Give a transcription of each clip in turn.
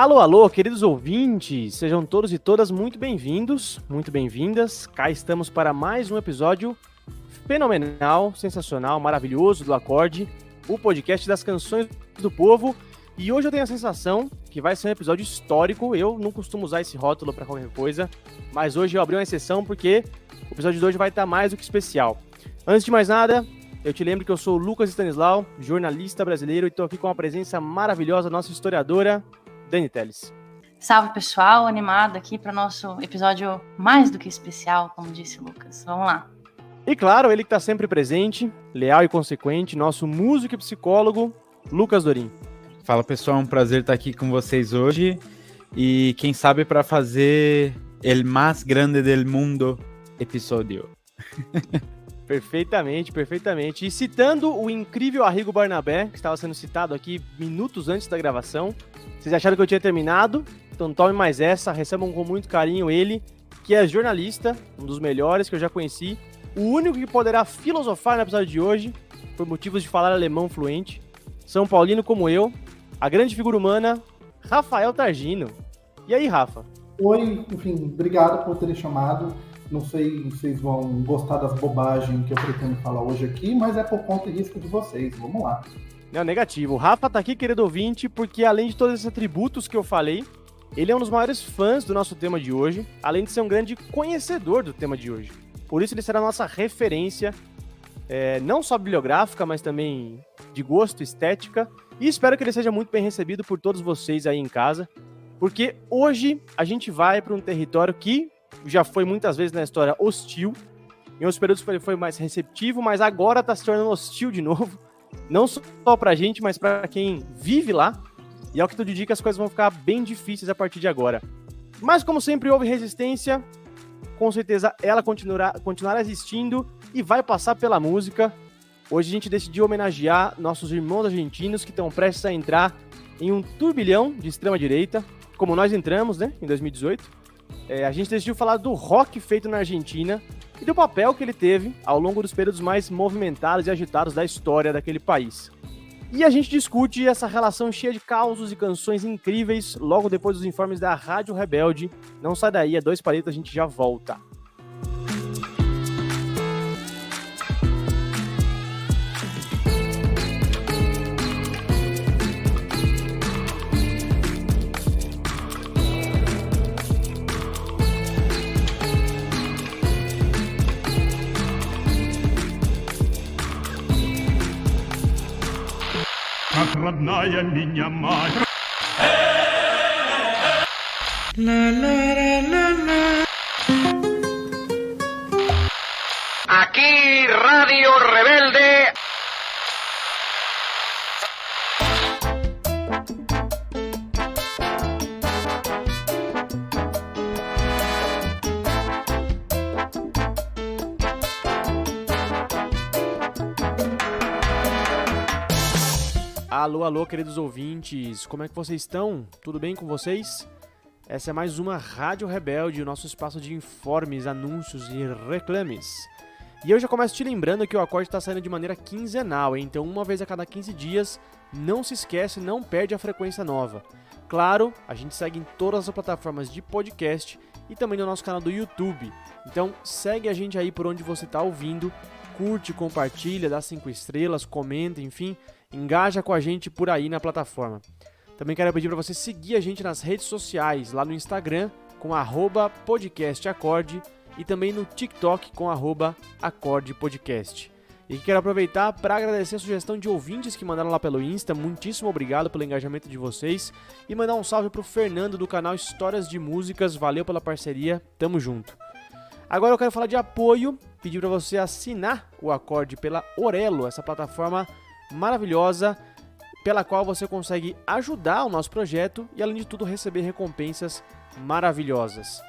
Alô, alô, queridos ouvintes, sejam todos e todas muito bem-vindos, muito bem-vindas. Cá estamos para mais um episódio fenomenal, sensacional, maravilhoso do Acorde, o podcast das canções do povo. E hoje eu tenho a sensação que vai ser um episódio histórico. Eu não costumo usar esse rótulo para qualquer coisa, mas hoje eu abri uma exceção porque o episódio de hoje vai estar mais do que especial. Antes de mais nada, eu te lembro que eu sou o Lucas Stanislau, jornalista brasileiro, e estou aqui com a presença maravilhosa da nossa historiadora, Dani Telles. Salve, pessoal, animado aqui para o nosso episódio mais do que especial, como disse o Lucas. Vamos lá. E claro, ele que está sempre presente, leal e consequente, nosso músico e psicólogo, Lucas Dorim. Fala, pessoal, é um prazer estar aqui com vocês hoje e quem sabe para fazer el más grande del mundo episódio. Perfeitamente, perfeitamente. E citando o incrível Arrigo Barnabé, que estava sendo citado aqui minutos antes da gravação, vocês acharam que eu tinha terminado? Então tome mais essa, recebam com muito carinho ele, que é jornalista, um dos melhores que eu já conheci, o único que poderá filosofar no episódio de hoje, por motivos de falar alemão fluente, São Paulino como eu, a grande figura humana, Rafael Targino. E aí, Rafa? Oi, enfim, obrigado por terem chamado. Não sei se vocês vão gostar das bobagens que eu pretendo falar hoje aqui, mas é por conta e risco de vocês. Vamos lá. Não, negativo. O Rafa tá aqui, querido ouvinte, porque além de todos esses atributos que eu falei, ele é um dos maiores fãs do nosso tema de hoje, além de ser um grande conhecedor do tema de hoje. Por isso ele será a nossa referência, não só bibliográfica, mas também de gosto, estética, e espero que ele seja muito bem recebido por todos vocês aí em casa, porque hoje a gente vai para um território que já foi muitas vezes na história hostil, em outros períodos ele foi mais receptivo, mas agora está se tornando hostil de novo, não só pra gente, mas pra quem vive lá, e ao que tudo indica as coisas vão ficar bem difíceis a partir de agora. Mas como sempre houve resistência, com certeza ela continuará existindo e vai passar pela música. Hoje a gente decidiu homenagear nossos irmãos argentinos que estão prestes a entrar em um turbilhão de extrema-direita, como nós entramos, né, em 2018. A gente decidiu falar do rock feito na Argentina e do papel que ele teve ao longo dos períodos mais movimentados e agitados da história daquele país. E a gente discute essa relação cheia de causos e canções incríveis logo depois dos informes da Rádio Rebelde. Não sai daí, é 2 palitos, a gente já volta. Родная minha mãe. Aquí Radio Rebelde. Alô, alô, queridos ouvintes, como é que vocês estão? Tudo bem com vocês? Essa é mais uma Rádio Rebelde, o nosso espaço de informes, anúncios e reclames. E eu já começo te lembrando que o Acorde está saindo de maneira quinzenal, hein? Então uma vez a cada 15 dias, não se esquece, não perde a frequência nova. Claro, a gente segue em todas as plataformas de podcast e também no nosso canal do YouTube. Então segue a gente aí por onde você está ouvindo, curte, compartilha, dá 5 estrelas, comenta, enfim, engaja com a gente por aí na plataforma. Também quero pedir para você seguir a gente nas redes sociais, lá no Instagram com @podcastacorde e também no TikTok com @acordepodcast. E quero aproveitar para agradecer a sugestão de ouvintes que mandaram lá pelo Insta, muitíssimo obrigado pelo engajamento de vocês, e mandar um salve pro Fernando do canal Histórias de Músicas, valeu pela parceria, tamo junto. Agora eu quero falar de apoio, pedir para você assinar o Acorde pela Orelo, essa plataforma maravilhosa pela qual você consegue ajudar o nosso projeto e, além de tudo, receber recompensas maravilhosas.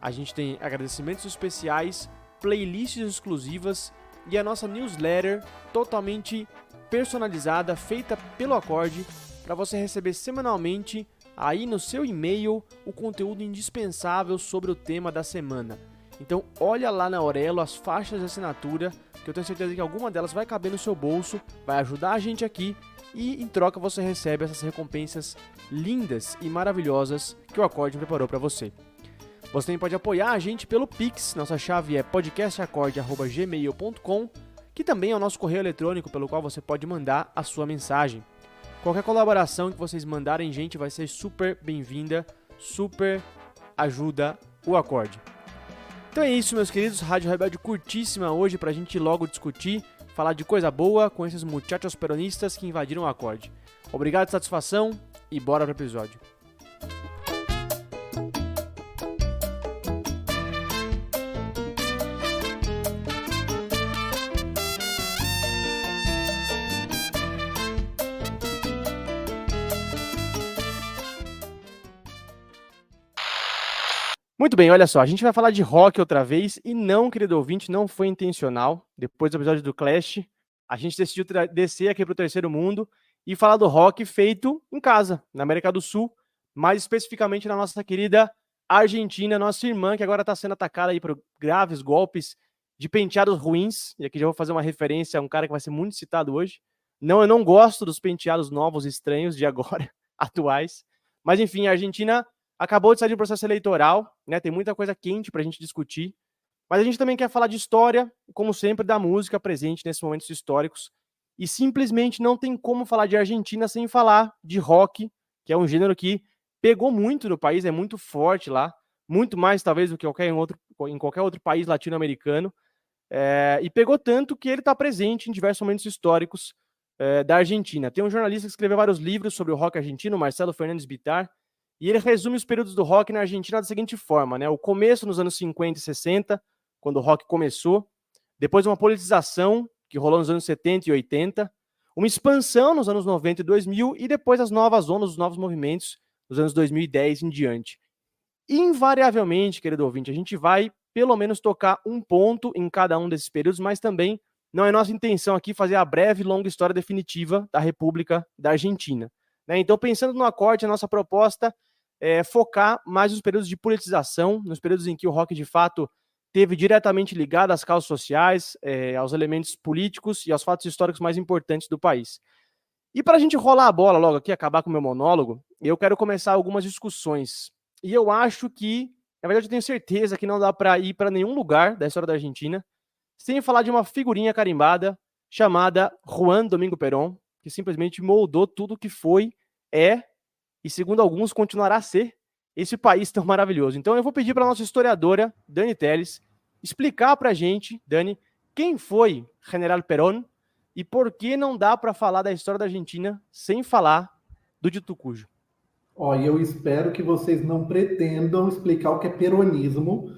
A gente tem agradecimentos especiais, playlists exclusivas e a nossa newsletter totalmente personalizada, feita pelo Acorde, para você receber semanalmente aí no seu e-mail o conteúdo indispensável sobre o tema da semana. Então olha lá na Orelo as faixas de assinatura, que eu tenho certeza que alguma delas vai caber no seu bolso, vai ajudar a gente aqui e em troca você recebe essas recompensas lindas e maravilhosas que o Acorde preparou para você. Você também pode apoiar a gente pelo Pix, nossa chave é podcastacorde@gmail.com, que também é o nosso correio eletrônico pelo qual você pode mandar a sua mensagem. Qualquer colaboração que vocês mandarem, gente, vai ser super bem-vinda, super ajuda o Acorde. Então é isso, meus queridos, Rádio Rebelde curtíssima hoje pra gente logo discutir, falar de coisa boa com esses muchachos peronistas que invadiram o Acorde. Obrigado, satisfação e bora pro episódio. Muito bem, olha só, a gente vai falar de rock outra vez e não, querido ouvinte, não foi intencional. Depois do episódio do Clash, a gente decidiu descer aqui pro terceiro mundo e falar do rock feito em casa, na América do Sul, mais especificamente na nossa querida Argentina, nossa irmã que agora está sendo atacada aí por graves golpes de penteados ruins. E aqui já vou fazer uma referência a um cara que vai ser muito citado hoje. Não, eu não gosto dos penteados novos estranhos de agora, atuais. Mas enfim, a Argentina acabou de sair do processo eleitoral, né? Tem muita coisa quente pra gente discutir. Mas a gente também quer falar de história, como sempre, da música presente nesses momentos históricos. E simplesmente não tem como falar de Argentina sem falar de rock, que é um gênero que pegou muito no país, é muito forte lá, muito mais talvez do que em qualquer outro país latino-americano. E pegou tanto que ele está presente em diversos momentos históricos da Argentina. Tem um jornalista que escreveu vários livros sobre o rock argentino, Marcelo Fernandes Bittar, e ele resume os períodos do rock na Argentina da seguinte forma, né? O começo nos anos 50 e 60, quando o rock começou, depois uma politização que rolou nos anos 70 e 80, uma expansão nos anos 90 e 2000 e depois as novas ondas, os novos movimentos nos anos 2010 em diante. Invariavelmente, querido ouvinte, a gente vai pelo menos tocar um ponto em cada um desses períodos, mas também não é nossa intenção aqui fazer a breve e longa história definitiva da República da Argentina, né? Então, pensando no Acorde, a nossa proposta é focar mais nos períodos de politização, nos períodos em que o rock, de fato, teve diretamente ligado às causas sociais, aos elementos políticos e aos fatos históricos mais importantes do país. E para a gente rolar a bola logo aqui, acabar com o meu monólogo, eu quero começar algumas discussões. E eu acho que, na verdade, eu tenho certeza que não dá para ir para nenhum lugar da história da Argentina sem falar de uma figurinha carimbada chamada Juan Domingo Perón, que simplesmente moldou tudo que foi, e segundo alguns continuará a ser esse país tão maravilhoso. Então eu vou pedir para a nossa historiadora, Dani Telles, explicar para a gente, Dani, quem foi General Perón e por que não dá para falar da história da Argentina sem falar do dito cujo. E eu espero que vocês não pretendam explicar o que é peronismo,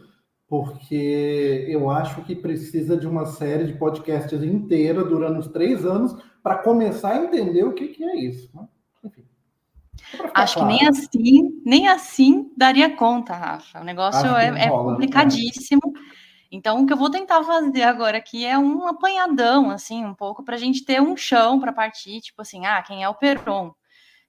porque eu acho que precisa de uma série de podcasts inteira durante uns 3 anos para começar a entender o que é isso, né? Enfim. Acho que nem assim daria conta, Rafa. O negócio é complicadíssimo. Então, o que eu vou tentar fazer agora aqui é um apanhadão, assim, um pouco, para a gente ter um chão para partir, tipo assim, quem é o Perón,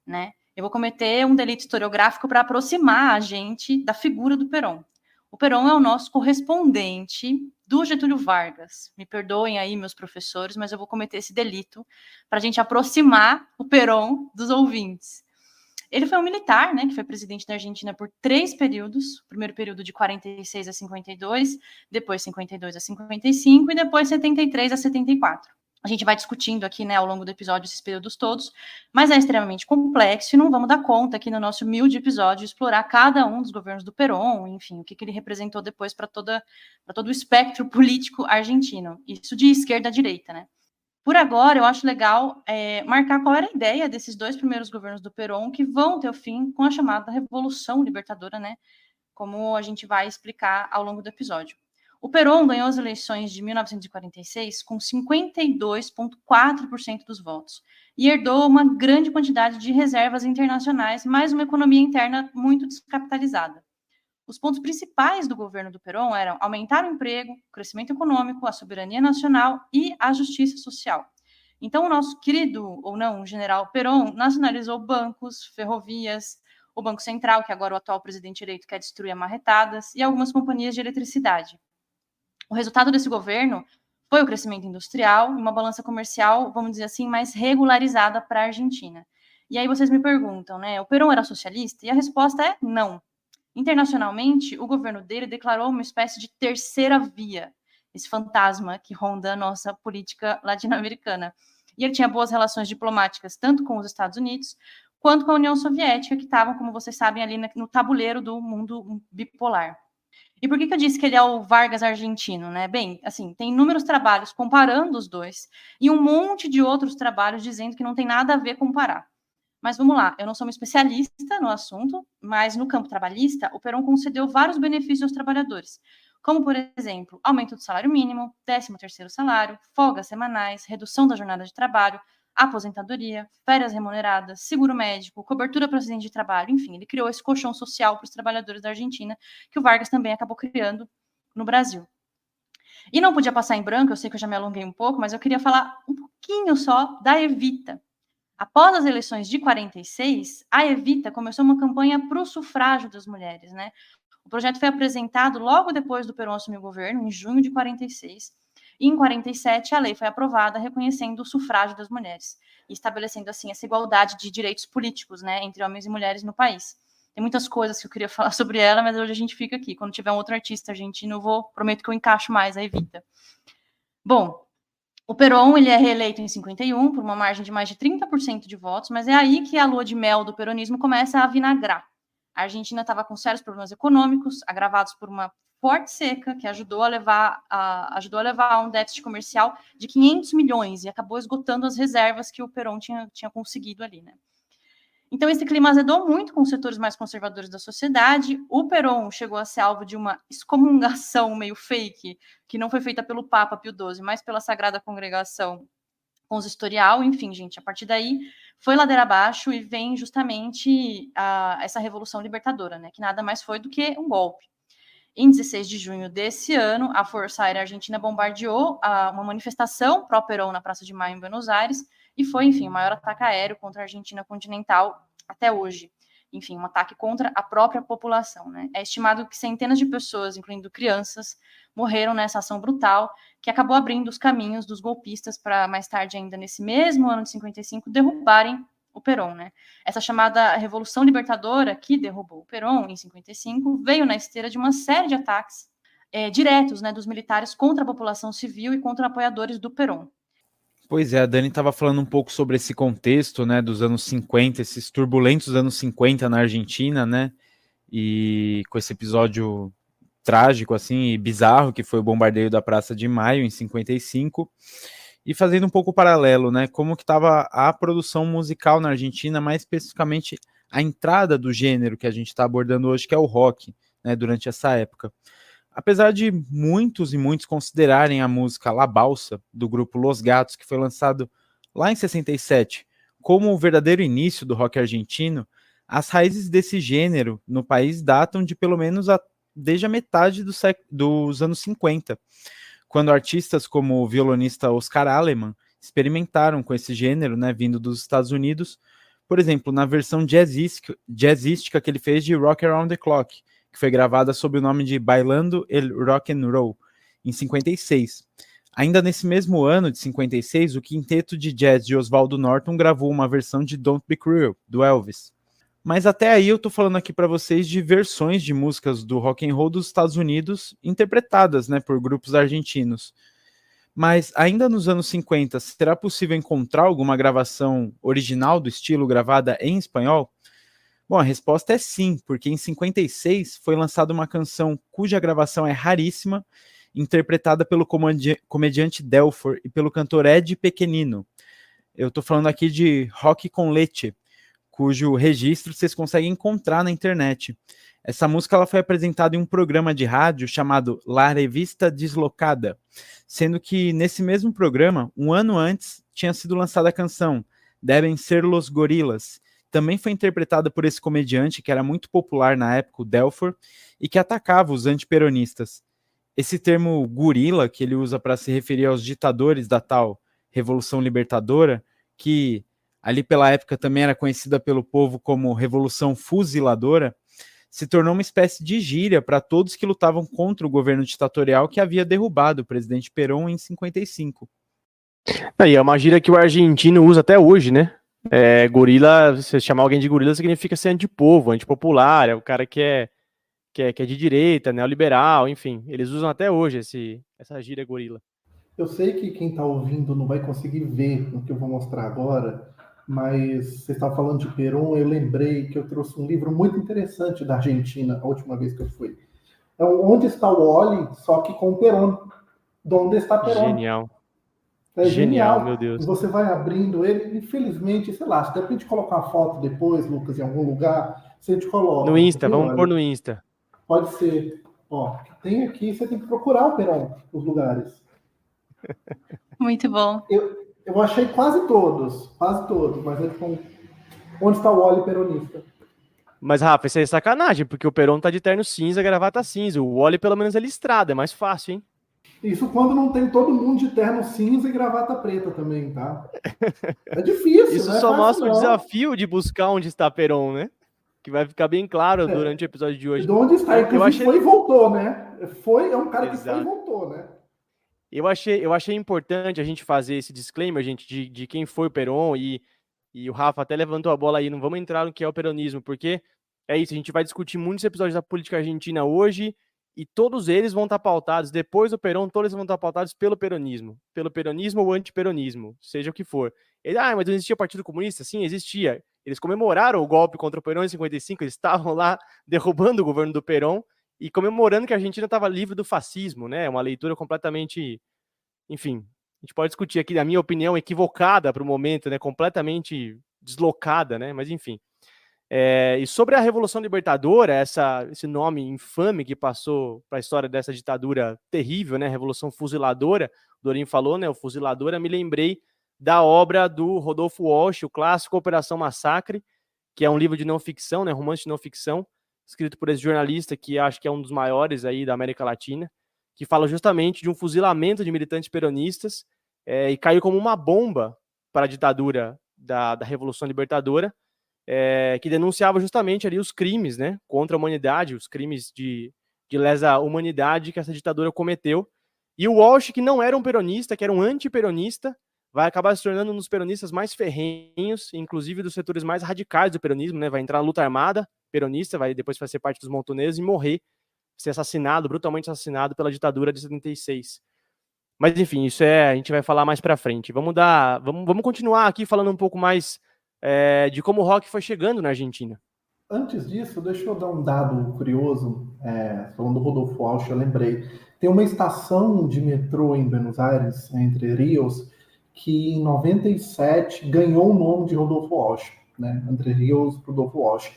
né? Eu vou cometer um delito historiográfico para aproximar a gente da figura do Perón. O Perón é o nosso correspondente do Getúlio Vargas. Me perdoem aí, meus professores, mas eu vou cometer esse delito para a gente aproximar o Perón dos ouvintes. Ele foi um militar, né, que foi presidente da Argentina por 3 períodos. O primeiro período de 46 a 52, depois 52 a 55 e depois 73 a 74. A gente vai discutindo aqui, né, ao longo do episódio esses períodos todos, mas é extremamente complexo e não vamos dar conta aqui no nosso humilde episódio de explorar cada um dos governos do Perón, enfim, o que ele representou depois para todo o espectro político argentino. Isso de esquerda a direita, né? Por agora, eu acho legal marcar qual era a ideia desses 2 primeiros governos do Perón que vão ter o fim com a chamada Revolução Libertadora, né? Como a gente vai explicar ao longo do episódio. O Perón ganhou as eleições de 1946 com 52,4% dos votos e herdou uma grande quantidade de reservas internacionais, mais uma economia interna muito descapitalizada. Os pontos principais do governo do Perón eram aumentar o emprego, o crescimento econômico, a soberania nacional e a justiça social. Então, o nosso querido, ou não, general Perón nacionalizou bancos, ferrovias, o Banco Central, que agora o atual presidente eleito quer destruir a marretadas, e algumas companhias de eletricidade. O resultado desse governo foi o crescimento industrial e uma balança comercial, vamos dizer assim, mais regularizada para a Argentina. E aí vocês me perguntam, né, o Perón era socialista? E a resposta é não. Internacionalmente, o governo dele declarou uma espécie de terceira via, esse fantasma que ronda a nossa política latino-americana. E ele tinha boas relações diplomáticas tanto com os Estados Unidos quanto com a União Soviética, que estavam, como vocês sabem, ali no tabuleiro do mundo bipolar. E por que eu disse que ele é o Vargas argentino, né? Bem, assim, tem inúmeros trabalhos comparando os dois e um monte de outros trabalhos dizendo que não tem nada a ver comparar. Mas vamos lá, eu não sou uma especialista no assunto, mas no campo trabalhista, o Perón concedeu vários benefícios aos trabalhadores, como, por exemplo, aumento do salário mínimo, 13º salário, folgas semanais, redução da jornada de trabalho, aposentadoria, férias remuneradas, seguro médico, cobertura para acidente de trabalho, enfim, ele criou esse colchão social para os trabalhadores da Argentina, que o Vargas também acabou criando no Brasil. E não podia passar em branco, eu sei que eu já me alonguei um pouco, mas eu queria falar um pouquinho só da Evita. Após as eleições de 46, a Evita começou uma campanha para o sufrágio das mulheres, né? O projeto foi apresentado logo depois do Perón assumir o governo, em junho de 46, e em 47 a lei foi aprovada reconhecendo o sufrágio das mulheres e estabelecendo assim essa igualdade de direitos políticos, né, entre homens e mulheres no país. Tem muitas coisas que eu queria falar sobre ela, mas hoje a gente fica aqui. Quando tiver um outro artista argentino, prometo que eu encaixo mais a Evita. Bom, o Perón, ele é reeleito em 51 por uma margem de mais de 30% de votos, mas é aí que a lua de mel do peronismo começa a vinagrar. A Argentina estava com sérios problemas econômicos, agravados por uma forte seca, que ajudou a levar a um déficit comercial de 500 milhões e acabou esgotando as reservas que o Perón tinha conseguido ali, né? Então, esse clima azedou muito com os setores mais conservadores da sociedade. O Perón chegou a ser alvo de uma excomungação meio fake, que não foi feita pelo Papa Pio XII, mas pela Sagrada Congregação Consistorial. Enfim, gente, a partir daí foi ladeira abaixo e vem justamente essa Revolução Libertadora, né, que nada mais foi do que um golpe. Em 16 de junho desse ano, a Força Aérea Argentina bombardeou uma manifestação pró-Perón na Praça de Maio, em Buenos Aires, e foi, enfim, o maior ataque aéreo contra a Argentina continental até hoje. Enfim, um ataque contra a própria população, né? É estimado que centenas de pessoas, incluindo crianças, morreram nessa ação brutal, que acabou abrindo os caminhos dos golpistas para, mais tarde ainda nesse mesmo ano de 55, derrubarem o Perón, né? Essa chamada Revolução Libertadora, que derrubou o Perón em 55, veio na esteira de uma série de ataques diretos, né, dos militares contra a população civil e contra apoiadores do Perón. Pois é, a Dani estava falando um pouco sobre esse contexto, né, dos anos 50, esses turbulentos anos 50 na Argentina, né, e com esse episódio trágico, assim, e bizarro, que foi o bombardeio da Praça de Maio, em 55, e fazendo um pouco paralelo, né, como que estava a produção musical na Argentina, mais especificamente a entrada do gênero que a gente está abordando hoje, que é o rock, né, durante essa época. Apesar de muitos e muitos considerarem a música La Balsa, do grupo Los Gatos, que foi lançado lá em 67, como o verdadeiro início do rock argentino, as raízes desse gênero no país datam de pelo menos desde a metade dos anos 50, quando artistas como o violonista Oscar Aleman experimentaram com esse gênero, né, vindo dos Estados Unidos, por exemplo, na versão jazzística que ele fez de Rock Around the Clock, que foi gravada sob o nome de Bailando el Rock and Roll, em 56. Ainda nesse mesmo ano de 56, o quinteto de jazz de Oswaldo Norton gravou uma versão de Don't Be Cruel, do Elvis. Mas até aí eu tô falando aqui para vocês de versões de músicas do rock and roll dos Estados Unidos interpretadas, né, por grupos argentinos. Mas ainda nos anos 50, será possível encontrar alguma gravação original do estilo gravada em espanhol? Bom, a resposta é sim, porque em 56 foi lançada uma canção cuja gravação é raríssima, interpretada pelo comediante Delfor e pelo cantor Ed Pequenino. Eu tô falando aqui de Rock com Leche, cujo registro vocês conseguem encontrar na internet. Essa música ela foi apresentada em um programa de rádio chamado La Revista Deslocada, sendo que nesse mesmo programa, um ano antes, tinha sido lançada a canção Devem Ser Los Gorilas. Também foi interpretada por esse comediante que era muito popular na época, o Delfor, e que atacava os antiperonistas. Esse termo gorila, que ele usa para se referir aos ditadores da tal Revolução Libertadora, que ali pela época também era conhecida pelo povo como Revolução Fuziladora, se tornou uma espécie de gíria para todos que lutavam contra o governo ditatorial que havia derrubado o presidente Perón em 55. E é uma gíria que o argentino usa até hoje, né? Gorila, você chamar alguém de gorila significa ser antipovo, antipopular, é o cara que é de direita, neoliberal, enfim. Eles usam até hoje essa gíria gorila. Eu sei que quem está ouvindo não vai conseguir ver o que eu vou mostrar agora, mas você estava falando de Perón, eu lembrei que eu trouxe um livro muito interessante da Argentina, a última vez que eu fui. É Onde está o Oli, só que com o Perón. Onde está Perón? Genial. É genial, meu Deus. E você vai abrindo ele, infelizmente, sei lá, se der pra gente colocar uma foto depois, Lucas, em algum lugar, se a gente coloca. No Insta, porque, vamos pôr no Insta. Pode ser. Ó, tem aqui, você tem que procurar o Perón, os lugares. Muito bom. Eu achei quase todos, mas eles estão... Onde está o Oli peronista? Mas, Rafa, isso aí é sacanagem, porque o Perón tá de terno cinza, gravata cinza. O Wally, pelo menos, é listrado, é mais fácil, hein? Isso quando não tem todo mundo de terno cinza e gravata preta também, tá? É difícil, isso né? só mostra o desafio de buscar onde está Perón, né? Que vai ficar bem claro durante o episódio de hoje. De onde está, inclusive foi e voltou, né? É um cara que foi e voltou, né? Eu achei importante a gente fazer esse disclaimer, gente, de quem foi o Perón, e o Rafa até levantou a bola aí, não vamos entrar no que é o peronismo, porque é isso, a gente vai discutir muitos episódios da política argentina hoje, e todos eles vão estar pautados, depois do Perón, todos eles vão estar pautados pelo peronismo ou antiperonismo, seja o que for. Mas não existia Partido Comunista? Sim, existia. Eles comemoraram o golpe contra o Perón em 55, eles estavam lá derrubando o governo do Perón, e comemorando que a Argentina estava livre do fascismo, né? Uma leitura completamente, enfim, a gente pode discutir aqui, na minha opinião, equivocada para o momento, né? Completamente deslocada, né? Mas enfim. E sobre a Revolução Libertadora, esse nome infame que passou para a história dessa ditadura terrível, né? Revolução Fuziladora, o Dorinho falou, né? O Fuziladora, me lembrei da obra do Rodolfo Walsh, o clássico Operação Massacre, que é um livro de não ficção, né? Romance de não ficção, escrito por esse jornalista que acho que é um dos maiores aí da América Latina, que fala justamente de um fuzilamento de militantes peronistas e caiu como uma bomba para a ditadura da Revolução Libertadora, que denunciava justamente ali os crimes, né, contra a humanidade, os crimes de lesa humanidade que essa ditadura cometeu. E o Walsh, que não era um peronista, que era um antiperonista, vai acabar se tornando um dos peronistas mais ferrenhos, inclusive dos setores mais radicais do peronismo, né, vai entrar na luta armada peronista, depois vai ser parte dos montoneses e morrer, ser assassinado, brutalmente assassinado pela ditadura de 76. Mas enfim, isso a gente vai falar mais pra frente. Vamos continuar aqui falando um pouco mais de como o rock foi chegando na Argentina. Antes disso, deixa eu dar um dado curioso, falando do Rodolfo Walsh, eu lembrei. Tem uma estação de metrô em Buenos Aires, Entre Rios, que em 97 ganhou o nome de Rodolfo Walsh, né? Entre Rios, Rodolfo Walsh.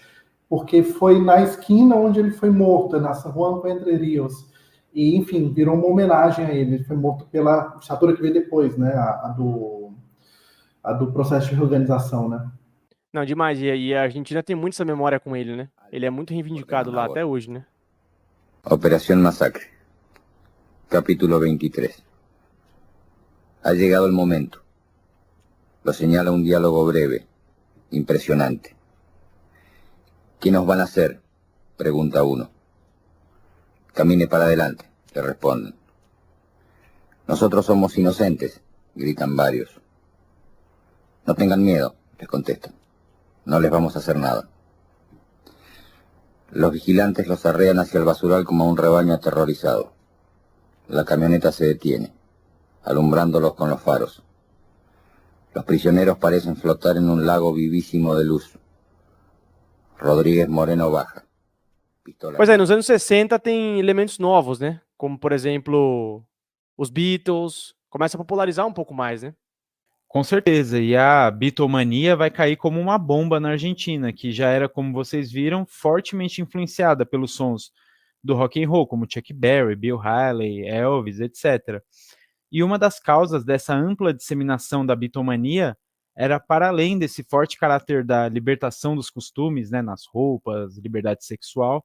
Porque foi na esquina onde ele foi morto, na San Juan Entre Rios. E, enfim, virou uma homenagem a ele. Ele foi morto pela ditadura que veio depois, né? A do processo de reorganização, né? Não, demais. E a Argentina tem muito essa memória com ele, né? Ele é muito reivindicado lá até hoje, né? Operación Masacre. Capítulo 23. Ha llegado el momento. Lo señala un diálogo breve, impresionante. ¿Qué nos van a hacer?, pregunta uno. Camine para adelante, le responden. Nosotros somos inocentes, gritan varios. No tengan miedo, les contestan. No les vamos a hacer nada. Los vigilantes los arrean hacia el basural como a un rebaño aterrorizado. La camioneta se detiene, alumbrándolos con los faros. Los prisioneros parecen flotar en un lago vivísimo de luz. Rodríguez Moreno baja. Pistola. Pois nos anos 60 tem elementos novos, né? Como, por exemplo, os Beatles. Começa a popularizar um pouco mais, né? Com certeza. E a Beatlemania vai cair como uma bomba na Argentina, que já era, como vocês viram, fortemente influenciada pelos sons do rock and roll, como Chuck Berry, Bill Haley, Elvis, etc. E uma das causas dessa ampla disseminação da Beatlemania era para além desse forte caráter da libertação dos costumes, né, nas roupas, liberdade sexual,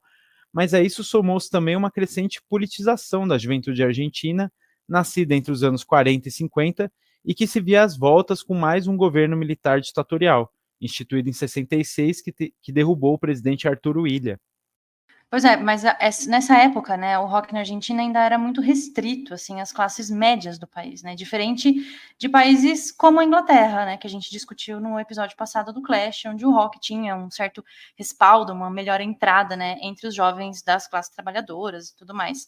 mas a isso somou-se também uma crescente politização da juventude argentina, nascida entre os anos 40 e 50, e que se via às voltas com mais um governo militar ditatorial, instituído em 66, que derrubou o presidente Arturo Illia. Pois é, mas nessa época, né, o rock na Argentina ainda era muito restrito, assim, às classes médias do país, né, diferente de países como a Inglaterra, né, que a gente discutiu no episódio passado do Clash, onde o rock tinha um certo respaldo, uma melhor entrada, né, entre os jovens das classes trabalhadoras e tudo mais.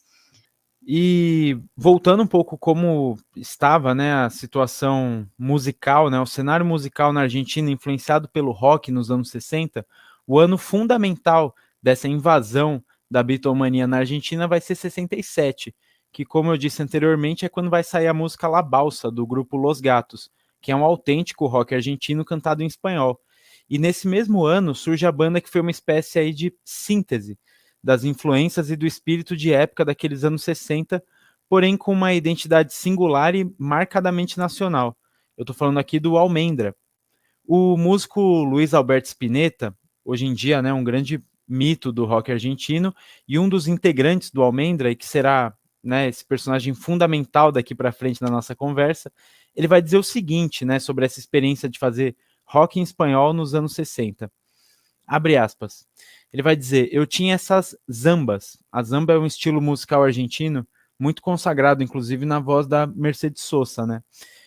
E voltando um pouco como estava, né, a situação musical, né, o cenário musical na Argentina influenciado pelo rock nos anos 60, o ano fundamental dessa invasão da bitomania na Argentina vai ser 67, que, como eu disse anteriormente, é quando vai sair a música La Balsa, do grupo Los Gatos, que é um autêntico rock argentino cantado em espanhol. E nesse mesmo ano surge a banda que foi uma espécie aí de síntese das influências e do espírito de época daqueles anos 60, porém com uma identidade singular e marcadamente nacional. Eu estou falando aqui do Almendra. O músico Luiz Alberto Spinetta, hoje em dia, né, um grande mito do rock argentino e um dos integrantes do Almendra, e que será, né, esse personagem fundamental daqui para frente na nossa conversa, ele vai dizer o seguinte, né, sobre essa experiência de fazer rock em espanhol nos anos 60. Abre aspas. Ele vai dizer, eu tinha essas zambas. A zamba é um estilo musical argentino muito consagrado, inclusive na voz da Mercedes Sosa, né?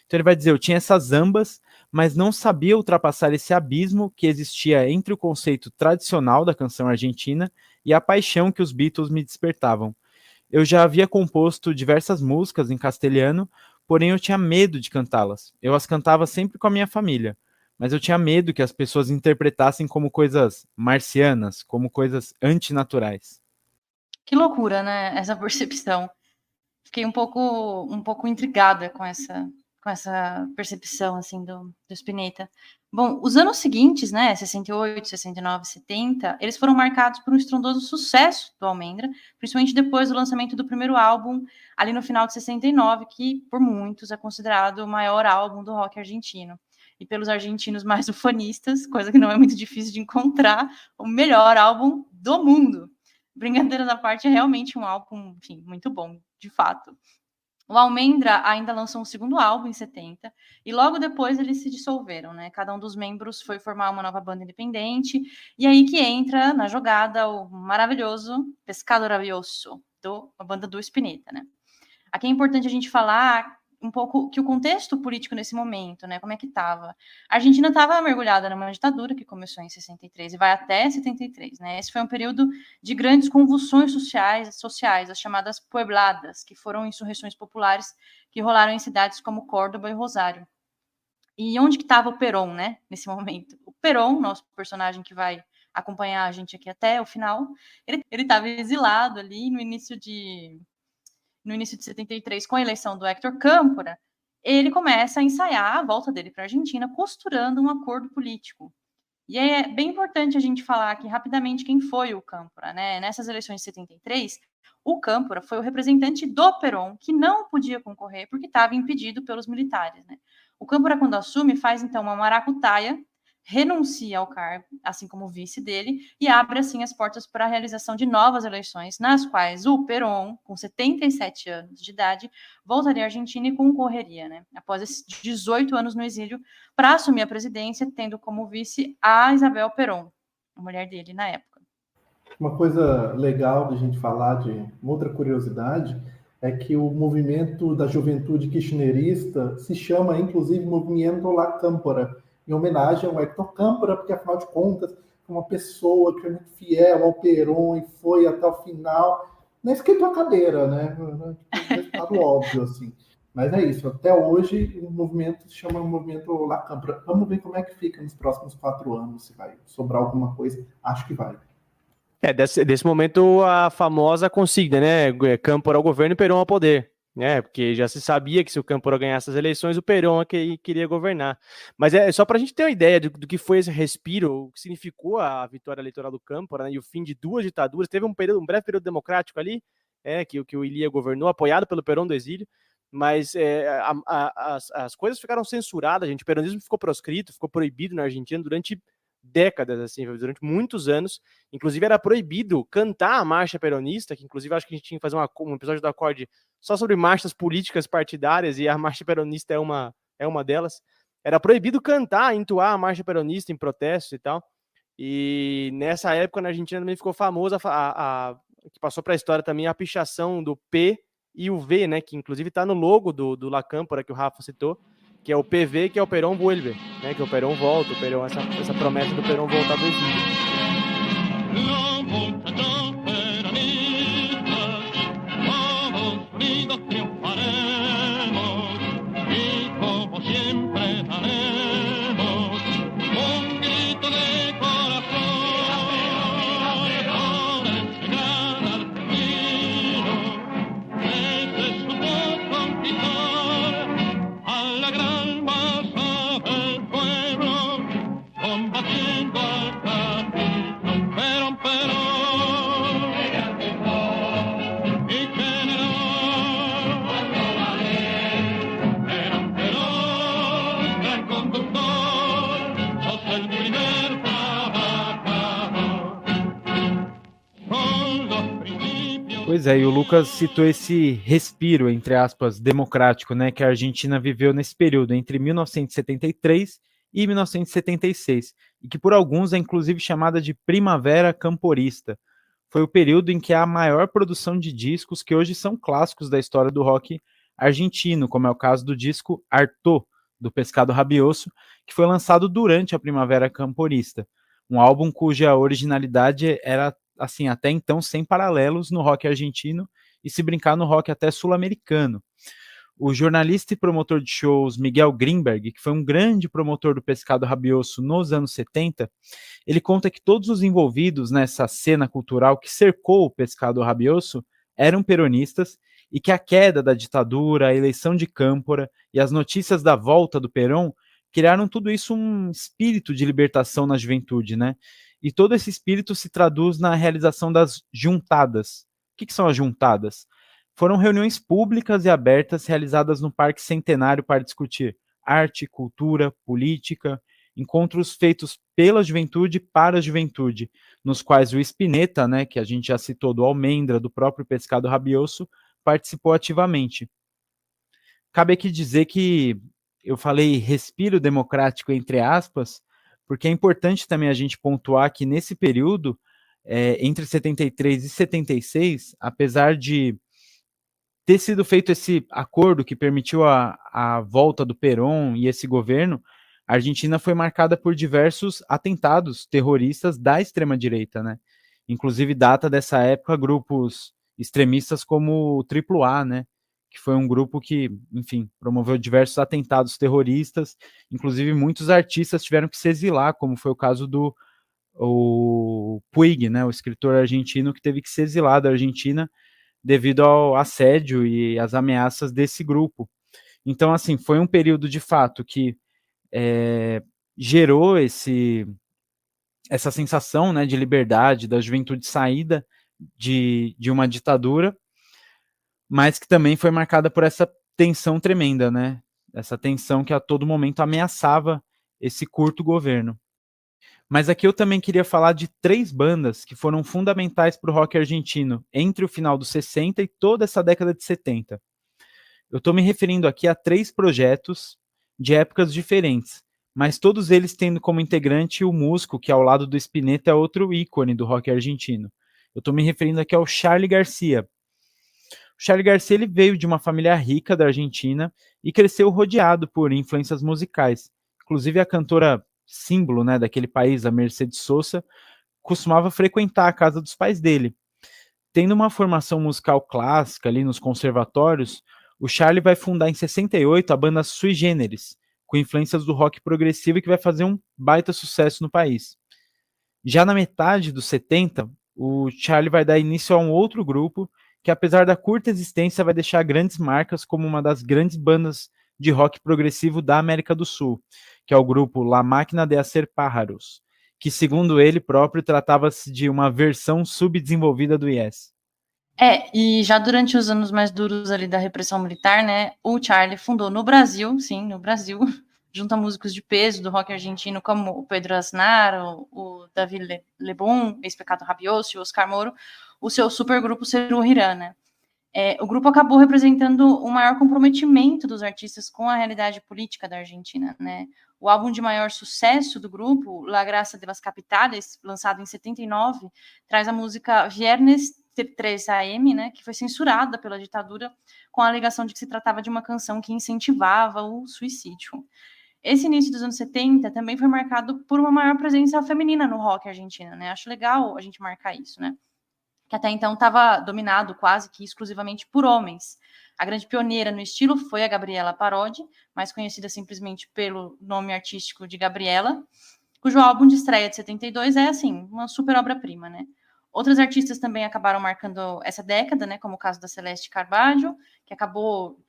Então ele vai dizer, eu tinha essas zambas, mas não sabia ultrapassar esse abismo que existia entre o conceito tradicional da canção argentina e a paixão que os Beatles me despertavam. Eu já havia composto diversas músicas em castelhano, porém eu tinha medo de cantá-las. Eu as cantava sempre com a minha família, mas eu tinha medo que as pessoas interpretassem como coisas marcianas, como coisas antinaturais. Que loucura, né, essa percepção. Fiquei um pouco intrigada com essa percepção, assim, do Spinetta. Bom, os anos seguintes, né, 68, 69, 70, eles foram marcados por um estrondoso sucesso do Almendra, principalmente depois do lançamento do primeiro álbum, ali no final de 69, que por muitos é considerado o maior álbum do rock argentino. E pelos argentinos mais ufanistas, coisa que não é muito difícil de encontrar, o melhor álbum do mundo. Brincadeiras à parte, é realmente um álbum, enfim, muito bom, de fato. O Almendra ainda lançou um segundo álbum em 70, e logo depois eles se dissolveram, né? Cada um dos membros foi formar uma nova banda independente, e aí que entra na jogada o maravilhoso Pescado Rabioso, a banda do Spinetta, né? Aqui é importante a gente falar um pouco que o contexto político nesse momento, né, como é que estava? A Argentina estava mergulhada numa ditadura que começou em 63 e vai até 73, né? Esse foi um período de grandes convulsões sociais, as chamadas puebladas, que foram insurreições populares que rolaram em cidades como Córdoba e Rosário. E onde que estava o Perón, né, nesse momento? O Perón, nosso personagem que vai acompanhar a gente aqui até o final, ele estava exilado ali no início de 73, com a eleição do Héctor Câmpora, ele começa a ensaiar a volta dele para a Argentina, costurando um acordo político. E é bem importante a gente falar aqui rapidamente quem foi o Câmpora, né? Nessas eleições de 73, o Câmpora foi o representante do Perón, que não podia concorrer porque estava impedido pelos militares, né? O Câmpora, quando assume, faz então uma maracutaia, renuncia ao cargo, assim como o vice dele, e abre assim as portas para a realização de novas eleições, nas quais o Perón, com 77 anos de idade, voltaria à Argentina e concorreria, né, após esses 18 anos no exílio, para assumir a presidência, tendo como vice a Isabel Perón, a mulher dele na época. Uma coisa legal de a gente falar, de uma outra curiosidade, é que o movimento da juventude kirchnerista se chama, inclusive, Movimento La Cámpora, em homenagem ao Héctor Câmpora, porque, afinal de contas, foi uma pessoa que é muito fiel ao Perón e foi até o final, não esquentou a cadeira, né? Resultado óbvio, assim. Mas é isso, até hoje o movimento se chama Movimento La Cámpora. Vamos ver como é que fica nos próximos 4 anos, se vai sobrar alguma coisa. Acho que vai. Desse momento a famosa consigna, né? Câmpora ao governo e Perón ao poder. Porque já se sabia que se o Câmpora ganhasse as eleições, o Perón é que queria governar. Mas é só para a gente ter uma ideia do que foi esse respiro, o que significou a vitória eleitoral do Câmpora, né, e o fim de 2 ditaduras. Teve um breve período democrático ali, que o Illia governou, apoiado pelo Perón do exílio, mas as coisas ficaram censuradas, gente. O peronismo ficou proscrito, ficou proibido na Argentina durante décadas, assim, durante muitos anos. Inclusive era proibido cantar a marcha peronista, que inclusive acho que a gente tinha que fazer um episódio do Acorde só sobre marchas políticas partidárias, e a marcha peronista é uma delas. Era proibido cantar, entoar a marcha peronista em protestos e tal. E nessa época na Argentina também ficou famosa, que passou para a história também, a pichação do P e o V, né, que inclusive está no logo do La Cámpora, que o Rafa citou, que é o PV, que é o Perón vuelve, né, que o Perón volta, o Perón, essa promessa do Perón voltar do exílio. Pois é, e o Lucas citou esse respiro, entre aspas, democrático, né, que a Argentina viveu nesse período, entre 1973 e 1976, e que por alguns é inclusive chamada de Primavera Camporista. Foi o período em que há a maior produção de discos que hoje são clássicos da história do rock argentino, como é o caso do disco Artaud, do Pescado Rabioso, que foi lançado durante a Primavera Camporista, um álbum cuja originalidade era assim, até então sem paralelos no rock argentino e se brincar no rock até sul-americano. O jornalista e promotor de shows Miguel Grinberg, que foi um grande promotor do Pescado Rabioso nos anos 70, ele conta que todos os envolvidos nessa cena cultural que cercou o Pescado Rabioso eram peronistas e que a queda da ditadura, a eleição de Câmpora e as notícias da volta do Perón criaram tudo isso um espírito de libertação na juventude, né? E todo esse espírito se traduz na realização das juntadas. O que são as juntadas? Foram reuniões públicas e abertas realizadas no Parque Centenário para discutir arte, cultura, política, encontros feitos pela juventude para a juventude, nos quais o Spinetta, né, que a gente já citou, do Almendra, do próprio Pescado Rabioso, participou ativamente. Cabe aqui dizer que eu falei respiro democrático entre aspas, porque é importante também a gente pontuar que nesse período, entre 73 e 76, apesar de ter sido feito esse acordo que permitiu a volta do Perón e esse governo, a Argentina foi marcada por diversos atentados terroristas da extrema-direita, né? Inclusive data dessa época grupos extremistas como o AAA, né? Que foi um grupo que, enfim, promoveu diversos atentados terroristas, inclusive muitos artistas tiveram que se exilar, como foi o caso do Puig, né, o escritor argentino que teve que se exilar da Argentina devido ao assédio e às ameaças desse grupo. Então, assim, foi um período de fato que gerou essa sensação, né, de liberdade, da juventude saída de uma ditadura, mas que também foi marcada por essa tensão tremenda, né? Essa tensão que a todo momento ameaçava esse curto governo. Mas aqui eu também queria falar de 3 bandas que foram fundamentais para o rock argentino entre o final dos 60 e toda essa década de 70. Eu estou me referindo aqui a 3 projetos de épocas diferentes, mas todos eles tendo como integrante o músico que ao lado do Spinetta é outro ícone do rock argentino. Eu estou me referindo aqui ao Charly Garcia. O Charly Garcia ele veio de uma família rica da Argentina e cresceu rodeado por influências musicais. Inclusive a cantora símbolo, né, daquele país, a Mercedes Sosa, costumava frequentar a casa dos pais dele. Tendo uma formação musical clássica ali nos conservatórios, o Charly vai fundar em 68 a banda Sui Generis, com influências do rock progressivo e que vai fazer um baita sucesso no país. Já na metade dos 70, o Charly vai dar início a um outro grupo que, apesar da curta existência, vai deixar grandes marcas como uma das grandes bandas de rock progressivo da América do Sul, que é o grupo La Máquina de Hacer Pájaros, que, segundo ele próprio, tratava-se de uma versão subdesenvolvida do Yes. E já durante os anos mais duros ali da repressão militar, né, o Charly fundou no Brasil, junto a músicos de peso do rock argentino, como o Pedro Aznar, o David Lebón, ex-Pecado Rabioso e o Oscar Moro, o seu supergrupo Serú Girán, né? O grupo acabou representando o maior comprometimento dos artistas com a realidade política da Argentina, né? O álbum de maior sucesso do grupo, La Graça de las Capitales, lançado em 79, traz a música Viernes 3 AM, né, que foi censurada pela ditadura com a alegação de que se tratava de uma canção que incentivava o suicídio. Esse início dos anos 70 também foi marcado por uma maior presença feminina no rock argentino, né? Acho legal a gente marcar isso, né? Que até então estava dominado quase que exclusivamente por homens. A grande pioneira no estilo foi a Gabriela Parodi, mais conhecida simplesmente pelo nome artístico de Gabriela, cujo álbum de estreia de 72 é, assim, uma super obra-prima, né? Outras artistas também acabaram marcando essa década, né? Como o caso da Celeste Carvalho, que acabou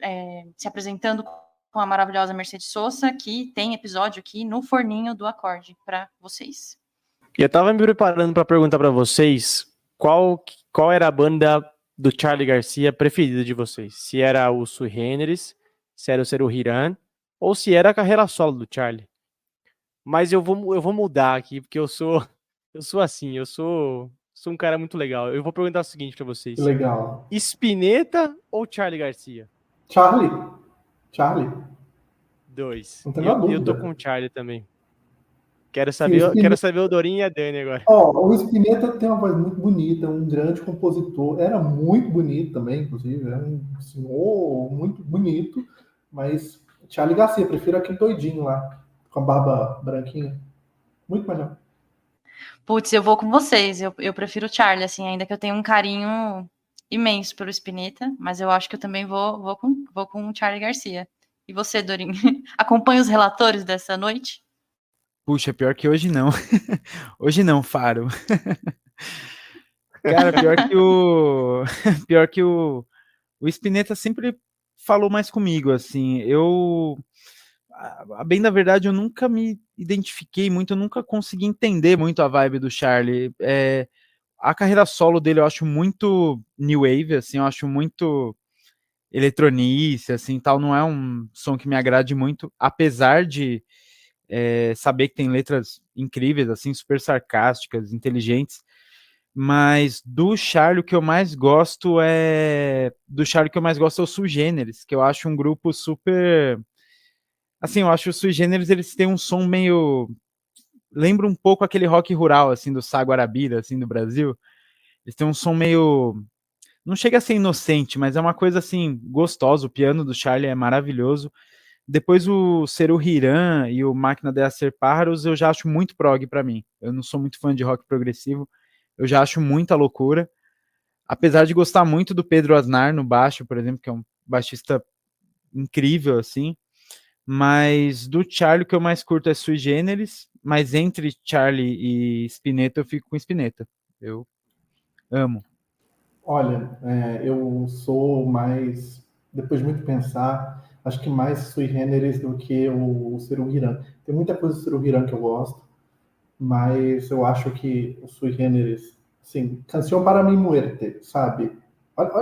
se apresentando com a maravilhosa Mercedes Sosa, que tem episódio aqui no Forninho do Acorde para vocês. E eu tava me preparando para perguntar para vocês qual era a banda do Charly Garcia preferida de vocês. Se era o Sui Generis, se era o Serú Girán, ou se era a carreira solo do Charly. Mas eu vou mudar aqui, porque eu sou um cara muito legal. Eu vou perguntar o seguinte para vocês. Legal. Spinetta ou Charly Garcia? Charly. 2. Não tem nenhuma dúvida. Eu tô com o Charly também. Quero saber o Dorinho e a Dani agora. O Spinetta tem uma voz muito bonita, um grande compositor. Era muito bonito também, inclusive. Era um senhor muito bonito. Mas Charly Garcia, prefiro aquele doidinho lá, com a barba branquinha. Muito melhor. Putz, eu vou com vocês. Eu prefiro o Charly, assim, ainda que eu tenha um carinho imenso pelo Spinetta, mas eu acho que eu também vou com o Charly Garcia. E você, Dorinho? Acompanha os relatores dessa noite? Puxa, pior que hoje não. Hoje não, Faro. Cara, pior que o Spinetta sempre falou mais comigo, assim. A bem da verdade, eu nunca me identifiquei muito, eu nunca consegui entender muito a vibe do Charly. A carreira solo dele eu acho muito new wave, assim, eu acho muito eletronice, assim, tal. Não é um som que me agrade muito, apesar de saber que tem letras incríveis, assim, super sarcásticas, inteligentes, mas do Charly o que eu mais gosto é o Sui Generis, que eu acho um grupo super, assim, eu acho o Sui Generis, eles têm um som meio, lembra um pouco aquele rock rural, assim, do Sá Guarabira, assim, do Brasil. Eles têm um som meio, não chega a ser inocente, mas é uma coisa, assim, gostosa. O piano do Charly é maravilhoso. Depois o Serú Girán e o Máquina de Hacer Pájaros eu já acho muito prog pra mim. Eu não sou muito fã de rock progressivo, eu já acho muita loucura. Apesar de gostar muito do Pedro Aznar no baixo, por exemplo, que é um baixista incrível, assim. Mas do Charly o que eu mais curto é Sui Generis, mas entre Charly e Spinetta eu fico com Spinetta. Eu amo. Olha, eu sou mais, depois de muito pensar, acho que mais Sui Generis do que o Serú Girán. Tem muita coisa do Serú Girán que eu gosto, mas eu acho que o Sui Generis, assim, Canção para mi muerte, sabe?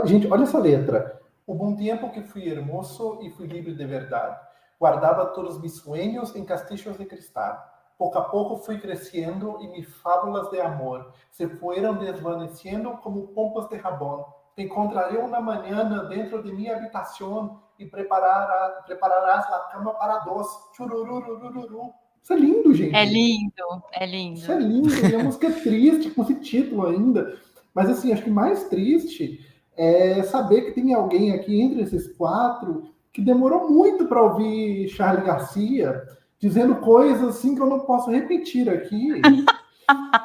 Gente, olha essa letra. Hubo un tiempo que fui hermoso y fui libre de verdad. Guardaba todos mis sueños en castillos de cristal. Poco a poco fui creciendo y mis fábulas de amor se fueron desvaneciendo como pompas de jabón. Te encontraré una mañana dentro de mi habitación y prepararás la cama para dos. Churururururu. Isso é lindo, gente. É lindo. Isso é lindo. E a música é triste, com esse título ainda. Mas, assim, acho que mais triste é saber que tem alguém aqui entre esses quatro que demorou muito para ouvir Charly Garcia dizendo coisas assim que eu não posso repetir aqui,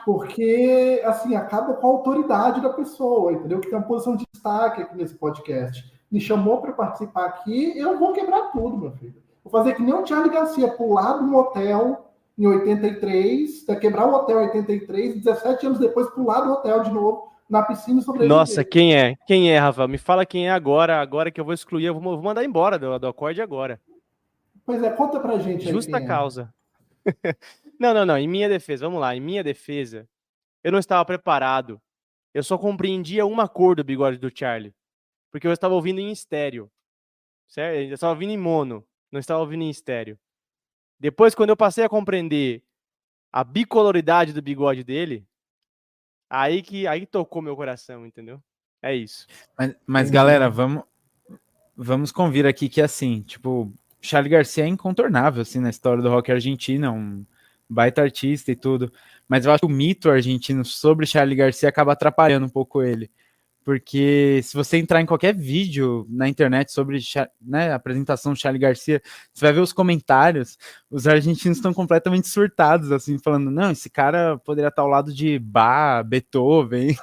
porque assim acaba com a autoridade da pessoa, entendeu? Que tem uma posição de destaque aqui nesse podcast. Me chamou para participar aqui, eu vou quebrar tudo, meu filho. Vou fazer que nem o Charly Garcia, pular de um hotel em 83, quebrar o hotel em 83, 17 anos depois pular do hotel de novo na piscina e sobreviver. Nossa, quem é? Quem é, Rafa? Me fala quem é agora que eu vou excluir, eu vou mandar embora do acorde agora. Pois é, conta pra gente aí. Justa causa. Não, em minha defesa, vamos lá, em minha defesa, eu não estava preparado, eu só compreendia uma cor do bigode do Charly, porque eu estava ouvindo em estéreo, certo? Eu estava ouvindo em mono, não estava ouvindo em estéreo. Depois, quando eu passei a compreender a bicoloridade do bigode dele, aí tocou meu coração, entendeu? É isso. Mas galera, vamos convir aqui que assim, tipo, Charly Garcia é incontornável, assim, na história do rock argentino, é um baita artista e tudo, mas eu acho que o mito argentino sobre Charly Garcia acaba atrapalhando um pouco ele, porque se você entrar em qualquer vídeo na internet sobre, né, a apresentação do Charly Garcia, você vai ver os comentários, os argentinos estão completamente surtados, assim, falando, não, esse cara poderia estar ao lado de Bach, Beethoven,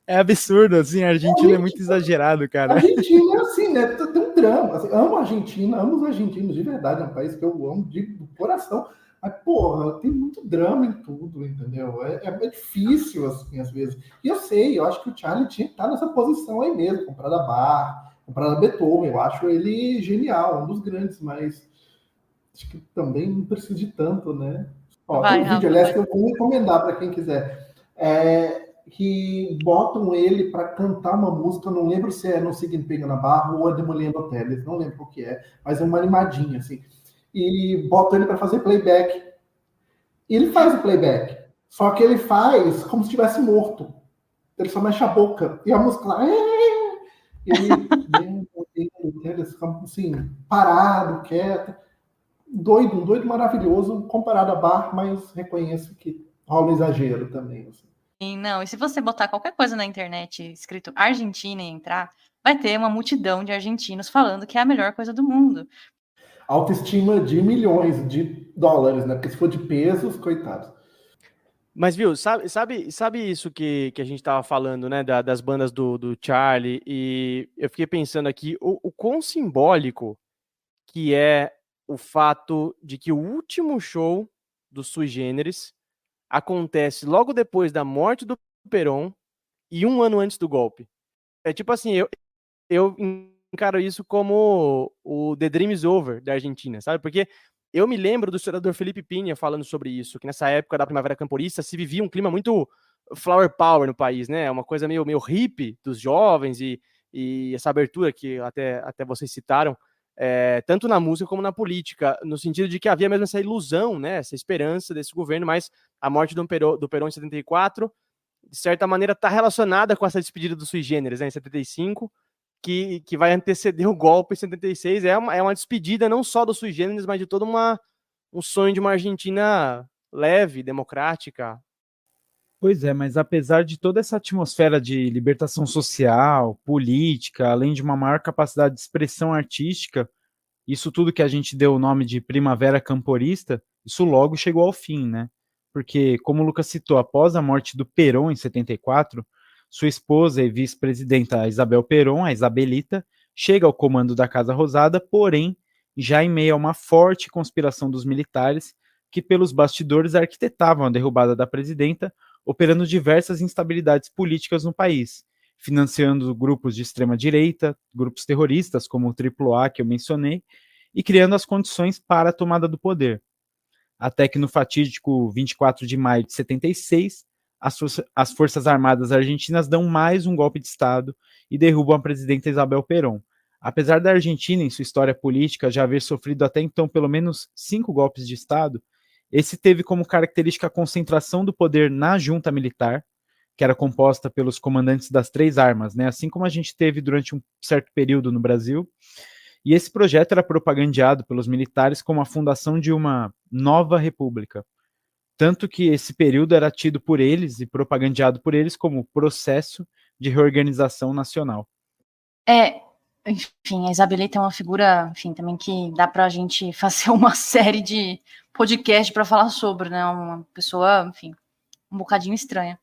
é absurdo, assim, a Argentina é muito exagerado, cara. A Argentina é assim, né, tem um drama, assim, amo a Argentina, amo os argentinos, de verdade, é um país que eu amo do coração, mas, porra, tem muito drama em tudo, entendeu? É difícil, assim, às vezes. E eu sei, eu acho que o Charly tinha que estar nessa posição aí mesmo, comprar da Bach, comprar da Beethoven. Eu acho ele genial, um dos grandes, mas acho que também não precisa de tanto, né? Ó, tem um vídeo, aliás, que eu vou recomendar para quem quiser. Que botam ele para cantar uma música, eu não lembro se é No Siguen Pega na Barra ou é Demolendo Hoteles, não lembro o que é, mas é uma animadinha, assim. E botam ele para fazer playback. E ele faz o playback, só que ele faz como se estivesse morto. Ele só mexe a boca. E a música lá... E ele fica assim, parado, quieto. Doido, um doido maravilhoso, comparado a Bach, mas reconheço que rola exagero também, assim. Não, e se você botar qualquer coisa na internet escrito Argentina e entrar, vai ter uma multidão de argentinos falando que é a melhor coisa do mundo. Autoestima de milhões de dólares, né? Porque se for de pesos, coitados. Mas, viu, sabe isso que a gente tava falando, né, das bandas do Charly, e eu fiquei pensando aqui, o quão simbólico que é o fato de que o último show do Sui Generis acontece logo depois da morte do Perón e um ano antes do golpe. É tipo assim, eu encaro isso como o The Dream is Over da Argentina, sabe? Porque eu me lembro do historiador Felipe Pinha falando sobre isso, que nessa época da Primavera Camporista se vivia um clima muito flower power no país, né? Uma coisa meio hippie dos jovens e essa abertura que até vocês citaram, tanto na música como na política, no sentido de que havia mesmo essa ilusão, né? Essa esperança desse governo, mas a morte do Perón em 74, de certa maneira, está relacionada com essa despedida do Sui Generis, né, em 75, que vai anteceder o golpe em 76, é uma despedida não só do Sui Generis, mas de todo um sonho de uma Argentina leve, democrática. Pois é, mas apesar de toda essa atmosfera de libertação social, política, além de uma maior capacidade de expressão artística, isso tudo que a gente deu o nome de Primavera Camporista, isso logo chegou ao fim, né? Porque, como o Lucas citou, após a morte do Perón em 74, sua esposa e vice-presidenta Isabel Perón, a Isabelita, chega ao comando da Casa Rosada, porém, já em meio a uma forte conspiração dos militares que, pelos bastidores, arquitetavam a derrubada da presidenta, operando diversas instabilidades políticas no país, financiando grupos de extrema-direita, grupos terroristas como o AAA que eu mencionei, e criando as condições para a tomada do poder. Até que no fatídico 24 de maio de 76, as Forças Armadas Argentinas dão mais um golpe de Estado e derrubam a presidenta Isabel Perón. Apesar da Argentina, em sua história política, já haver sofrido até então pelo menos 5 golpes de Estado, esse teve como característica a concentração do poder na junta militar, que era composta pelos comandantes das 3 armas, né? Assim como a gente teve durante um certo período no Brasil. E esse projeto era propagandeado pelos militares como a fundação de uma nova república. Tanto que esse período era tido por eles e propagandeado por eles como processo de reorganização nacional. Enfim, a Isabelita é uma figura, enfim, também que dá para a gente fazer uma série de podcast para falar sobre, né? Uma pessoa, enfim, um bocadinho estranha.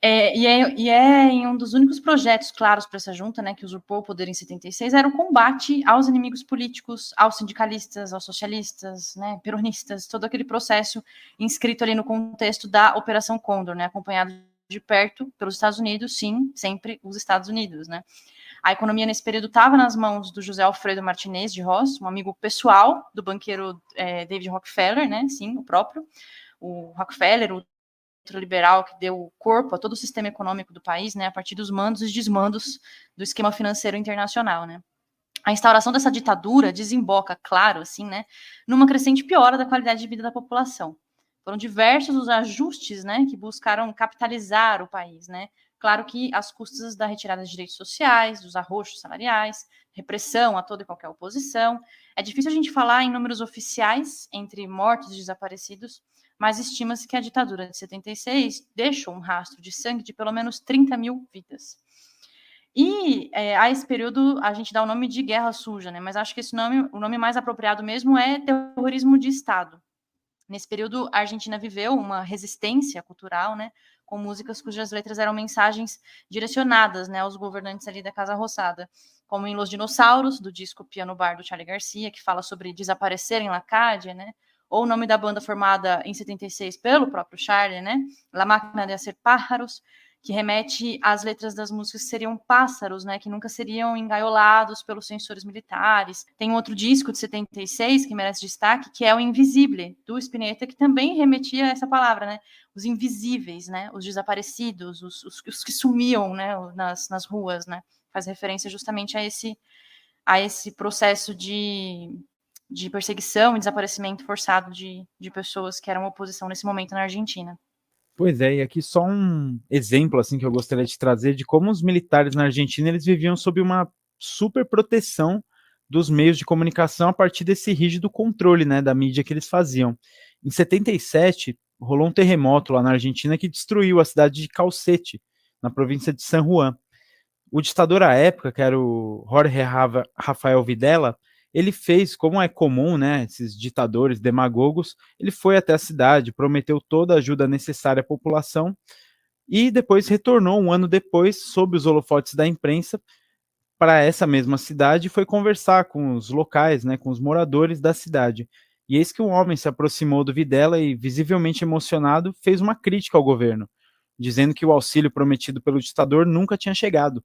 E é em um dos únicos projetos claros para essa junta, né, que usurpou o poder em 76, era o combate aos inimigos políticos, aos sindicalistas, aos socialistas, né, peronistas, todo aquele processo inscrito ali no contexto da Operação Condor, né, acompanhado de perto pelos Estados Unidos, sim, sempre os Estados Unidos, né. A economia nesse período estava nas mãos do José Alfredo Martinez de Ross, um amigo pessoal do banqueiro David Rockefeller, né, sim, o próprio, o Rockefeller, o liberal que deu corpo a todo o sistema econômico do país, né, a partir dos mandos e desmandos do esquema financeiro internacional, né. A instauração dessa ditadura desemboca, claro, assim, né, numa crescente piora da qualidade de vida da população. Foram diversos os ajustes, né, que buscaram capitalizar o país, né, claro que às custas da retirada de direitos sociais, dos arroxos salariais, repressão a toda e qualquer oposição. É difícil a gente falar em números oficiais entre mortos e desaparecidos, mas estima-se que a ditadura de 76 deixou um rastro de sangue de pelo menos 30 mil vidas. E a esse período a gente dá o nome de guerra suja, né? Mas acho que o nome mais apropriado mesmo é terrorismo de Estado. Nesse período, a Argentina viveu uma resistência cultural, né? Com músicas cujas letras eram mensagens direcionadas, né, aos governantes ali da Casa Rosada, como em Los Dinossauros, do disco Piano Bar do Charly Garcia, que fala sobre desaparecer em Lacádia, né? Ou o nome da banda formada em 76 pelo próprio Charly, né? La Máquina de Hacer Pájaros, que remete às letras das músicas que seriam pássaros, né, que nunca seriam engaiolados pelos censores militares. Tem um outro disco de 76 que merece destaque, que é o Invisível, do Spinetta, que também remetia a essa palavra, né, os invisíveis, né, os desaparecidos, os que sumiam, né, nas ruas, né, faz referência justamente a esse processo de perseguição e desaparecimento forçado de pessoas que eram oposição nesse momento na Argentina. Pois é, e aqui só um exemplo assim que eu gostaria de trazer de como os militares na Argentina eles viviam sob uma super proteção dos meios de comunicação a partir desse rígido controle, né, da mídia que eles faziam. Em 77, rolou um terremoto lá na Argentina que destruiu a cidade de Calcete, na província de San Juan. O ditador à época, que era o Jorge Rafael Videla, ele fez, como é comum, né, esses ditadores demagogos, ele foi até a cidade, prometeu toda a ajuda necessária à população e depois retornou um ano depois, sob os holofotes da imprensa, para essa mesma cidade e foi conversar com os locais, né, com os moradores da cidade. E eis que um homem se aproximou do Videla e, visivelmente emocionado, fez uma crítica ao governo, dizendo que o auxílio prometido pelo ditador nunca tinha chegado.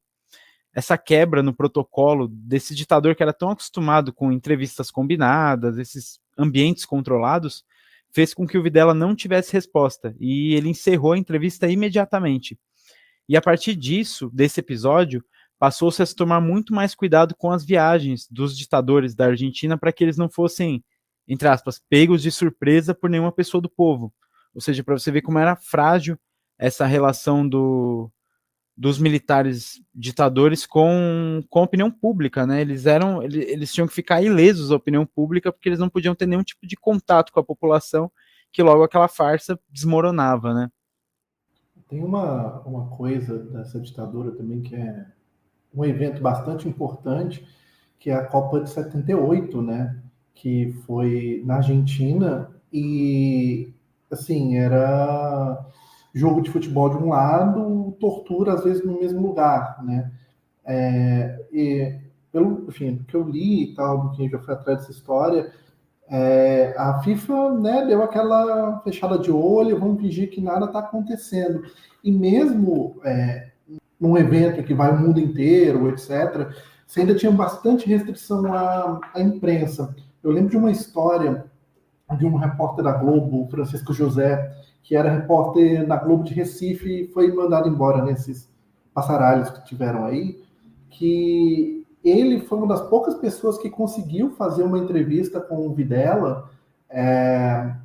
Essa quebra no protocolo desse ditador que era tão acostumado com entrevistas combinadas, esses ambientes controlados, fez com que o Videla não tivesse resposta, e ele encerrou a entrevista imediatamente. E a partir disso, desse episódio, passou-se a se tomar muito mais cuidado com as viagens dos ditadores da Argentina para que eles não fossem, entre aspas, pegos de surpresa por nenhuma pessoa do povo. Ou seja, para você ver como era frágil essa relação dos militares ditadores com a opinião pública, né? Eles tinham que ficar ilesos à opinião pública porque eles não podiam ter nenhum tipo de contato com a população, que logo aquela farsa desmoronava, né? Tem uma coisa dessa ditadura também que é um evento bastante importante, que é a Copa de 78, né? Que foi na Argentina e, assim, era jogo de futebol de um lado, tortura às vezes no mesmo lugar, né? E pelo, enfim, que eu li e tal, do que já foi atrás dessa história, a FIFA, né, deu aquela fechada de olho, vamos fingir que nada está acontecendo. E mesmo num evento que vai o mundo inteiro, etc., você ainda tinha bastante restrição à imprensa. Eu lembro de uma história de um repórter da Globo, Francisco José, que era repórter da Globo de Recife e foi mandado embora nesses passaralhos que tiveram aí, que ele foi uma das poucas pessoas que conseguiu fazer uma entrevista com o Videla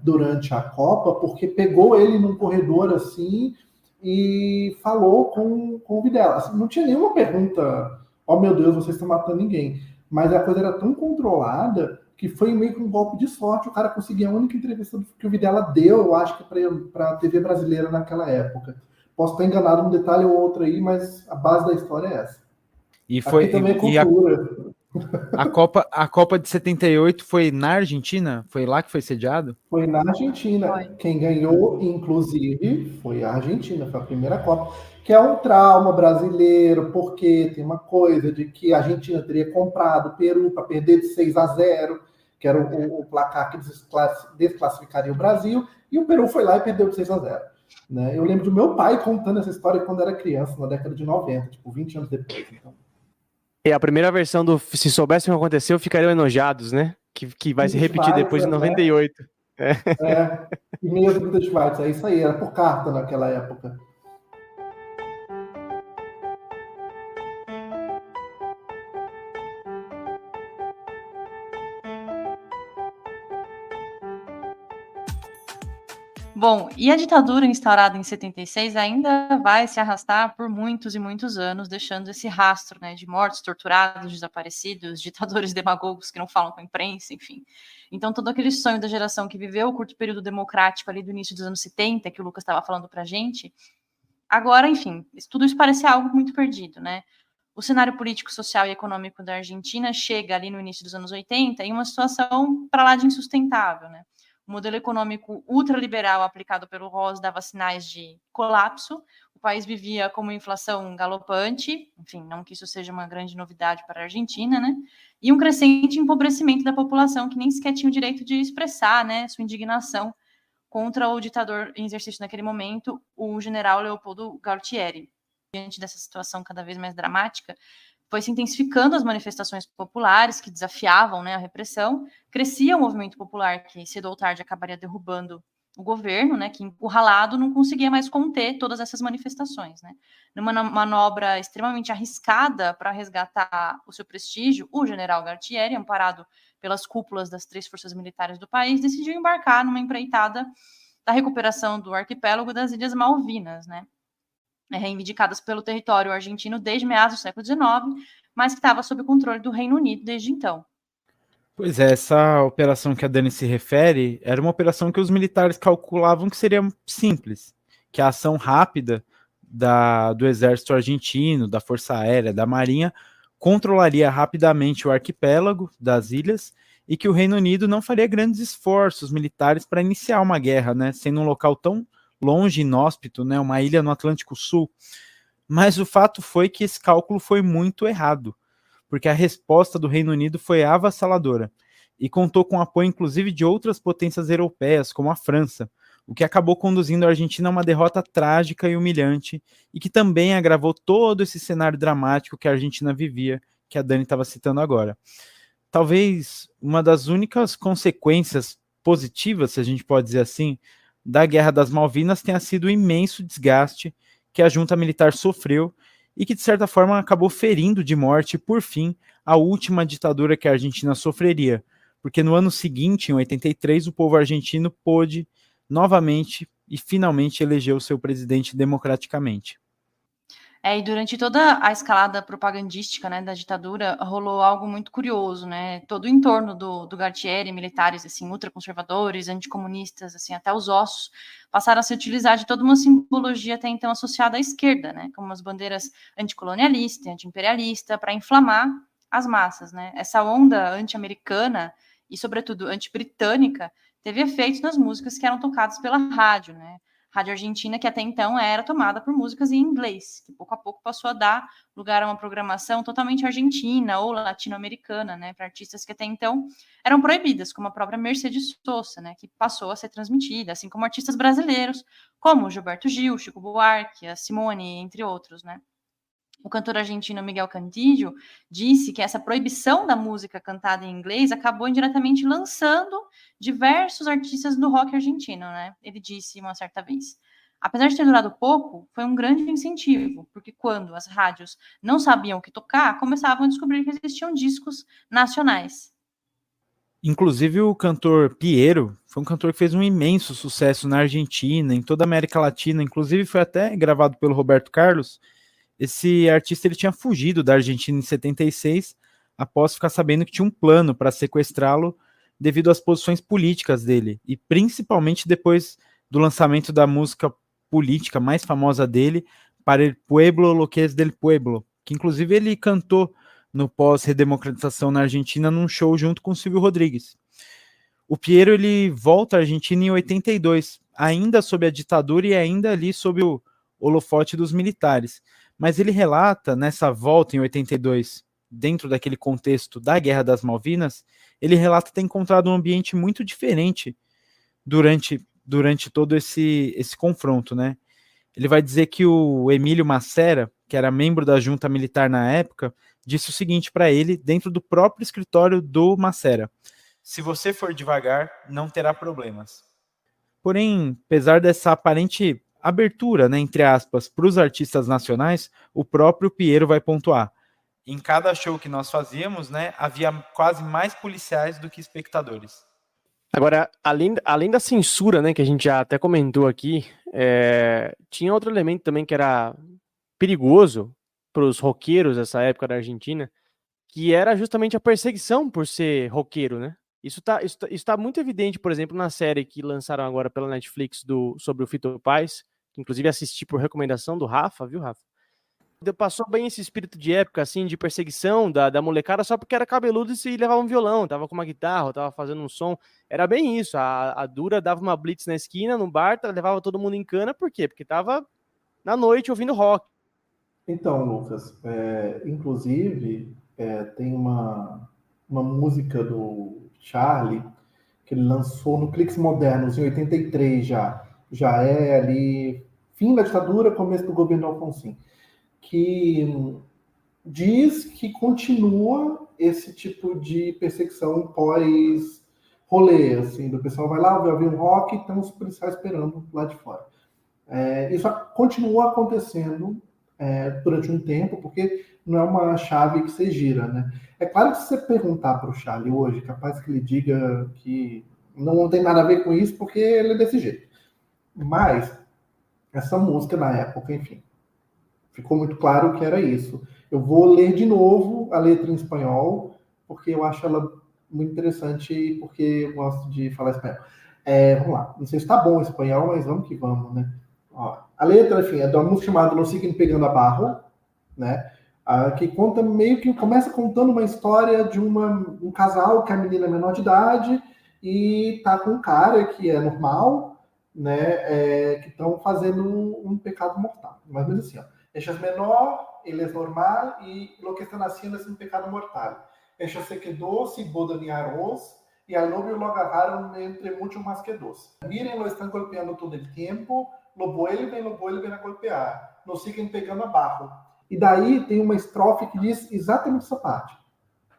durante a Copa, porque pegou ele num corredor assim e falou com o Videla. Assim, não tinha nenhuma pergunta, oh meu Deus, vocês estão matando ninguém. Mas a coisa era tão controlada que foi meio que um golpe de sorte. O cara conseguiu a única entrevista que o Videla deu, eu acho que para a TV brasileira naquela época. Posso estar enganado um detalhe ou outro aí, mas a base da história é essa. E foi, aqui também é cultura. A Copa de 78 foi na Argentina? Foi lá que foi sediado? Foi na Argentina. Foi. Quem ganhou, inclusive, foi a Argentina. Foi a primeira Copa. Que é um trauma brasileiro, porque tem uma coisa de que a Argentina teria comprado o Peru para perder de 6-0, que era o placar que desclassificaria o Brasil, e o Peru foi lá e perdeu de 6-0. Né? Eu lembro do meu pai contando essa história quando era criança, na década de 90, tipo 20 anos depois. Então. É a primeira versão do Se Soubessem o que Aconteceu, Ficariam Enojados, né? Que vai se repetir depois em 98. E mesmo do Schwartz, é isso aí, era por carta naquela época. Bom, e a ditadura instaurada em 76 ainda vai se arrastar por muitos e muitos anos, deixando esse rastro, né, de mortos, torturados, desaparecidos, ditadores demagogos que não falam com a imprensa, enfim. Então, todo aquele sonho da geração que viveu o curto período democrático ali do início dos anos 70, que o Lucas estava falando pra gente, agora, enfim, tudo isso parece algo muito perdido, né? O cenário político, social e econômico da Argentina chega ali no início dos anos 80 em uma situação para lá de insustentável, né? O modelo econômico ultraliberal aplicado pelo Ross dava sinais de colapso, o país vivia com uma inflação galopante, enfim, não que isso seja uma grande novidade para a Argentina, né? E um crescente empobrecimento da população que nem sequer tinha o direito de expressar, né, sua indignação contra o ditador em exercício naquele momento, o general Leopoldo Galtieri. Diante dessa situação cada vez mais dramática, foi se intensificando as manifestações populares que desafiavam, né, a repressão, crescia o movimento popular que cedo ou tarde acabaria derrubando o governo, né, que encurralado não conseguia mais conter todas essas manifestações, né. Numa manobra extremamente arriscada para resgatar o seu prestígio, o general Galtieri, amparado pelas cúpulas das 3 forças militares do país, decidiu embarcar numa empreitada da recuperação do arquipélago das Ilhas Malvinas, né, reivindicadas pelo território argentino desde meados do século XIX, mas que estava sob o controle do Reino Unido desde então. Pois é, essa operação que a Dani se refere era uma operação que os militares calculavam que seria simples, que a ação rápida do exército argentino, da Força Aérea, da Marinha, controlaria rapidamente o arquipélago das ilhas e que o Reino Unido não faria grandes esforços militares para iniciar uma guerra, né, sendo um local tão longe, inóspito, né, uma ilha no Atlântico Sul. Mas o fato foi que esse cálculo foi muito errado, porque a resposta do Reino Unido foi avassaladora e contou com o apoio inclusive de outras potências europeias, como a França, o que acabou conduzindo a Argentina a uma derrota trágica e humilhante e que também agravou todo esse cenário dramático que a Argentina vivia, que a Dani estava citando agora. Talvez uma das únicas consequências positivas, se a gente pode dizer assim, da Guerra das Malvinas tenha sido o imenso desgaste que a junta militar sofreu e que, de certa forma, acabou ferindo de morte, por fim, a última ditadura que a Argentina sofreria. Porque no ano seguinte, em 83, o povo argentino pôde novamente e finalmente eleger o seu presidente democraticamente. E durante toda a escalada propagandística, né, da ditadura, rolou algo muito curioso, né? Todo o entorno do Galtieri, militares assim, ultraconservadores, anticomunistas, assim, até os ossos, passaram a se utilizar de toda uma simbologia até então associada à esquerda, né? Como as bandeiras anticolonialista, anti-imperialista, para inflamar as massas, né? Essa onda anti-americana e, sobretudo, anti-britânica teve efeitos nas músicas que eram tocadas pela rádio, né? Rádio Argentina, que até então era tomada por músicas em inglês, que pouco a pouco passou a dar lugar a uma programação totalmente argentina ou latino-americana, né, para artistas que até então eram proibidas, como a própria Mercedes Sosa, né, que passou a ser transmitida, assim como artistas brasileiros, como Gilberto Gil, Chico Buarque, a Simone, entre outros, né. O cantor argentino Miguel Cantillo disse que essa proibição da música cantada em inglês acabou indiretamente lançando diversos artistas do rock argentino, né? Ele disse uma certa vez. Apesar de ter durado pouco, foi um grande incentivo, porque quando as rádios não sabiam o que tocar, começavam a descobrir que existiam discos nacionais. Inclusive o cantor Piero foi um cantor que fez um imenso sucesso na Argentina, em toda a América Latina, inclusive foi até gravado pelo Roberto Carlos. Esse artista ele tinha fugido da Argentina em 76, após ficar sabendo que tinha um plano para sequestrá-lo devido às posições políticas dele, e principalmente depois do lançamento da música política mais famosa dele, Para el Pueblo lo que es del Pueblo, que inclusive ele cantou no pós-redemocratização na Argentina num show junto com Silvio Rodrigues. O Piero ele volta à Argentina em 82, ainda sob a ditadura e ainda ali sob o holofote dos militares. Mas ele relata, nessa volta em 82, dentro daquele contexto da Guerra das Malvinas, ele relata ter encontrado um ambiente muito diferente durante todo esse confronto, né? Ele vai dizer que o Emílio Massera, que era membro da junta militar na época, disse o seguinte para ele, dentro do próprio escritório do Massera: se você for devagar, não terá problemas. Porém, apesar dessa aparente abertura, né, entre aspas, para os artistas nacionais, o próprio Piero vai pontuar: em cada show que nós fazíamos, né, havia quase mais policiais do que espectadores. Agora, além da censura, né, que a gente já até comentou aqui, tinha outro elemento também que era perigoso para os roqueiros dessa época da Argentina, que era justamente a perseguição por ser roqueiro, né? Isso tá muito evidente, por exemplo, na série que lançaram agora pela Netflix sobre o Fito Paz, que inclusive assisti por recomendação do Rafa, viu, Rafa? Passou bem esse espírito de época, assim, de perseguição da molecada só porque era cabeludo e se levava um violão, tava com uma guitarra, tava fazendo um som. Era bem isso. A Dura dava uma blitz na esquina, no bar, levava todo mundo em cana, por quê? Porque tava na noite ouvindo rock. Então, Lucas, inclusive, tem uma música do Charlie que ele lançou no Cliques Modernos em 83 já. Já é ali fim da ditadura, começo do governo Alfonsín, que diz que continua esse tipo de perseguição pós-rolê, assim, do pessoal vai lá, vai ouvir um rock e estão os policiais esperando lá de fora. Isso continua acontecendo durante um tempo, porque não é uma chave que você gira, né? É claro que se você perguntar para o Charlie hoje, capaz que ele diga que não tem nada a ver com isso, porque ele é desse jeito. Mas essa música na época, enfim, ficou muito claro que era isso. Eu vou ler de novo a letra em espanhol, porque eu acho ela muito interessante e porque eu gosto de falar espanhol. Vamos lá. Não sei se está bom o espanhol, mas vamos que vamos, né? Ó, a letra, enfim, é de uma música chamada Nos Siguen Pegando a Barro, né? Que conta meio que começa contando uma história de um casal que a menina é menor de idade e tá com um cara que é normal, né? Que estão fazendo um pecado mortal. Mais ou menos assim, ó. Ella es menor, él es normal y lo que están haciendo es un pecado mortal. Ella se quedó sin boda ni arroz y al novio lo agarraron entre mucho más que dos. Miren, lo están golpeando todo el tiempo, lo vuelven a golpear, nos siguen pegando abaixo. E daí tem uma estrofe que diz exatamente essa parte,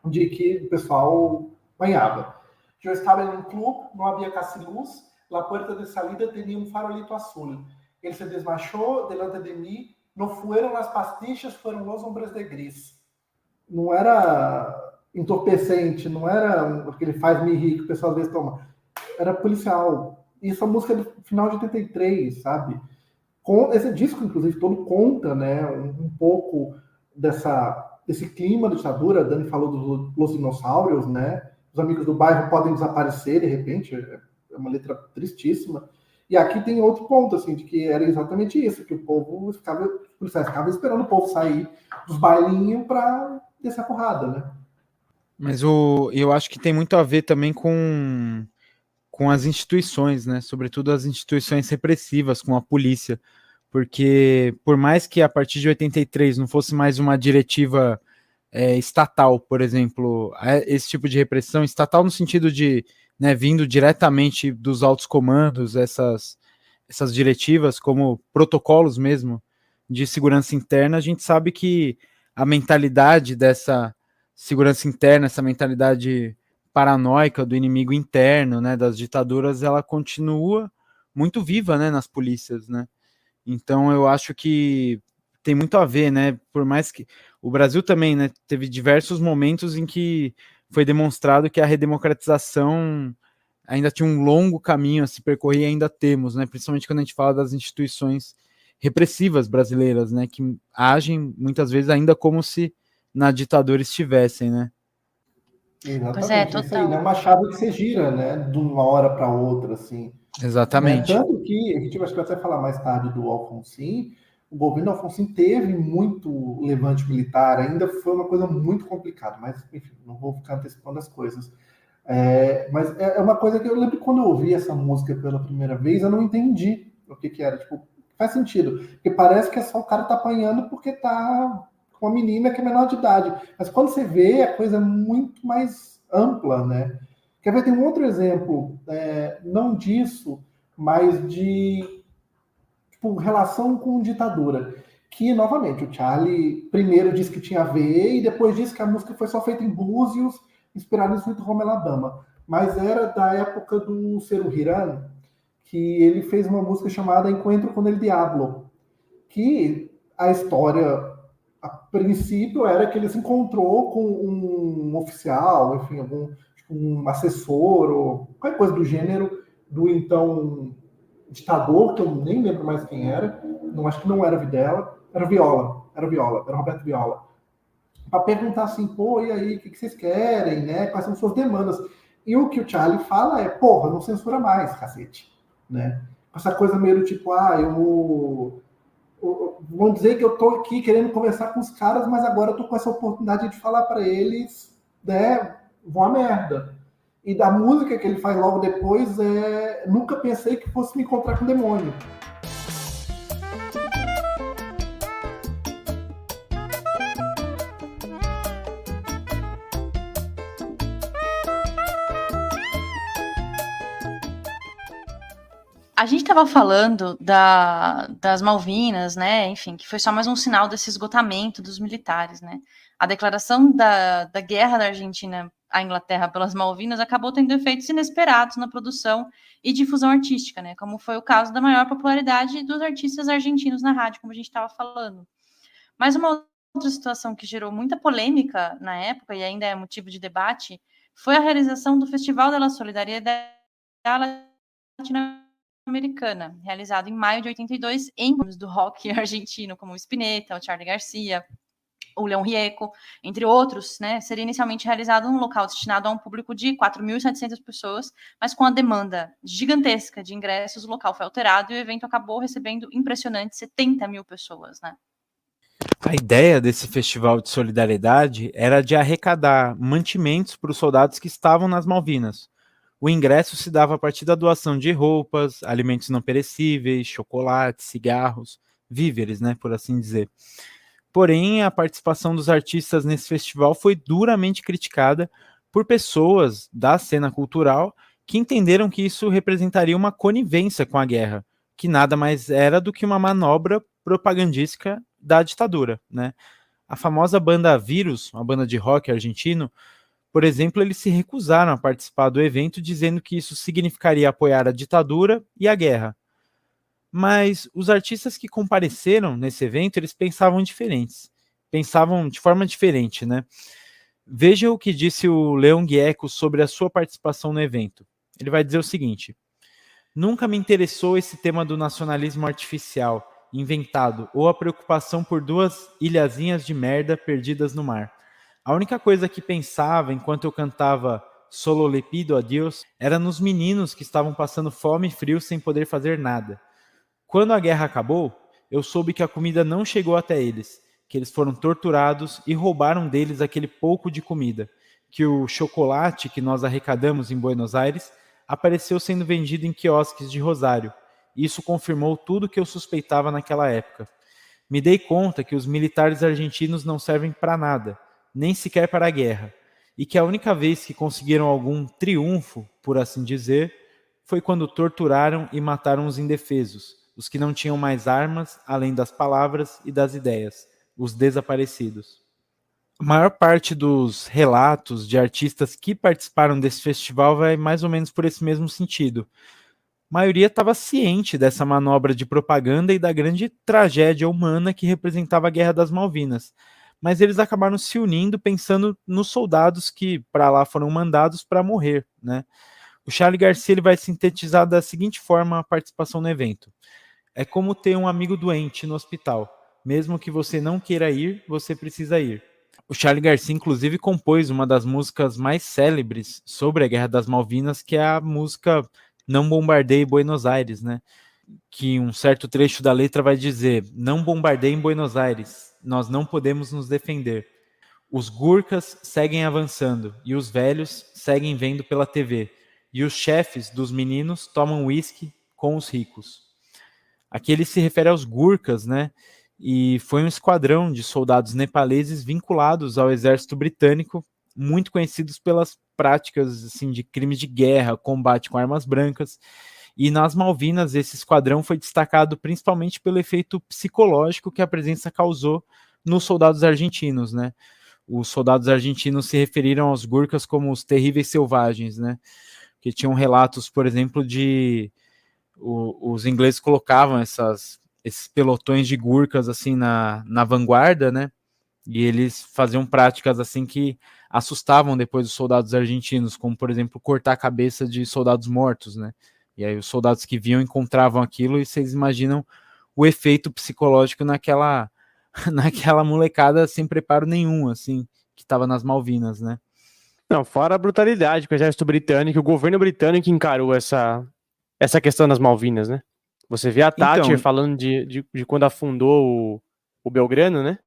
de que o pessoal apanhava. Eu estava em um clube, não havia casi luz, la puerta de salida tinha um farolito azul. Ele se desmanchou delante de mim. Não foram as pastilhas, foram os hombres de gris. Não era entorpecente, não era aquele faz-me rir que o pessoal às vezes toma. Era policial. Isso é a música do final de 83, sabe? Esse disco, inclusive, todo conta, né, um pouco desse clima da ditadura. A Dani falou dos dinossauros, né? Os amigos do bairro podem desaparecer de repente. É uma letra tristíssima. E aqui tem outro ponto, assim, de que era exatamente isso, que os policiais ficavam esperando o povo sair dos bailinhos para descer a porrada, né? Mas eu acho que tem muito a ver também com as instituições, né? Sobretudo as instituições repressivas, com a polícia. Porque por mais que a partir de 83 não fosse mais uma diretiva estatal, por exemplo, esse tipo de repressão, estatal no sentido de, né, vindo diretamente dos altos comandos, essas diretivas, como protocolos mesmo de segurança interna, a gente sabe que a mentalidade dessa segurança interna, essa mentalidade paranoica do inimigo interno, né, das ditaduras, ela continua muito viva, né, nas polícias, né? Então eu acho que tem muito a ver, né? Por mais que o Brasil também, né, teve diversos momentos em que foi demonstrado que a redemocratização ainda tinha um longo caminho a se percorrer e ainda temos, né? Principalmente quando a gente fala das instituições repressivas brasileiras, né? Que agem muitas vezes ainda como se na ditadura estivessem, né? Exatamente. Pois é, total. total. Isso aí, né? Uma chave que você gira, né? De uma hora para outra, assim. Exatamente. Tanto que, a gente vai até falar mais tarde do Alfonsín, o governo Alfonsín teve muito levante militar, ainda foi uma coisa muito complicada, mas, enfim, não vou ficar antecipando as coisas. Mas é uma coisa que eu lembro que quando eu ouvi essa música pela primeira vez, eu não entendi o que era. Tipo, faz sentido, porque parece que é só o cara tá apanhando porque tá com uma menina que é menor de idade. Mas quando você vê, a coisa é muito mais ampla, né? Quer ver, tem um outro exemplo, não disso, mas de relação com ditadura. Que, novamente, o Charlie primeiro disse que tinha a ver e depois disse que a música foi só feita em Búzios, inspirada em Sweet Home Alabama. Mas era da época do Ciro Hiran, que ele fez uma música chamada Encontro com el Diablo, que a história, a princípio, era que ele se encontrou com um oficial, enfim, algum um assessor ou qualquer coisa do gênero do então ditador, que eu nem lembro mais quem era, acho que não era Videla, era Roberto Viola, para perguntar assim, pô, e aí, o que vocês querem, né? Quais são suas demandas? E o que o Charlie fala é, porra, não censura mais, cacete, né? Essa coisa meio do tipo, vão dizer que eu tô aqui querendo conversar com os caras, mas agora eu tô com essa oportunidade de falar para eles, né, vão a merda. E da música que ele faz logo depois, nunca pensei que fosse me encontrar com o demônio. A gente estava falando das Malvinas, né? Enfim, que foi só mais um sinal desse esgotamento dos militares, né? A declaração da guerra da Argentina à Inglaterra pelas Malvinas acabou tendo efeitos inesperados na produção e difusão artística, né? Como foi o caso da maior popularidade dos artistas argentinos na rádio, como a gente estava falando. Mas uma outra situação que gerou muita polêmica na época e ainda é motivo de debate foi a realização do Festival da Solidariedade Latino-Americana, realizado em maio de 82 em do rock argentino, como o Spinetta, o Charly Garcia, o León Gieco, entre outros, né? Seria inicialmente realizado num local destinado a um público de 4.700 pessoas, mas com a demanda gigantesca de ingressos, o local foi alterado e o evento acabou recebendo impressionantes 70 mil pessoas, né? A ideia desse festival de solidariedade era de arrecadar mantimentos para os soldados que estavam nas Malvinas. O ingresso se dava a partir da doação de roupas, alimentos não perecíveis, chocolates, cigarros, víveres, né, por assim dizer. Porém, a participação dos artistas nesse festival foi duramente criticada por pessoas da cena cultural que entenderam que isso representaria uma conivência com a guerra, que nada mais era do que uma manobra propagandística da ditadura, né? A famosa banda Vírus, uma banda de rock argentino, por exemplo, eles se recusaram a participar do evento, dizendo que isso significaria apoiar a ditadura e a guerra. Mas os artistas que compareceram nesse evento, eles pensavam de forma diferente, né? Veja o que disse o León Gieco sobre a sua participação no evento. Ele vai dizer o seguinte: nunca me interessou esse tema do nacionalismo artificial, inventado, ou a preocupação por duas ilhazinhas de merda perdidas no mar. A única coisa que pensava enquanto eu cantava Solo le pido a Dios era nos meninos que estavam passando fome e frio sem poder fazer nada. Quando a guerra acabou, eu soube que a comida não chegou até eles, que eles foram torturados e roubaram deles aquele pouco de comida, que o chocolate que nós arrecadamos em Buenos Aires apareceu sendo vendido em quiosques de Rosário. Isso confirmou tudo que eu suspeitava naquela época. Me dei conta que os militares argentinos não servem para nada, nem sequer para a guerra, e que a única vez que conseguiram algum triunfo, por assim dizer, foi quando torturaram e mataram os indefesos, os que não tinham mais armas, além das palavras e das ideias, os desaparecidos. A maior parte dos relatos de artistas que participaram desse festival vai mais ou menos por esse mesmo sentido. A maioria estava ciente dessa manobra de propaganda e da grande tragédia humana que representava a Guerra das Malvinas, mas eles acabaram se unindo pensando nos soldados que para lá foram mandados para morrer, né? O Charly Garcia ele vai sintetizar da seguinte forma a participação no evento: é como ter um amigo doente no hospital. Mesmo que você não queira ir, você precisa ir. O Charly Garcia, inclusive, compôs uma das músicas mais célebres sobre a Guerra das Malvinas, que é a música Não Bombardeie Buenos Aires, né? Que um certo trecho da letra vai dizer: não bombardeiem Buenos Aires, nós não podemos nos defender. Os Gurkhas seguem avançando e os velhos seguem vendo pela TV. E os chefes dos meninos tomam uísque com os ricos. Aqui ele se refere aos Gurkhas, né? E foi um esquadrão de soldados nepaleses vinculados ao exército britânico, muito conhecidos pelas práticas assim, de crimes de guerra, combate com armas brancas. E nas Malvinas, esse esquadrão foi destacado principalmente pelo efeito psicológico que a presença causou nos soldados argentinos, né? Os soldados argentinos se referiram aos Gurkhas como os terríveis selvagens, né? Que tinham relatos, por exemplo, de os ingleses colocavam esses pelotões de Gurkhas assim na vanguarda, né? E eles faziam práticas assim que assustavam depois os soldados argentinos, como, por exemplo, cortar a cabeça de soldados mortos, né? E aí os soldados que viam encontravam aquilo e vocês imaginam o efeito psicológico naquela molecada sem preparo nenhum, assim, que estava nas Malvinas, né? Não, fora a brutalidade que o exército britânico, o governo britânico encarou essa questão das Malvinas, né? Você vê a Thatcher falando de quando afundou o Belgrano, né?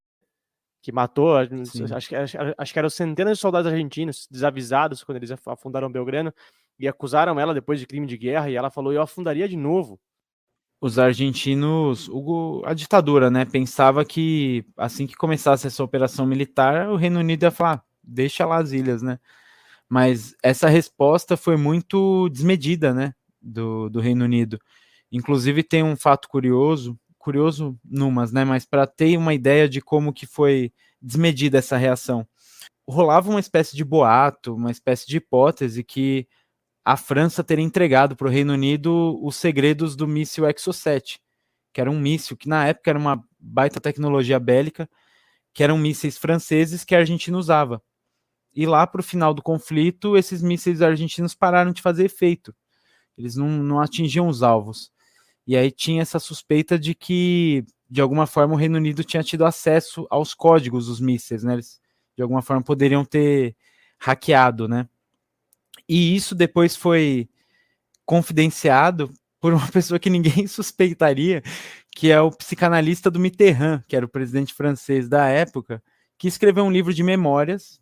Que matou, acho que eram centenas de soldados argentinos desavisados quando eles afundaram o Belgrano e acusaram ela depois de crime de guerra e ela falou, eu afundaria de novo. Os argentinos, a ditadura, né, pensava que assim que começasse essa operação militar, o Reino Unido ia falar, deixa lá as ilhas, né? Mas essa resposta foi muito desmedida, né, do Reino Unido. Inclusive tem um fato curioso numas, né, mas para ter uma ideia de como que foi desmedida essa reação. Rolava uma espécie de boato, uma espécie de hipótese que a França teria entregado para o Reino Unido os segredos do míssil Exocet, que era um míssil que na época era uma baita tecnologia bélica, que eram mísseis franceses que a Argentina usava. E lá para o final do conflito, esses mísseis argentinos pararam de fazer efeito. Eles não atingiam os alvos. E aí tinha essa suspeita de que, de alguma forma, o Reino Unido tinha tido acesso aos códigos dos mísseis, né? Eles, de alguma forma, poderiam ter hackeado, né? E isso depois foi confidenciado por uma pessoa que ninguém suspeitaria, que é o psicanalista do Mitterrand, que era o presidente francês da época, que escreveu um livro de memórias.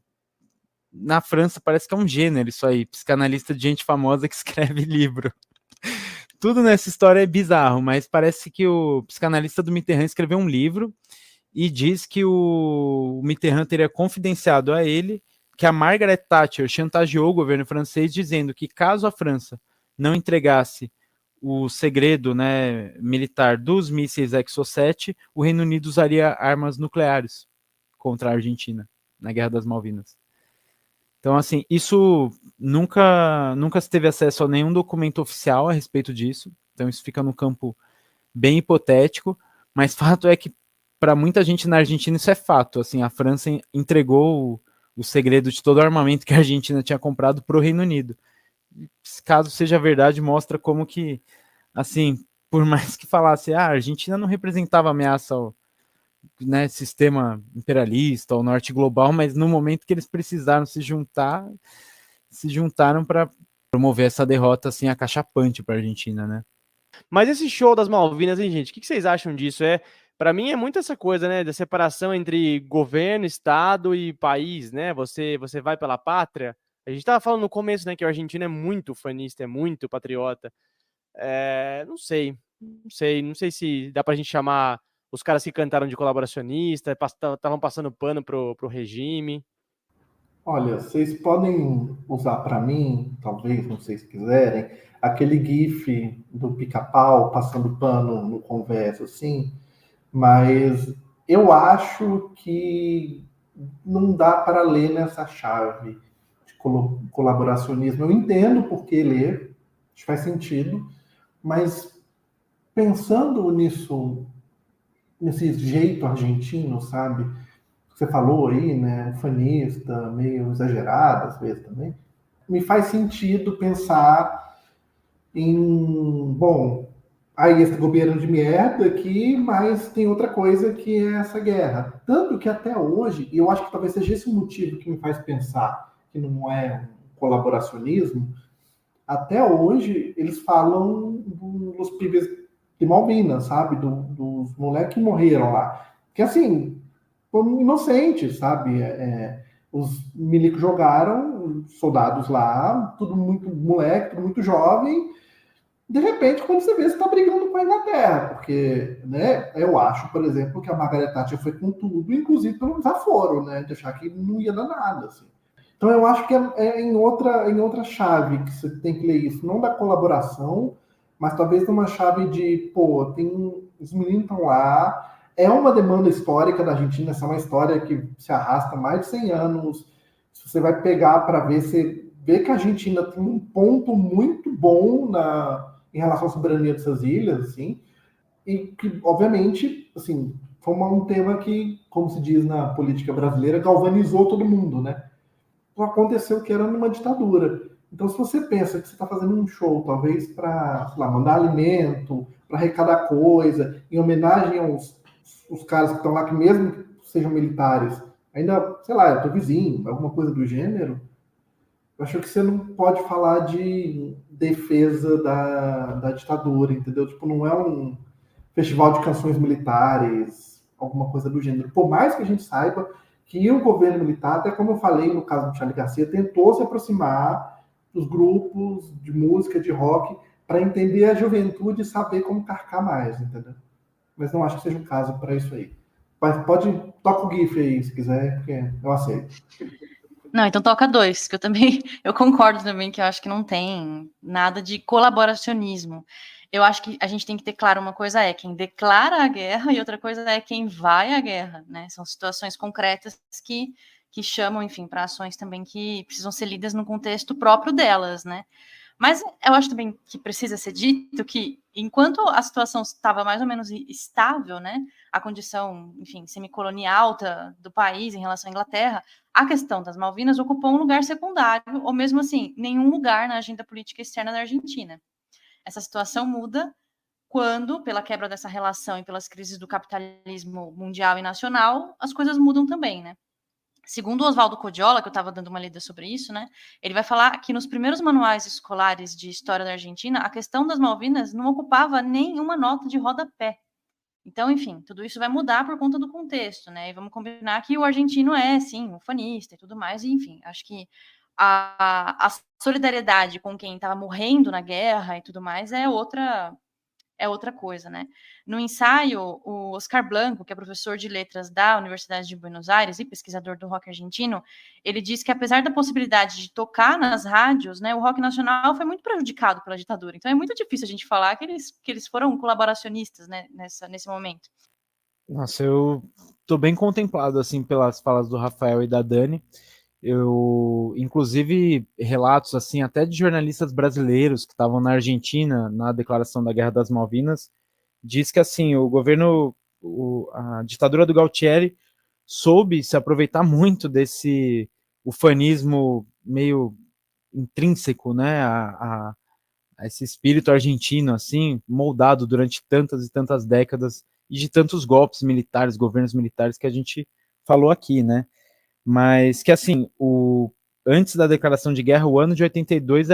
Na França parece que é um gênero isso aí, psicanalista de gente famosa que escreve livro. Tudo nessa história é bizarro, mas parece que o psicanalista do Mitterrand escreveu um livro e diz que o Mitterrand teria confidenciado a ele que a Margaret Thatcher chantageou o governo francês dizendo que caso a França não entregasse o segredo, né, militar dos mísseis Exocet, o Reino Unido usaria armas nucleares contra a Argentina na Guerra das Malvinas. Então, assim, isso nunca se teve acesso a nenhum documento oficial a respeito disso. Então, isso fica no campo bem hipotético. Mas fato é que, para muita gente na Argentina, isso é fato. Assim, a França entregou o segredo de todo o armamento que a Argentina tinha comprado para o Reino Unido. Caso seja verdade, mostra como que, assim, por mais que falasse, a Argentina não representava ameaça ao, né, sistema imperialista, ao norte global, mas no momento que eles precisaram se juntaram para promover essa derrota assim acachapante para a Argentina, né? Mas esse show das Malvinas, hein, gente? O que vocês acham disso? Para mim é muito essa coisa, né, da separação entre governo, estado e país, né? Você vai pela pátria. A gente tava falando no começo, né, que a Argentina é muito fanista, é muito patriota. Não sei se dá pra gente chamar os caras que cantaram de colaboracionista, estavam passando pano pro regime. Olha, vocês podem usar para mim, talvez, não sei se quiserem, aquele gif do Pica-Pau passando pano no Conversa, assim, mas eu acho que não dá para ler nessa chave de colaboracionismo. Eu entendo por que ler, acho que faz sentido, mas pensando nisso, nesse jeito argentino, sabe? Você falou aí, né? Ufanista, meio exagerado às vezes também. Me faz sentido pensar em, bom, aí esse governo de merda aqui, mas tem outra coisa que é essa guerra. Tanto que até hoje, e eu acho que talvez seja esse o motivo que me faz pensar que não é um colaboracionismo, até hoje eles falam dos pibes de Malvinas, sabe? Dos moleques que morreram lá. Que assim, foram inocentes, sabe? Os milicos jogaram, soldados lá, tudo muito moleque, tudo muito jovem. De repente, quando você vê, você está brigando com a Inglaterra, porque, né, eu acho, por exemplo, que a Margaret Thatcher foi com tudo, inclusive pelo desaforo, né, de achar que não ia dar nada, assim. Então eu acho que é em outra chave que você tem que ler isso, não da colaboração, mas talvez numa chave de, pô, os meninos estão lá, é uma demanda histórica da Argentina, essa é uma história que se arrasta mais de 100 anos, se você vai pegar para ver, você vê que a Argentina tem um ponto muito bom em relação à soberania dessas ilhas, assim, e que, obviamente, assim, foi um tema que, como se diz na política brasileira, galvanizou todo mundo, né? Então, aconteceu que era numa ditadura. Então, se você pensa que você está fazendo um show, talvez para, sei lá, mandar alimento, para arrecadar coisa, em homenagem aos os caras que estão lá, que mesmo que sejam militares, ainda, sei lá, é teu vizinho, alguma coisa do gênero, eu acho que você não pode falar de defesa da ditadura, entendeu? Tipo, não é um festival de canções militares, alguma coisa do gênero. Por mais que a gente saiba que o governo militar, até como eu falei no caso do Charly Garcia, tentou se aproximar dos grupos de música, de rock, para entender a juventude e saber como carcar mais, entendeu? Mas não acho que seja o caso para isso aí. Mas toca o GIF aí, se quiser, porque eu aceito. Não, então toca 2, que eu concordo também que eu acho que não tem nada de colaboracionismo. Eu acho que a gente tem que ter claro uma coisa é quem declara a guerra e outra coisa é quem vai à guerra, né? São situações concretas que chamam, enfim, para ações também que precisam ser lidas no contexto próprio delas, né? Mas eu acho também que precisa ser dito que, enquanto a situação estava mais ou menos estável, né, a condição, enfim, semicolonial do país em relação à Inglaterra, a questão das Malvinas ocupou um lugar secundário, ou mesmo assim, nenhum lugar na agenda política externa da Argentina. Essa situação muda quando, pela quebra dessa relação e pelas crises do capitalismo mundial e nacional, as coisas mudam também, né? Segundo o Oswaldo Codiola, que eu estava dando uma lida sobre isso, né? Ele vai falar que nos primeiros manuais escolares de história da Argentina, a questão das Malvinas não ocupava nenhuma nota de rodapé. Então, enfim, tudo isso vai mudar por conta do contexto, né? E vamos combinar que o argentino é, sim, ufanista e tudo mais, e, enfim, acho que a solidariedade com quem estava morrendo na guerra e tudo mais é outra coisa, né? No ensaio, o Oscar Blanco, que é professor de letras da Universidade de Buenos Aires e pesquisador do rock argentino, ele diz que apesar da possibilidade de tocar nas rádios, né, o rock nacional foi muito prejudicado pela ditadura. Então é muito difícil a gente falar que eles foram colaboracionistas, né, nesse momento. Nossa, eu tô bem contemplado assim pelas falas do Rafael e da Dani. Eu, inclusive, relatos assim até de jornalistas brasileiros que estavam na Argentina na declaração da Guerra das Malvinas, diz que assim o governo, a ditadura do Galtieri soube se aproveitar muito desse ufanismo meio intrínseco, né, a esse espírito argentino assim moldado durante tantas e tantas décadas e de tantos golpes militares, governos militares que a gente falou aqui, né? Mas que assim, antes da declaração de guerra, o ano de 82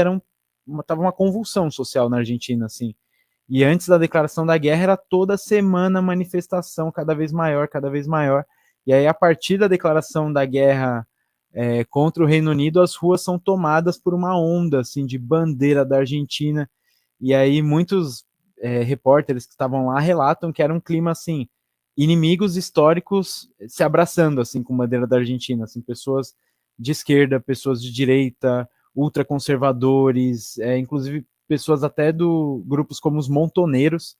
tava uma convulsão social na Argentina, assim. E antes da declaração da guerra era toda semana manifestação cada vez maior, cada vez maior. E aí, a partir da declaração da guerra contra o Reino Unido, as ruas são tomadas por uma onda assim de bandeira da Argentina. E aí muitos repórteres que estavam lá relatam que era um clima assim, inimigos históricos se abraçando assim com bandeira da Argentina, assim, pessoas de esquerda, pessoas de direita, ultraconservadores, inclusive pessoas até do grupos como os Montoneiros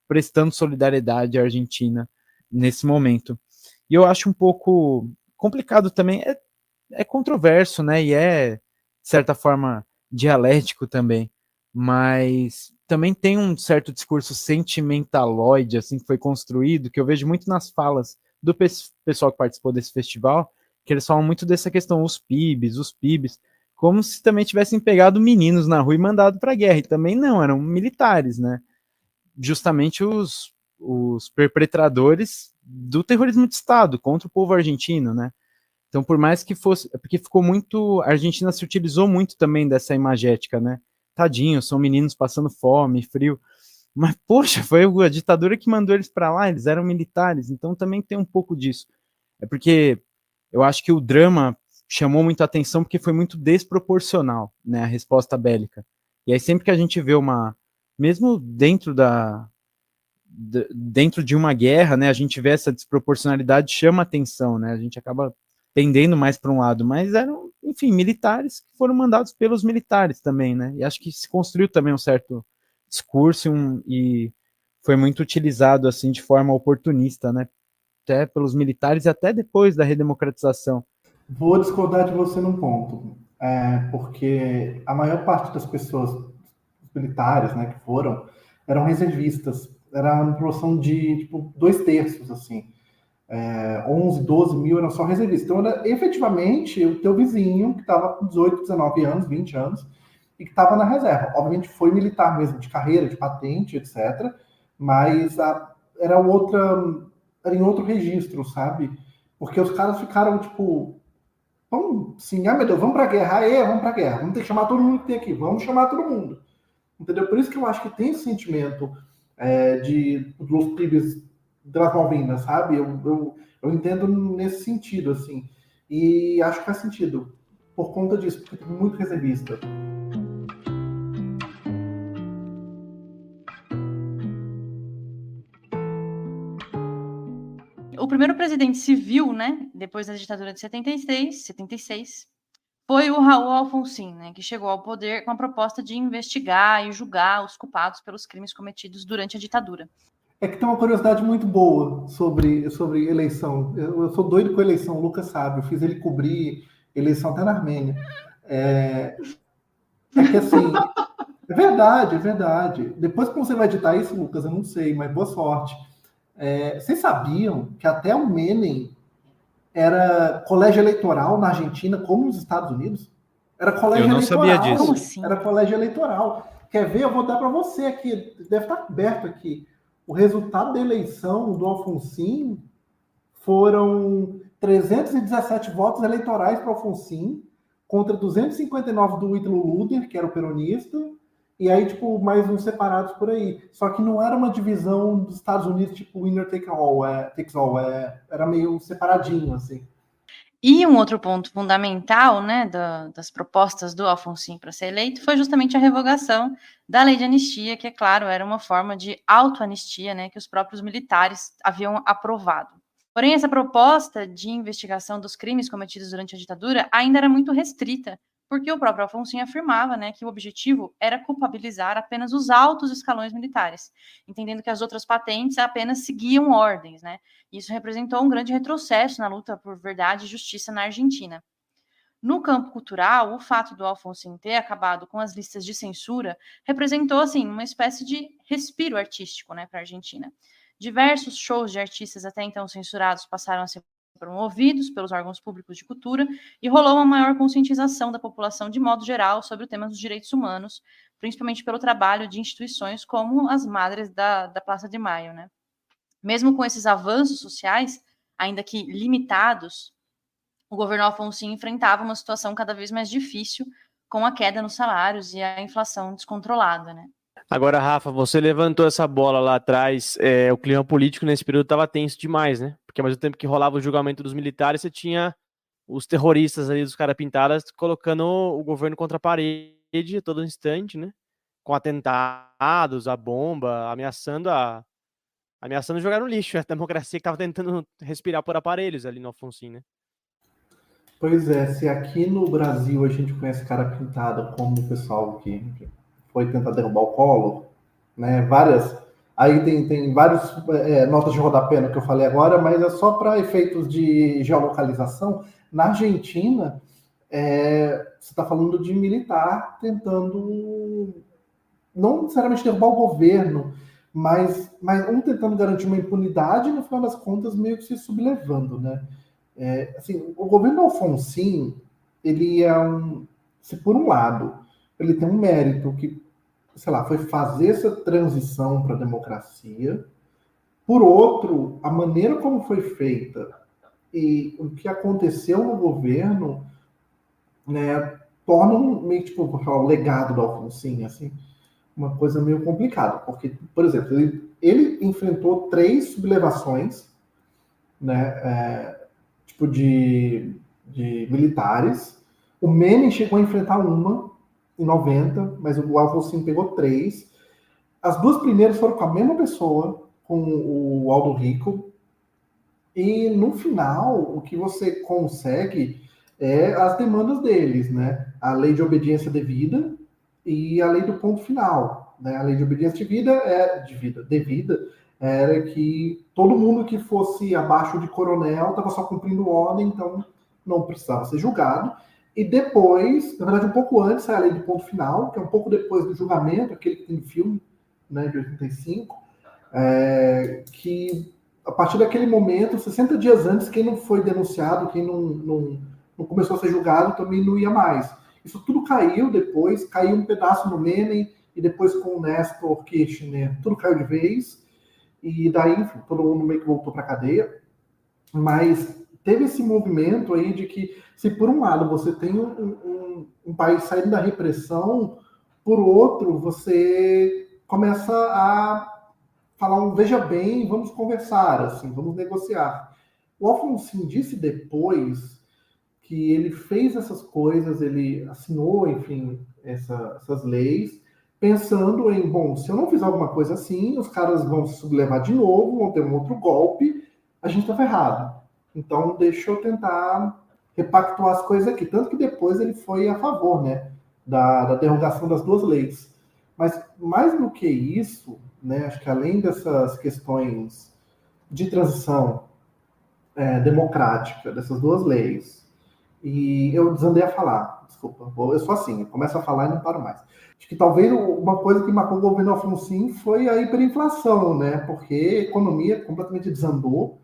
prestando solidariedade à Argentina nesse momento. E eu acho um pouco complicado também, é controverso, né? E de certa forma dialético também, mas também tem um certo discurso sentimentaloide, assim, que foi construído, que eu vejo muito nas falas do pessoal que participou desse festival, que eles falam muito dessa questão, os PIBs, como se também tivessem pegado meninos na rua e mandado para a guerra, e também não, eram militares, né? Justamente os perpetradores do terrorismo de Estado contra o povo argentino, né? Então, por mais que fosse, porque ficou muito, a Argentina se utilizou muito também dessa imagética, né? Tadinhos, são meninos passando fome, frio. Mas, poxa, foi a ditadura que mandou eles para lá, eles eram militares, então também tem um pouco disso. É porque eu acho que o drama chamou muito a atenção porque foi muito desproporcional, né, a resposta bélica. E aí sempre que a gente vê mesmo dentro de uma guerra, né, a gente vê essa desproporcionalidade, chama atenção, né, a gente acaba tendendo mais para um lado, mas eram, enfim, militares que foram mandados pelos militares também, né? E acho que se construiu também um certo discurso e foi muito utilizado assim de forma oportunista, né? Até pelos militares e até depois da redemocratização. Vou discordar de você num ponto, porque a maior parte das pessoas militares, né, que eram reservistas. era uma proporção de, tipo, 2/3, assim. 11, 12 mil eram só reservistas. Então, era efetivamente o teu vizinho, que estava com 18, 19 anos, 20 anos, e que estava na reserva. Obviamente, foi militar mesmo, de carreira, de patente, etc. Mas era em outro registro, sabe? Porque os caras ficaram, tipo, vamos, assim, meu Deus, vamos pra guerra, vamos pra guerra, vamos ter que chamar todo mundo que tem aqui, vamos chamar todo mundo. Entendeu? Por isso que eu acho que tem esse sentimento dos pibes das Malvinas, sabe? Eu entendo nesse sentido, assim. E acho que faz sentido por conta disso, porque tem muito reservista. O primeiro presidente civil, né, depois da ditadura de 76, foi o Raul Alfonsín, né, que chegou ao poder com a proposta de investigar e julgar os culpados pelos crimes cometidos durante a ditadura. É que tem uma curiosidade muito boa sobre eleição. Eu sou doido com eleição, o Lucas sabe. Eu fiz ele cobrir eleição até na Armênia. É que assim, é verdade. Depois que você vai editar isso, Lucas, eu não sei, mas boa sorte. Vocês sabiam que até o Menem era colégio eleitoral na Argentina, como nos Estados Unidos? Era colégio eleitoral. Eu não sabia disso. Como assim? Era colégio eleitoral. Quer ver? Eu vou dar para você aqui. Deve estar aberto aqui. O resultado da eleição do Alfonsín foram 317 votos eleitorais para o Alfonsín, contra 259 do Ítalo Luder, que era o peronista, e aí, tipo, mais uns separados por aí. Só que não era uma divisão dos Estados Unidos, tipo, winner takes all, era meio separadinho, assim. E um outro ponto fundamental, né, das propostas do Alfonsín para ser eleito foi justamente a revogação da lei de anistia, que, é claro, era uma forma de autoanistia, né, que os próprios militares haviam aprovado. Porém, essa proposta de investigação dos crimes cometidos durante a ditadura ainda era muito restrita, porque o próprio Alfonsín afirmava, né, que o objetivo era culpabilizar apenas os altos escalões militares, entendendo que as outras patentes apenas seguiam ordens, né? Isso representou um grande retrocesso na luta por verdade e justiça na Argentina. No campo cultural, o fato do Alfonsín ter acabado com as listas de censura representou, assim, uma espécie de respiro artístico, né, para a Argentina. Diversos shows de artistas até então censurados passaram a ser promovidos pelos órgãos públicos de cultura e rolou uma maior conscientização da população de modo geral sobre o tema dos direitos humanos, principalmente pelo trabalho de instituições como as Madres da Praça de Maio, né? Mesmo com esses avanços sociais, ainda que limitados, o governo Alfonsín enfrentava uma situação cada vez mais difícil com a queda nos salários e a inflação descontrolada, né? Agora, Rafa, você levantou essa bola lá atrás, o clima político nesse período estava tenso demais, né? Porque ao mesmo tempo que rolava o julgamento dos militares, você tinha os terroristas ali dos caras pintadas colocando o governo contra a parede a todo instante, né? Com atentados, a bomba, ameaçando jogar no lixo a democracia que estava tentando respirar por aparelhos ali no Alfonsín, né? Pois é, se aqui no Brasil a gente conhece cara pintada como o pessoal que foi tentar derrubar o Collor, né? Aí tem várias notas de rodapé no que eu falei agora, mas é só para efeitos de geolocalização. Na Argentina, você está falando de militar tentando, não necessariamente derrubar o governo, mas um tentando garantir uma impunidade e, no final das contas, meio que se sublevando, né? Assim, o governo Alfonsín, ele se por um lado, ele tem um mérito que, sei lá, foi fazer essa transição para a democracia. Por outro, a maneira como foi feita e o que aconteceu no governo, né, torna meio tipo o legado do Alfonsín, assim, uma coisa meio complicada, porque, por exemplo, ele enfrentou 3 sublevações, né, tipo de militares. O Menem chegou a enfrentar uma em 90, mas o Alfonsín pegou 3. As 2 primeiras foram com a mesma pessoa, com o Aldo Rico, e no final o que você consegue é as demandas deles, né? A lei de obediência devida e a lei do ponto final, né? A lei de obediência devida era que todo mundo que fosse abaixo de coronel estava só cumprindo ordem, então não precisava ser julgado. E depois, na verdade, um pouco antes, a lei do ponto final, que é um pouco depois do julgamento, aquele que tem filme, né, de 85, que a partir daquele momento, 60 dias antes, quem não foi denunciado, quem não começou a ser julgado, também não ia mais. Isso tudo caiu depois, caiu um pedaço no Menem, e depois com o Néstor Kirchner, tudo caiu de vez, e daí, enfim, todo mundo meio que voltou para a cadeia. Mas teve esse movimento aí de que, se por um lado você tem um país saindo da repressão, por outro, você começa a falar veja bem, vamos conversar, assim, vamos negociar. O Alfonsin disse depois que ele fez essas coisas, ele assinou, enfim, essas leis, pensando em, bom, se eu não fizer alguma coisa assim, os caras vão se sublevar de novo, vão ter um outro golpe, a gente tá ferrado. Então, deixa eu tentar repactuar as coisas aqui. Tanto que depois ele foi a favor, né, da derrogação das 2 leis. Mas, mais do que isso, né, acho que além dessas questões de transição democrática, dessas 2 leis, e eu desandei a falar, desculpa, eu sou assim, eu começo a falar e não paro mais. Acho que talvez uma coisa que marcou o governo Alfonsin foi a hiperinflação, né, porque a economia completamente desandou,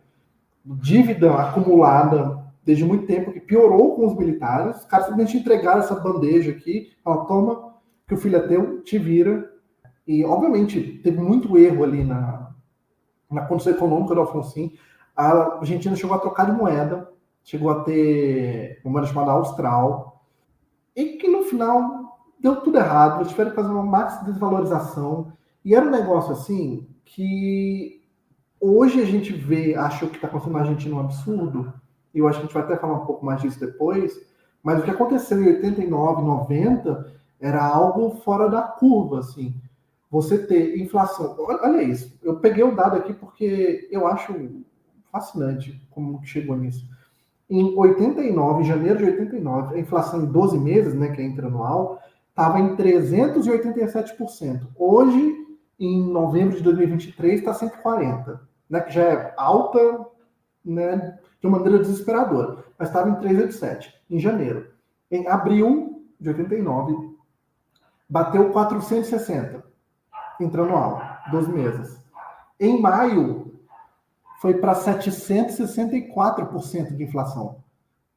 dívida acumulada desde muito tempo, que piorou com os militares, os caras simplesmente entregaram essa bandeja aqui, falaram, toma, que o filho é teu, te vira. E, obviamente, teve muito erro ali na condição econômica do Alfonsin. A Argentina chegou a trocar de moeda, chegou a ter uma moeda chamada Austral, e que, no final, deu tudo errado. Eles tiveram que fazer uma máxima desvalorização. E era um negócio, assim, que hoje a gente vê, acho que está acontecendo na Argentina um absurdo, e eu acho que a gente vai até falar um pouco mais disso depois, mas o que aconteceu em 89, 90, era algo fora da curva, assim. Você ter inflação. Olha isso, eu peguei o dado aqui porque eu acho fascinante como que chegou nisso. Em 89, em janeiro de 89, a inflação em 12 meses, né, que é interanual, estava em 387%. Hoje, em novembro de 2023, está 140%, né, que já é alta, né, de uma maneira desesperadora, mas estava em 387% em janeiro. Em abril de 89, bateu 460% interanual, 12 meses. Em maio, foi para 764% de inflação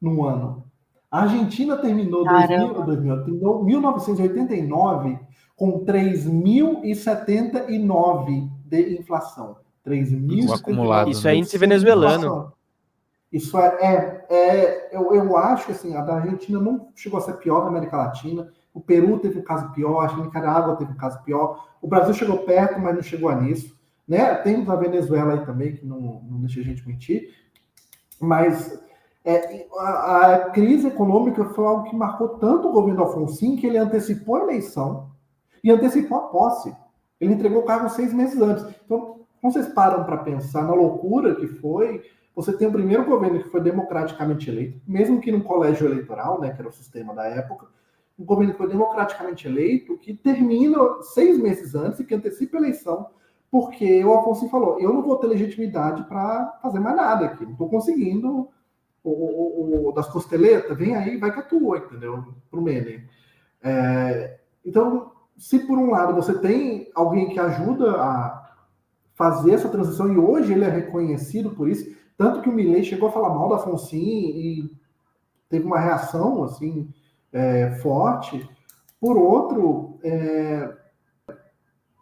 no ano. A Argentina terminou 1989 com 3.079 de inflação. 3.079. Acumulado. Isso é índice venezuelano. Isso eu acho que assim, a da Argentina não chegou a ser pior da América Latina. O Peru teve um caso pior, acho que a Nicarágua teve um caso pior. O Brasil chegou perto, mas não chegou a nisso. Né? Temos a Venezuela aí também, que não deixa a gente mentir. Mas a crise econômica foi algo que marcou tanto o governo Alfonsin que ele antecipou a eleição e antecipou a posse. Ele entregou o cargo 6 meses antes. Então, quando vocês param para pensar na loucura que foi, você tem o primeiro governo que foi democraticamente eleito, mesmo que num colégio eleitoral, né, que era o sistema da época, um governo que foi democraticamente eleito, que termina 6 meses antes e que antecipa a eleição, porque o Alfonsin falou, eu não vou ter legitimidade para fazer mais nada aqui, não estou conseguindo o das costeletas, vem aí, vai que é tua, entendeu? Pro Menem. Então, se por um lado você tem alguém que ajuda a fazer essa transição, e hoje ele é reconhecido por isso, tanto que o Milei chegou a falar mal do Alfonsin e teve uma reação, assim, forte. Por outro,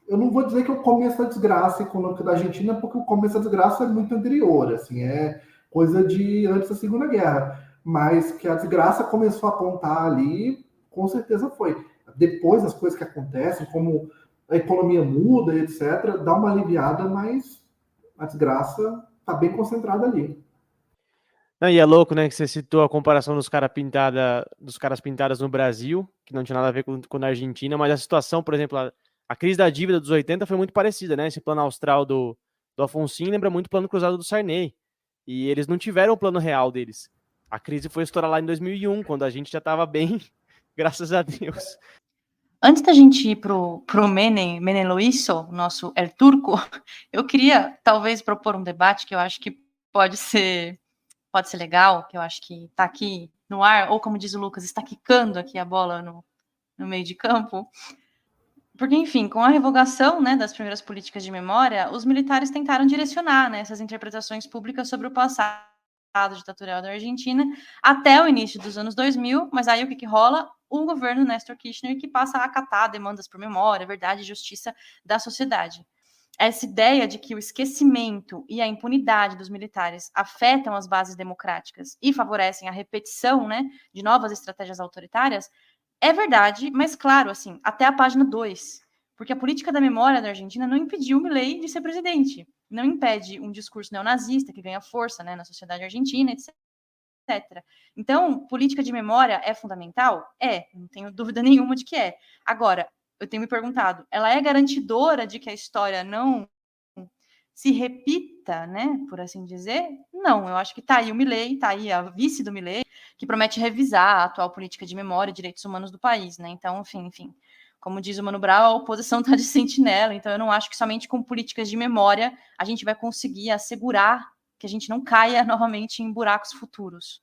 eu não vou dizer que é o começo da desgraça econômica da Argentina, porque o começo da desgraça é muito anterior, assim, é coisa de antes da Segunda Guerra, mas que a desgraça começou a apontar ali, com certeza foi. Depois das coisas que acontecem, como a economia muda, etc., dá uma aliviada, mas a desgraça está bem concentrada ali. Não, e é louco, né, que você citou a comparação dos caras pintadas no Brasil, que não tinha nada a ver com a Argentina, mas a situação, por exemplo, a crise da dívida dos 80 foi muito parecida, né? Esse plano austral do Alfonsin lembra muito o plano cruzado do Sarney. E eles não tiveram o plano real deles. A crise foi estourar lá em 2001, quando a gente já estava bem, graças a Deus. Antes da gente ir pro Menem Loiso, nosso El Turco, eu queria talvez propor um debate que eu acho que pode ser legal, que eu acho que está aqui no ar, ou como diz o Lucas, está quicando aqui a bola no meio de campo, Porque, enfim, com a revogação, né, das primeiras políticas de memória, os militares tentaram direcionar, né, essas interpretações públicas sobre o passado ditatorial da Argentina até o início dos anos 2000, mas aí o que rola? O governo Néstor Kirchner que passa a acatar demandas por memória, verdade e justiça da sociedade. Essa ideia de que o esquecimento e a impunidade dos militares afetam as bases democráticas e favorecem a repetição, né, de novas estratégias autoritárias é verdade, mas claro, assim, até a página 2, porque a política da memória da Argentina não impediu Milei de ser presidente, não impede um discurso neonazista que ganha força, né, na sociedade argentina, etc. Então, política de memória é fundamental? É, não tenho dúvida nenhuma de que é. Agora, eu tenho me perguntado, ela é garantidora de que a história não se repita, né, por assim dizer? Não, eu acho que tá aí o Milei, tá aí a vice do Milei, que promete revisar a atual política de memória e direitos humanos do país, né? Então, enfim, como diz o Mano Brown, a oposição tá de sentinela, então eu não acho que somente com políticas de memória a gente vai conseguir assegurar que a gente não caia novamente em buracos futuros.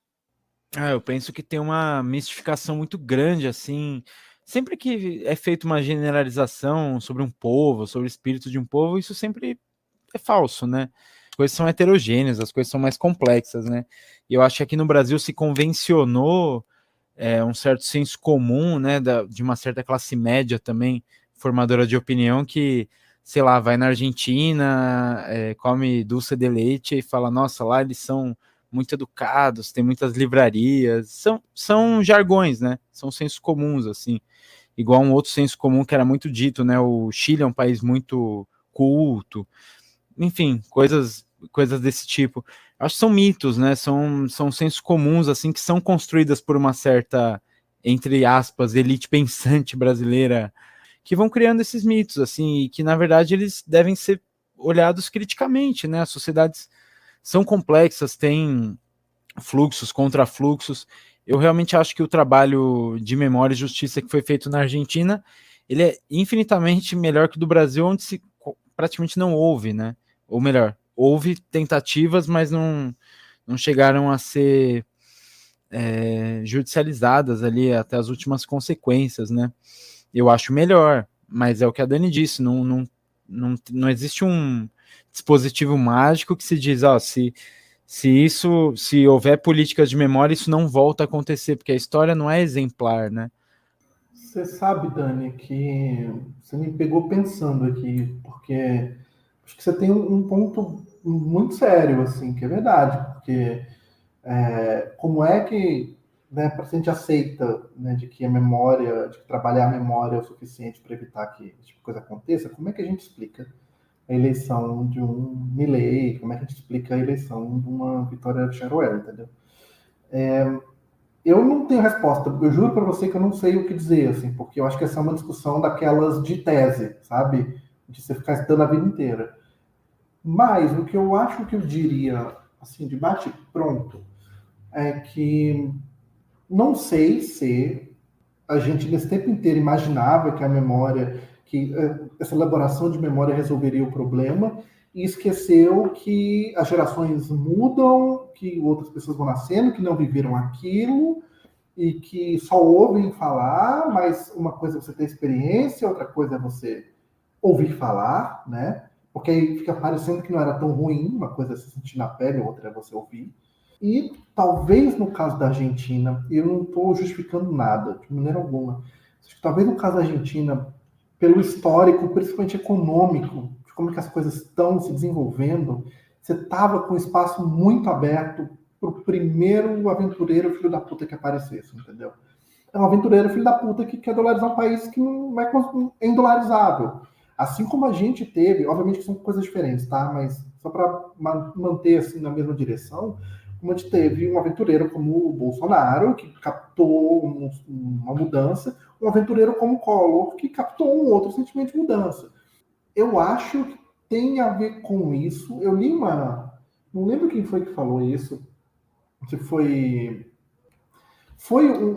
Eu penso que tem uma mistificação muito grande, assim, sempre que é feita uma generalização sobre um povo, sobre o espírito de um povo, isso sempre é falso, né? As coisas são heterogêneas, as coisas são mais complexas, né? E eu acho que aqui no Brasil se convencionou um certo senso comum, né, de uma certa classe média também, formadora de opinião, que, sei lá, vai na Argentina, come dulce de leite e fala, nossa, lá eles são muito educados, tem muitas livrarias, são jargões, né? São sensos comuns, assim. Igual um outro senso comum que era muito dito, né? O Chile é um país muito culto, enfim, coisas desse tipo. Acho que são mitos, né? São sensos comuns, assim, que são construídas por uma certa, entre aspas, elite pensante brasileira, que vão criando esses mitos, assim, e que, na verdade, eles devem ser olhados criticamente, né? As sociedades são complexas, têm fluxos, contrafluxos. Eu realmente acho que o trabalho de memória e justiça que foi feito na Argentina, ele é infinitamente melhor que o do Brasil, onde praticamente não houve, né? Ou melhor, houve tentativas, mas não chegaram a ser judicializadas ali até as últimas consequências, né? Eu acho melhor, mas é o que a Dani disse, não existe um dispositivo mágico que se diz, se houver políticas de memória, isso não volta a acontecer, porque a história não é exemplar, né? Você sabe, Dani, que você me pegou pensando aqui, porque acho que você tem um ponto muito sério, assim, que é verdade, porque como é que, né, a gente aceita, né, de que a memória, de que trabalhar a memória é o suficiente para evitar que esse tipo de coisa aconteça, como é que a gente explica a eleição de um Milei, como é que a gente explica a eleição de uma Vitória Charuel, entendeu? Eu não tenho resposta, eu juro para você que eu não sei o que dizer, assim, porque eu acho que essa é uma discussão daquelas de tese, sabe? De você ficar estudando a vida inteira. Mas o que eu acho que eu diria, assim, de bate pronto, é que não sei se a gente nesse tempo inteiro imaginava que a memória, que essa elaboração de memória resolveria o problema, e esqueceu que as gerações mudam, que outras pessoas vão nascendo, que não viveram aquilo, e que só ouvem falar, mas uma coisa é você ter experiência, outra coisa é você ouvir falar, né? Porque aí fica parecendo que não era tão ruim, uma coisa é se sentir na pele, outra é você ouvir. E talvez no caso da Argentina, eu não estou justificando nada, de maneira alguma, talvez no caso da Argentina, pelo histórico, principalmente econômico, de como que as coisas estão se desenvolvendo, você estava com um espaço muito aberto para o primeiro aventureiro filho da puta que aparecesse, entendeu? É um aventureiro filho da puta que quer dolarizar um país que não é indolarizável. Assim como a gente teve, obviamente que são coisas diferentes, tá? Mas só para manter assim na mesma direção, como a gente teve um aventureiro como o Bolsonaro, que captou uma mudança, um aventureiro como o Collor, que captou um outro sentimento de mudança. Eu acho que tem a ver com isso. Eu li não lembro quem foi que falou isso, que foi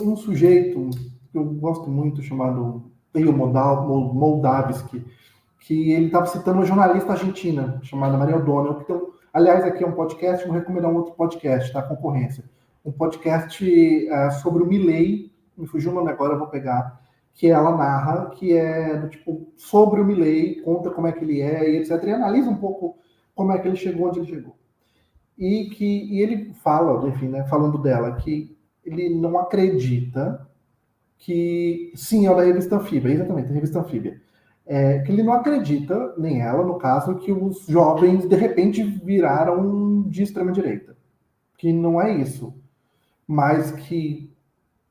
um sujeito que eu gosto muito, chamado Theo Moldavsky, que ele estava citando uma jornalista argentina, chamada Maria O'Donnell, que tem, aliás, aqui é um podcast, vou recomendar um outro podcast, tá? Concorrência. Um podcast sobre o Milei, me fugiu o nome agora, eu vou pegar, que ela narra, que é do tipo sobre o Milei, conta como é que ele é e etc. E analisa um pouco como é que ele chegou onde ele chegou. E ele fala, enfim, né, falando dela, que ele não acredita que... Sim, é o da revista Anfíbia, exatamente, a revista Anfíbia. Que ele não acredita, nem ela, no caso, que os jovens, de repente, viraram de extrema-direita. Que não é isso. Mas que,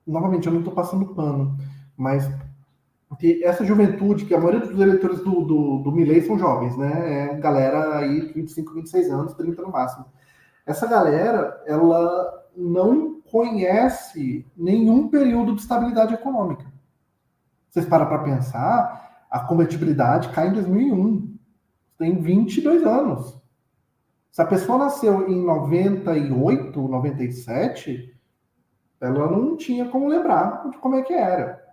novamente, eu não estou passando pano, mas que essa juventude, que a maioria dos eleitores do Milei são jovens, né? É galera aí, 25, 26 anos, 30 no máximo. Essa galera, ela não conhece nenhum período de estabilidade econômica. Vocês param para pensar, a convertibilidade cai em 2001. Tem 22 anos. Se a pessoa nasceu em 98, 97, ela não tinha como lembrar de como é que era,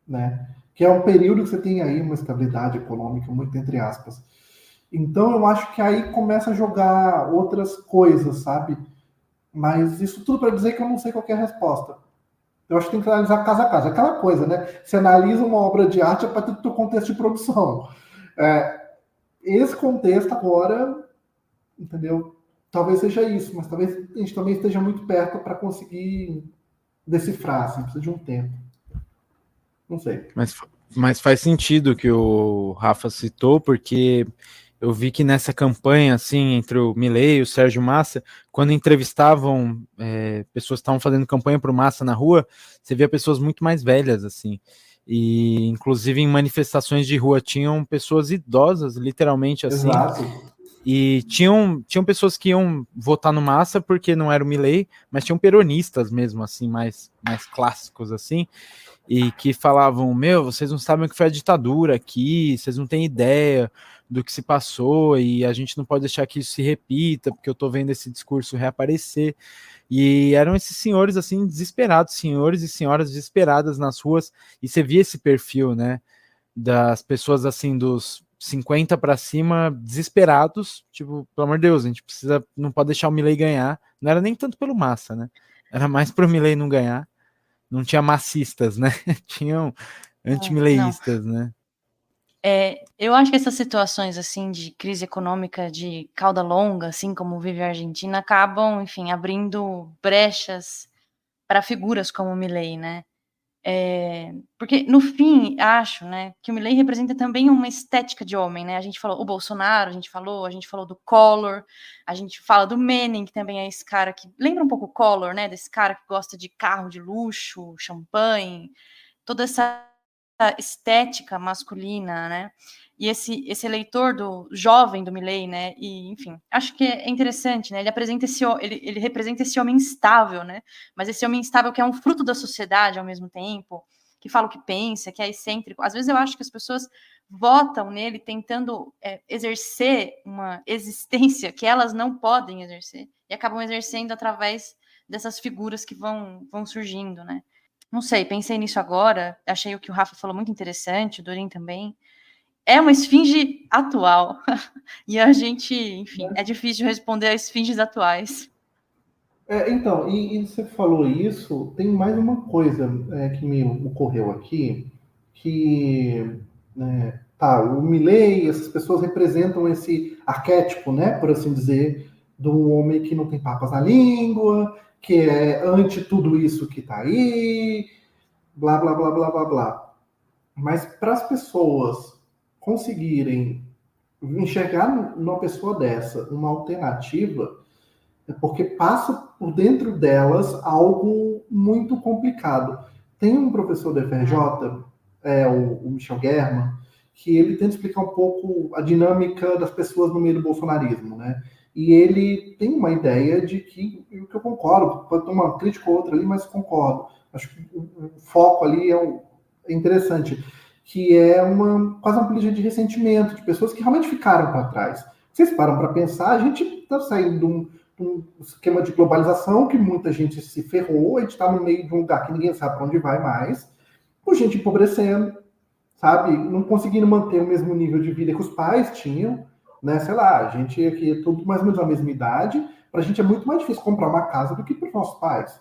né? Que é um período que você tem aí uma estabilidade econômica, muito entre aspas. Então, eu acho que aí começa a jogar outras coisas, sabe? Mas isso tudo para dizer que eu não sei qual é a resposta. Eu acho que tem que analisar caso a caso. Aquela coisa, né? Você analisa uma obra de arte a partir do teu contexto de produção. Esse contexto agora, entendeu? Talvez seja isso, mas talvez a gente também esteja muito perto para conseguir decifrar, assim, precisa de um tempo. Não sei. Mas faz sentido o que o Rafa citou, porque eu vi que nessa campanha, assim, entre o Milei e o Sérgio Massa, quando entrevistavam pessoas que estavam fazendo campanha para o Massa na rua, você via pessoas muito mais velhas, assim. E, inclusive, em manifestações de rua, tinham pessoas idosas, literalmente, assim. Exato. E tinham pessoas que iam votar no Massa porque não era o Milei, mas tinham peronistas mesmo, assim, mais clássicos, assim, e que falavam, vocês não sabem o que foi a ditadura aqui, vocês não têm ideia do que se passou, e a gente não pode deixar que isso se repita, porque eu tô vendo esse discurso reaparecer. E eram esses senhores, assim, desesperados, senhores e senhoras desesperadas nas ruas, e você via esse perfil, né, das pessoas, assim, dos 50 para cima, desesperados, tipo, pelo amor de Deus, a gente não pode deixar o Milei ganhar. Não era nem tanto pelo Massa, né? Era mais pro Milei não ganhar. Não tinha massistas, né? Tinham antimileístas, né? Eu acho que essas situações, assim, de crise econômica de cauda longa, assim como vive a Argentina, acabam, enfim, abrindo brechas para figuras como o Milei, né? Porque, no fim, acho, né, que o Milei representa também uma estética de homem, né? A gente falou o Bolsonaro, a gente falou do Collor, a gente fala do Menem, que também é esse cara que lembra um pouco o Collor, né? Desse cara que gosta de carro de luxo, champanhe, toda essa estética masculina, né? E esse eleitor do jovem do Milei, né? E, enfim, acho que é interessante, né? Ele representa esse homem instável, né? Mas esse homem instável que é um fruto da sociedade ao mesmo tempo, que fala o que pensa, que é excêntrico. Às vezes eu acho que as pessoas votam nele tentando exercer uma existência que elas não podem exercer e acabam exercendo através dessas figuras que vão surgindo, né? Não sei, pensei nisso agora, achei o que o Rafa falou muito interessante, o Dorin também. É uma esfinge atual. E a gente, enfim, é difícil responder a esfinges atuais. Então, e você falou isso, tem mais uma coisa que me ocorreu aqui, que o Milei, essas pessoas representam esse arquétipo, né, por assim dizer, de um homem que não tem papas na língua, que é ante tudo isso que tá aí, blá, blá, blá, blá, blá, blá. Mas para as pessoas conseguirem enxergar numa pessoa dessa uma alternativa, é porque passa por dentro delas algo muito complicado. Tem um professor da FRJ, o Michel German, que ele tenta explicar um pouco a dinâmica das pessoas no meio do bolsonarismo, né? E ele tem uma ideia de que eu concordo, pode ter uma crítica ou outra ali, mas concordo. Acho que o foco ali é interessante, que é quase uma política de ressentimento, de pessoas que realmente ficaram para trás. Vocês param para pensar, a gente está saindo de um esquema de globalização que muita gente se ferrou, a gente está no meio de um lugar que ninguém sabe para onde vai mais, com gente empobrecendo, sabe? Não conseguindo manter o mesmo nível de vida que os pais tinham, né? Sei lá, a gente aqui é tudo mais ou menos da mesma idade, para a gente é muito mais difícil comprar uma casa do que para os nossos pais.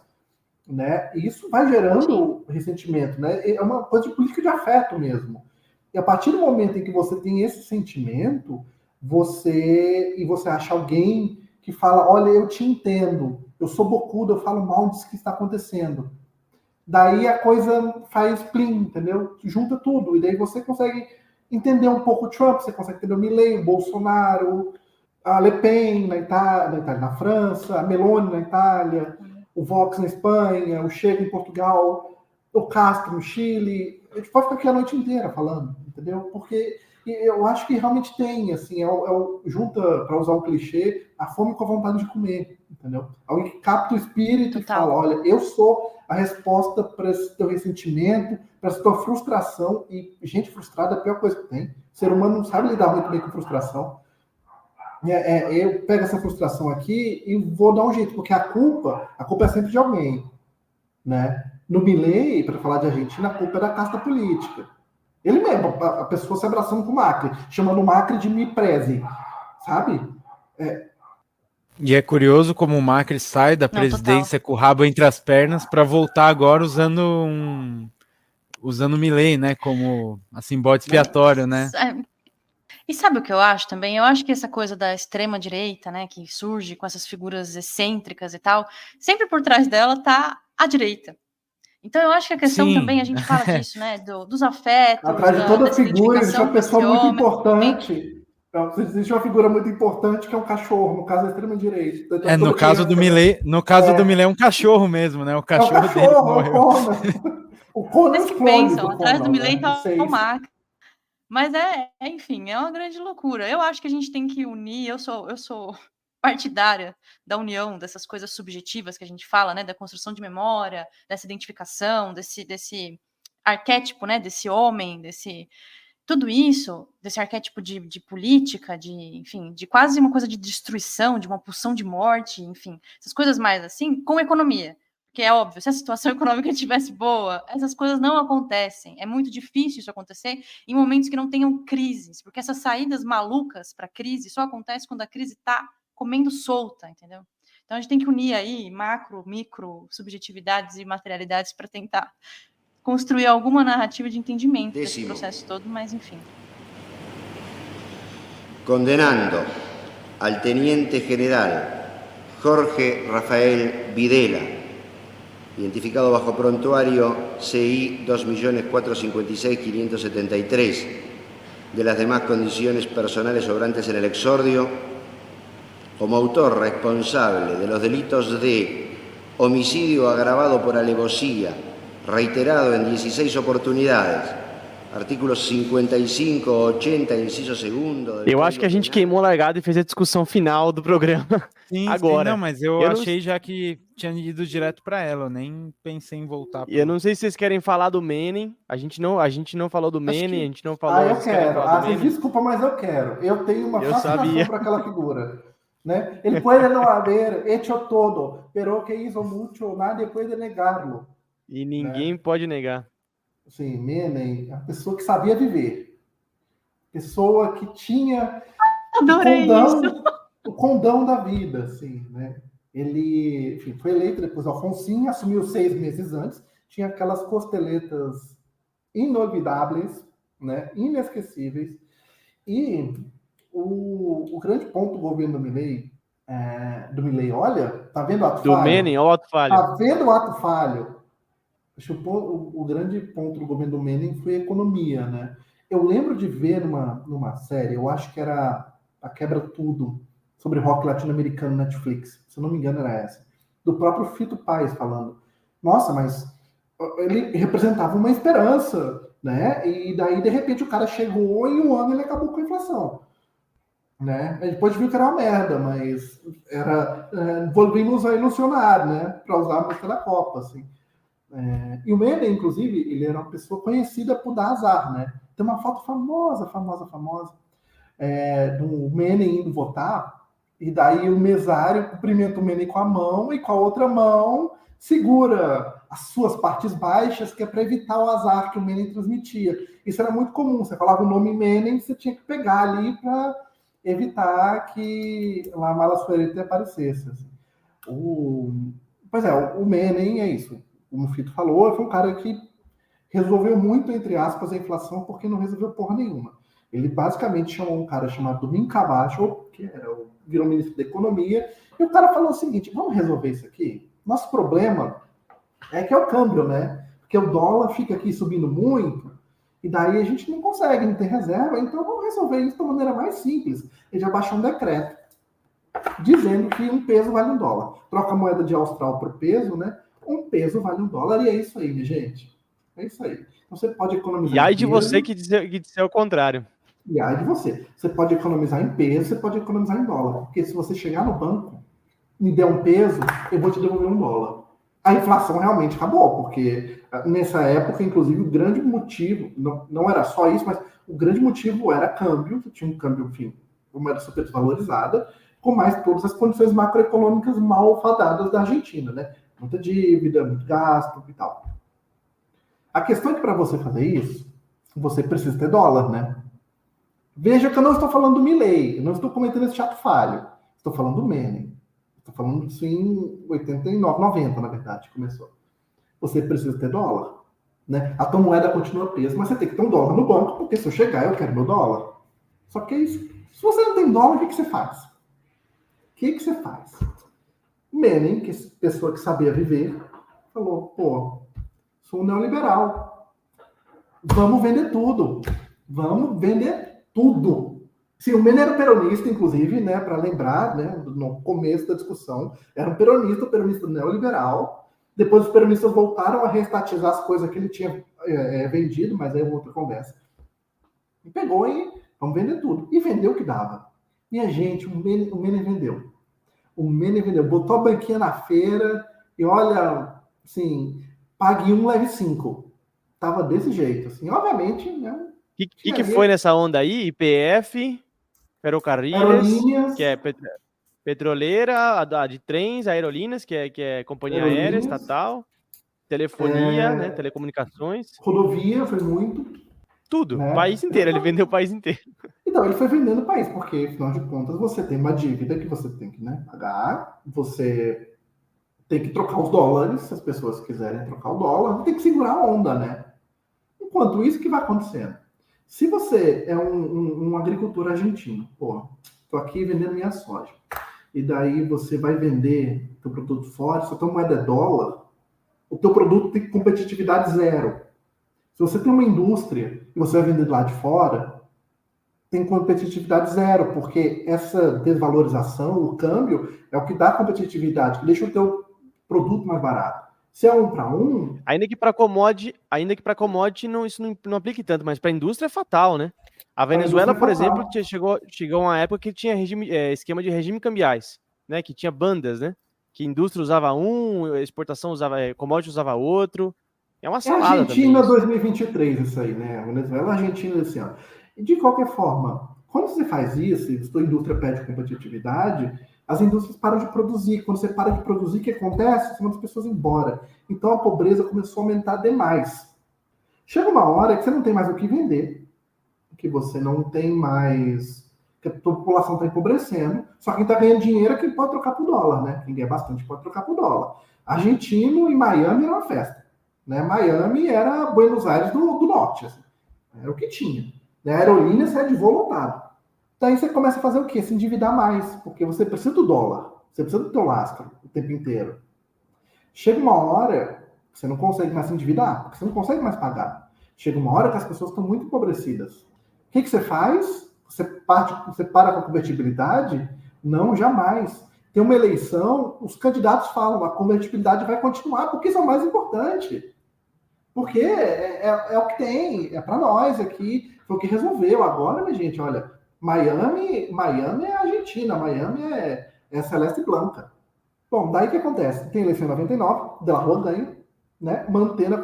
né? E isso vai gerando ressentimento, né? É uma coisa de política de afeto mesmo. E a partir do momento em que você tem esse sentimento, você acha alguém que fala, olha, eu te entendo, eu sou bocudo, eu falo mal disso que está acontecendo. Daí a coisa faz plim, entendeu? Junta tudo. E daí você consegue entender um pouco o Trump, você consegue entender o Milei, o Bolsonaro, a Le Pen na Itália, na França, a Meloni na Itália, o Vox na Espanha, o Chega em Portugal, o Castro no Chile. A gente pode ficar aqui a noite inteira falando, entendeu? Porque eu acho que realmente tem, assim, junta, para usar um clichê, a fome com a vontade de comer, entendeu? Alguém que capta o espírito e fala, olha, eu sou a resposta para esse teu ressentimento, para essa tua frustração, e gente frustrada é a pior coisa que tem. O ser humano não sabe lidar muito bem com frustração. Eu pego essa frustração aqui e vou dar um jeito, porque a culpa é sempre de alguém, né? No Milei, para falar de Argentina, a culpa é da casta política. Ele mesmo, a pessoa se abraçando com o Macri, chamando o Macri de me preze, sabe? E é curioso como o Macri sai da presidência com o rabo entre as pernas para voltar agora usando o Milei, né? Como assim, bode expiatório, né? E sabe o que eu acho também? Eu acho que essa coisa da extrema-direita, né, que surge com essas figuras excêntricas e tal, sempre por trás dela tá a direita. Então eu acho que a questão também, a gente fala disso, né, dos afetos, atrás de toda figura existe uma pessoa muito importante. Existe uma figura muito importante que é um cachorro, no caso da extrema-direita. Então, no caso do Milei, é um cachorro mesmo, né? O cachorro dele que morreu. O Conan Eles que pensam, atrás do Milei tá o Macri. Mas enfim, é uma grande loucura. Eu acho que a gente tem que unir. Eu sou partidária da união dessas coisas subjetivas que a gente fala, né? Da construção de memória, dessa identificação, desse arquétipo, né? Desse homem, tudo isso, desse arquétipo de política, enfim, de quase uma coisa de destruição, de uma pulsão de morte, enfim, essas coisas mais assim, com economia. Porque é óbvio, se a situação econômica estivesse boa, essas coisas não acontecem. É muito difícil isso acontecer em momentos que não tenham crises, porque essas saídas malucas para a crise só acontecem quando a crise está comendo solta, entendeu? Então a gente tem que unir aí macro, micro, subjetividades e materialidades para tentar construir alguma narrativa de entendimento desse processo todo, mas enfim. Condenando al teniente general Jorge Rafael Videla, identificado bajo prontuario CI 2.456.573, de las demás condiciones personales sobrantes en el exordio, como autor responsable de los delitos de homicidio agravado por alevosía, reiterado en 16 oportunidades, artículos 55, 80, inciso segundo... Eu acho que a gente queimou a largada e fez a discussão final do programa agora. Sim, não, mas eu achei já que tinha ido direto para ela, eu nem pensei em voltar. E eu não sei se vocês querem falar do Menem, a gente não falou do Menem, a gente não falou... eu quero, desculpa, mas eu quero. Eu tenho uma fascinação para aquela figura. Né? Ele pode não haber hecho todo, pero que hizo mucho, nadie puede negarlo. E ninguém pode negar. Sim, Menem, a pessoa que sabia viver. Pessoa que tinha o condão da vida, assim, né? Ele, enfim, foi eleito depois, Alfonsin assumiu 6 meses antes, tinha aquelas costeletas inolvidáveis, né? Inesquecíveis, e o grande ponto do governo do Milei, olha, tá vendo o ato falho? Do Menem, olha o ato falho. Tá vendo o ato falho? O grande ponto do governo do Menem foi a economia, né? Eu lembro de ver numa série, eu acho que era A Quebra Tudo, sobre rock latino-americano na Netflix, se eu não me engano era essa, do próprio Fito Páez falando, nossa, mas ele representava uma esperança, né? E daí, de repente, o cara chegou e em um ano ele acabou com a inflação, né? A gente depois viu que era uma merda, mas volvimos a ilusionar, né? Para usar a música da Copa, assim. E o Menem, inclusive, ele era uma pessoa conhecida por dar azar, né? Tem uma foto famosa do Menem indo votar, e daí o mesário cumprimenta o Menem com a mão e com a outra mão segura as suas partes baixas, que é para evitar o azar que o Menem transmitia. Isso era muito comum, você falava o nome Menem, você tinha que pegar ali para evitar que a mala suereta aparecesse. Assim. Pois é, o Menem é isso. Como o Fito falou, foi um cara que resolveu muito, entre aspas, a inflação, porque não resolveu porra nenhuma. Ele basicamente chamou um cara chamado Domingos Camacho, que virou ministro da Economia, e o cara falou o seguinte: vamos resolver isso aqui? Nosso problema é que é o câmbio, né? Porque o dólar fica aqui subindo muito, e daí a gente não consegue, não tem reserva, então vamos resolver isso da maneira mais simples. Ele já baixou um decreto dizendo que um peso vale um dólar. Troca a moeda de austral por peso, né? Um peso vale um dólar, e é isso aí, minha gente. É isso aí. Então você pode economizar. E aí de você que disser o contrário. E aí de você. Você pode economizar em peso, você pode economizar em dólar. Porque se você chegar no banco, me der um peso, eu vou te devolver um dólar. A inflação realmente acabou, porque nessa época, inclusive, o grande motivo, não era só isso, mas o grande motivo era câmbio, que tinha um câmbio, enfim, uma moeda super desvalorizada, com mais todas as condições macroeconômicas mal fadadas da Argentina, né? Muita dívida, muito gasto e tal. A questão é que para você fazer isso, você precisa ter dólar, né? Veja que eu não estou falando do Milei, eu não estou cometendo esse chato falho. Estou falando do Menem. Estou falando disso em 89, 90, na verdade, começou. Você precisa ter dólar, né? A tua moeda continua presa, mas você tem que ter um dólar no banco, porque se eu chegar, eu quero meu dólar. Só que é isso. Se você não tem dólar, o que você faz? O que você faz? Menem, que é pessoa que sabia viver, falou, pô, sou um neoliberal. Vamos vender tudo. Vamos vender tudo. Sim, o Menem era peronista, inclusive, né, para lembrar, né, no começo da discussão, era um peronista neoliberal. Depois os peronistas voltaram a reestatizar as coisas que ele tinha vendido, mas aí é outra conversa. E pegou e vamos vender tudo. E vendeu o que dava. E a gente, o Menem vendeu. O Menem vendeu, botou a banquinha na feira e olha, assim, pague 1, leve 5. Tava desse jeito, assim, obviamente, né? Que foi nessa onda aí? IPF, Ferrocarriles, que é petroleira, a de trens, Aerolíneas, que é companhia aérea estatal, telefonia, né, telecomunicações. Rodovia, foi muito. Tudo, né? O país inteiro, ele vendeu o país inteiro. Então, ele foi vendendo o país, porque, afinal de contas, você tem uma dívida que você tem que, né, pagar, você tem que trocar os dólares, se as pessoas quiserem trocar o dólar, tem que segurar a onda, né? Enquanto isso, o que vai acontecendo? Se você é um agricultor argentino, pô, tô aqui vendendo minha soja, e daí você vai vender teu produto fora, se a tua moeda é dólar, o teu produto tem competitividade zero. Se você tem uma indústria e você vai vender do lado de fora, tem competitividade zero, porque essa desvalorização, o câmbio, é o que dá competitividade, que deixa o teu produto mais barato. Se é 1 para 1... Ainda que para commodity não, isso não aplique tanto, mas para a indústria é fatal, né? A Venezuela, por exemplo, chegou uma época que tinha esquema de regime cambiais, né? Que tinha bandas, né? Que a indústria usava a exportação usava, commodity usava outro. É uma salada. Argentina também, 2023, isso aí, né? A Venezuela, a Argentina, assim, ó. E de qualquer forma, quando você faz isso, e a sua indústria perde competitividade, as indústrias param de produzir. Quando você para de produzir, o que acontece? Você manda as pessoas embora. Então a pobreza começou a aumentar demais. Chega uma hora que você não tem mais o que vender, que você não tem mais... que a população está empobrecendo, só quem está ganhando dinheiro é quem pode trocar por dólar, né? Quem ganha bastante pode trocar por dólar. Argentino e Miami era uma festa. Né? Miami era Buenos Aires do norte. Assim. Era o que tinha. A Aerolíneas é de voo lotado. Daí você começa a fazer o quê? Se endividar mais, porque você precisa do dólar, você precisa do teu lastro o tempo inteiro. Chega uma hora que você não consegue mais se endividar, porque você não consegue mais pagar. Chega uma hora que as pessoas estão muito empobrecidas. O que você faz? Você para com a convertibilidade? Não, jamais. Tem uma eleição, os candidatos falam, a convertibilidade vai continuar, porque isso é o mais importante. Porque é o que tem, é para nós aqui, foi o que resolveu. Agora, minha gente, olha, Miami é Argentina, Miami é Celeste Blanca. Bom, daí o que acontece? Tem eleição em 99, De La Rua ganha, né, mantendo a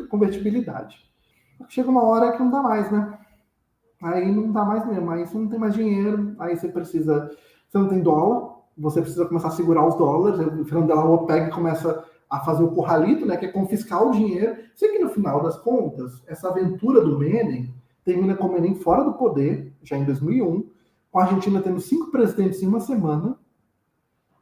convertibilidade. Chega uma hora que não dá mais, né? Aí não dá mais mesmo, aí você não tem mais dinheiro, aí você não tem dólar, você precisa começar a segurar os dólares, o Fernando De La Rua pega e começa a fazer o corralito, né, que é confiscar o dinheiro. Sei que no final das contas, essa aventura do Menem termina com o Menem fora do poder, já em 2001, com a Argentina tendo 5 presidentes em uma semana,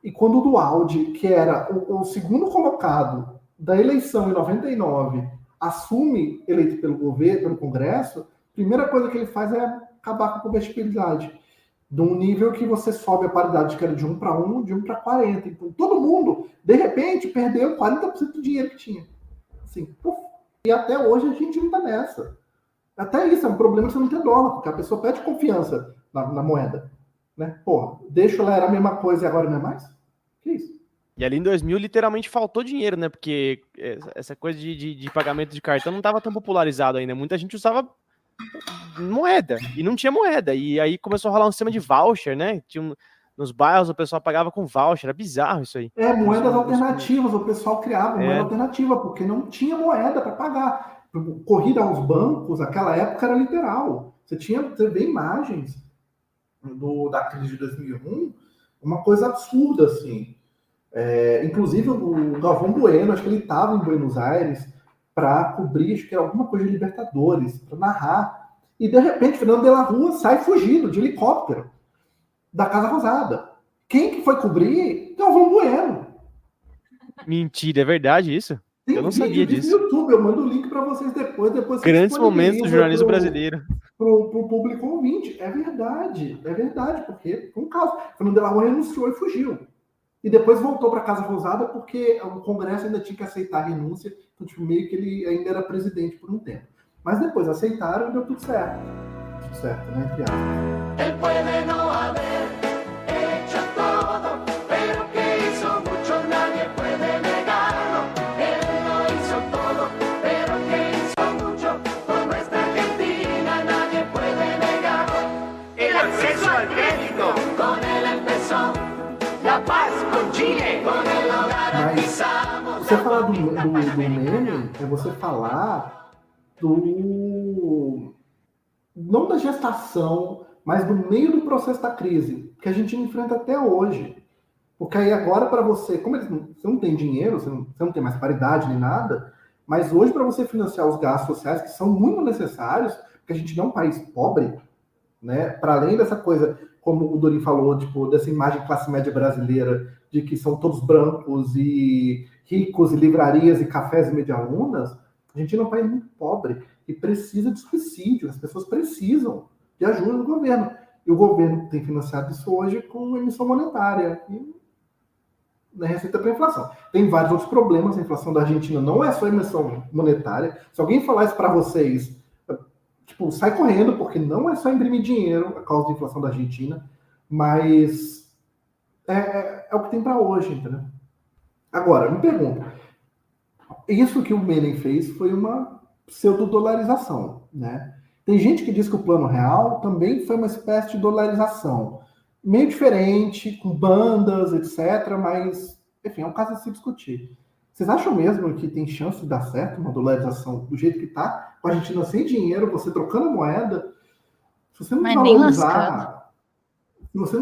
E quando o Duhalde, que era o segundo colocado da eleição em 99, assume eleito pelo governo, pelo Congresso, a primeira coisa que ele faz é acabar com a convertibilidade. De um nível que você sobe a paridade que era de 1 para 1, de 1 para 40. Então, todo mundo, de repente, perdeu 40% do dinheiro que tinha. Assim, puf. E até hoje a gente não está nessa. Até isso é um problema você não ter dólar, porque a pessoa perde confiança na moeda. Né? Pô, deixa ela era a mesma coisa e agora não é mais? Que isso? E ali em 2000 literalmente faltou dinheiro, né? Porque essa coisa de pagamento de cartão não estava tão popularizado ainda. Muita gente usava moeda e não tinha moeda. E aí começou a rolar um sistema de voucher, né? Nos bairros o pessoal pagava com voucher. Era bizarro isso aí. Moedas alternativas. O pessoal criava moeda alternativa, porque não tinha moeda para pagar. Corrida aos bancos, aquela época era literal. Você vê imagens da crise de 2001, uma coisa absurda, assim. Inclusive o Galvão Bueno, acho que ele estava em Buenos Aires para cobrir, acho que era alguma coisa de Libertadores, para narrar. E de repente, Fernando de la Rua sai fugindo de helicóptero da Casa Rosada. Quem que foi cobrir? Galvão Bueno. Mentira, é verdade isso? Eu não sabia disso. No YouTube, eu mando o link para vocês depois. Grandes momentos do jornalismo brasileiro. Para o público ouvinte. É verdade, porque foi um caso. Fernando de la Rua renunciou e fugiu. E depois voltou para a Casa Rosada porque o Congresso ainda tinha que aceitar a renúncia. Então, meio que ele ainda era presidente por um tempo. Mas depois aceitaram e deu tudo certo. Tudo certo, né? Entre aspas. Él puede no haber hecho todo, pero que hizo mucho nadie puede negarlo. Él no hizo todo, pero que hizo mucho por nuestra Argentina nadie puede negar. El acceso al crédito, con él empezó. La paz con Chile, con él lo garantizamos. Você falar do Menem é você falar não da gestação, mas do meio do processo da crise, que a gente enfrenta até hoje. Porque aí agora para você, como você não tem dinheiro, você não tem mais paridade nem nada, mas hoje para você financiar os gastos sociais, que são muito necessários, porque a gente não é um país pobre, né? Para além dessa coisa, como o Dorin falou, dessa imagem classe média brasileira, de que são todos brancos e ricos, e livrarias e cafés e medialunas, a gente não é um país muito pobre e precisa de subsídio. As pessoas precisam de ajuda do governo. E o governo tem financiado isso hoje com emissão monetária e na receita para a inflação. Tem vários outros problemas. A inflação da Argentina não é só emissão monetária. Se alguém falar isso para vocês, sai correndo, porque não é só imprimir dinheiro a causa da inflação da Argentina, mas é o que tem para hoje, entendeu? Agora, me pergunto, isso que o Menem fez foi uma pseudo-dolarização, né? Tem gente que diz que o Plano Real também foi uma espécie de dolarização, meio diferente, com bandas, etc., mas, enfim, é um caso a se discutir. Vocês acham mesmo que tem chance de dar certo uma dolarização do jeito que está, com a Argentina sem dinheiro, você trocando moeda? Se você não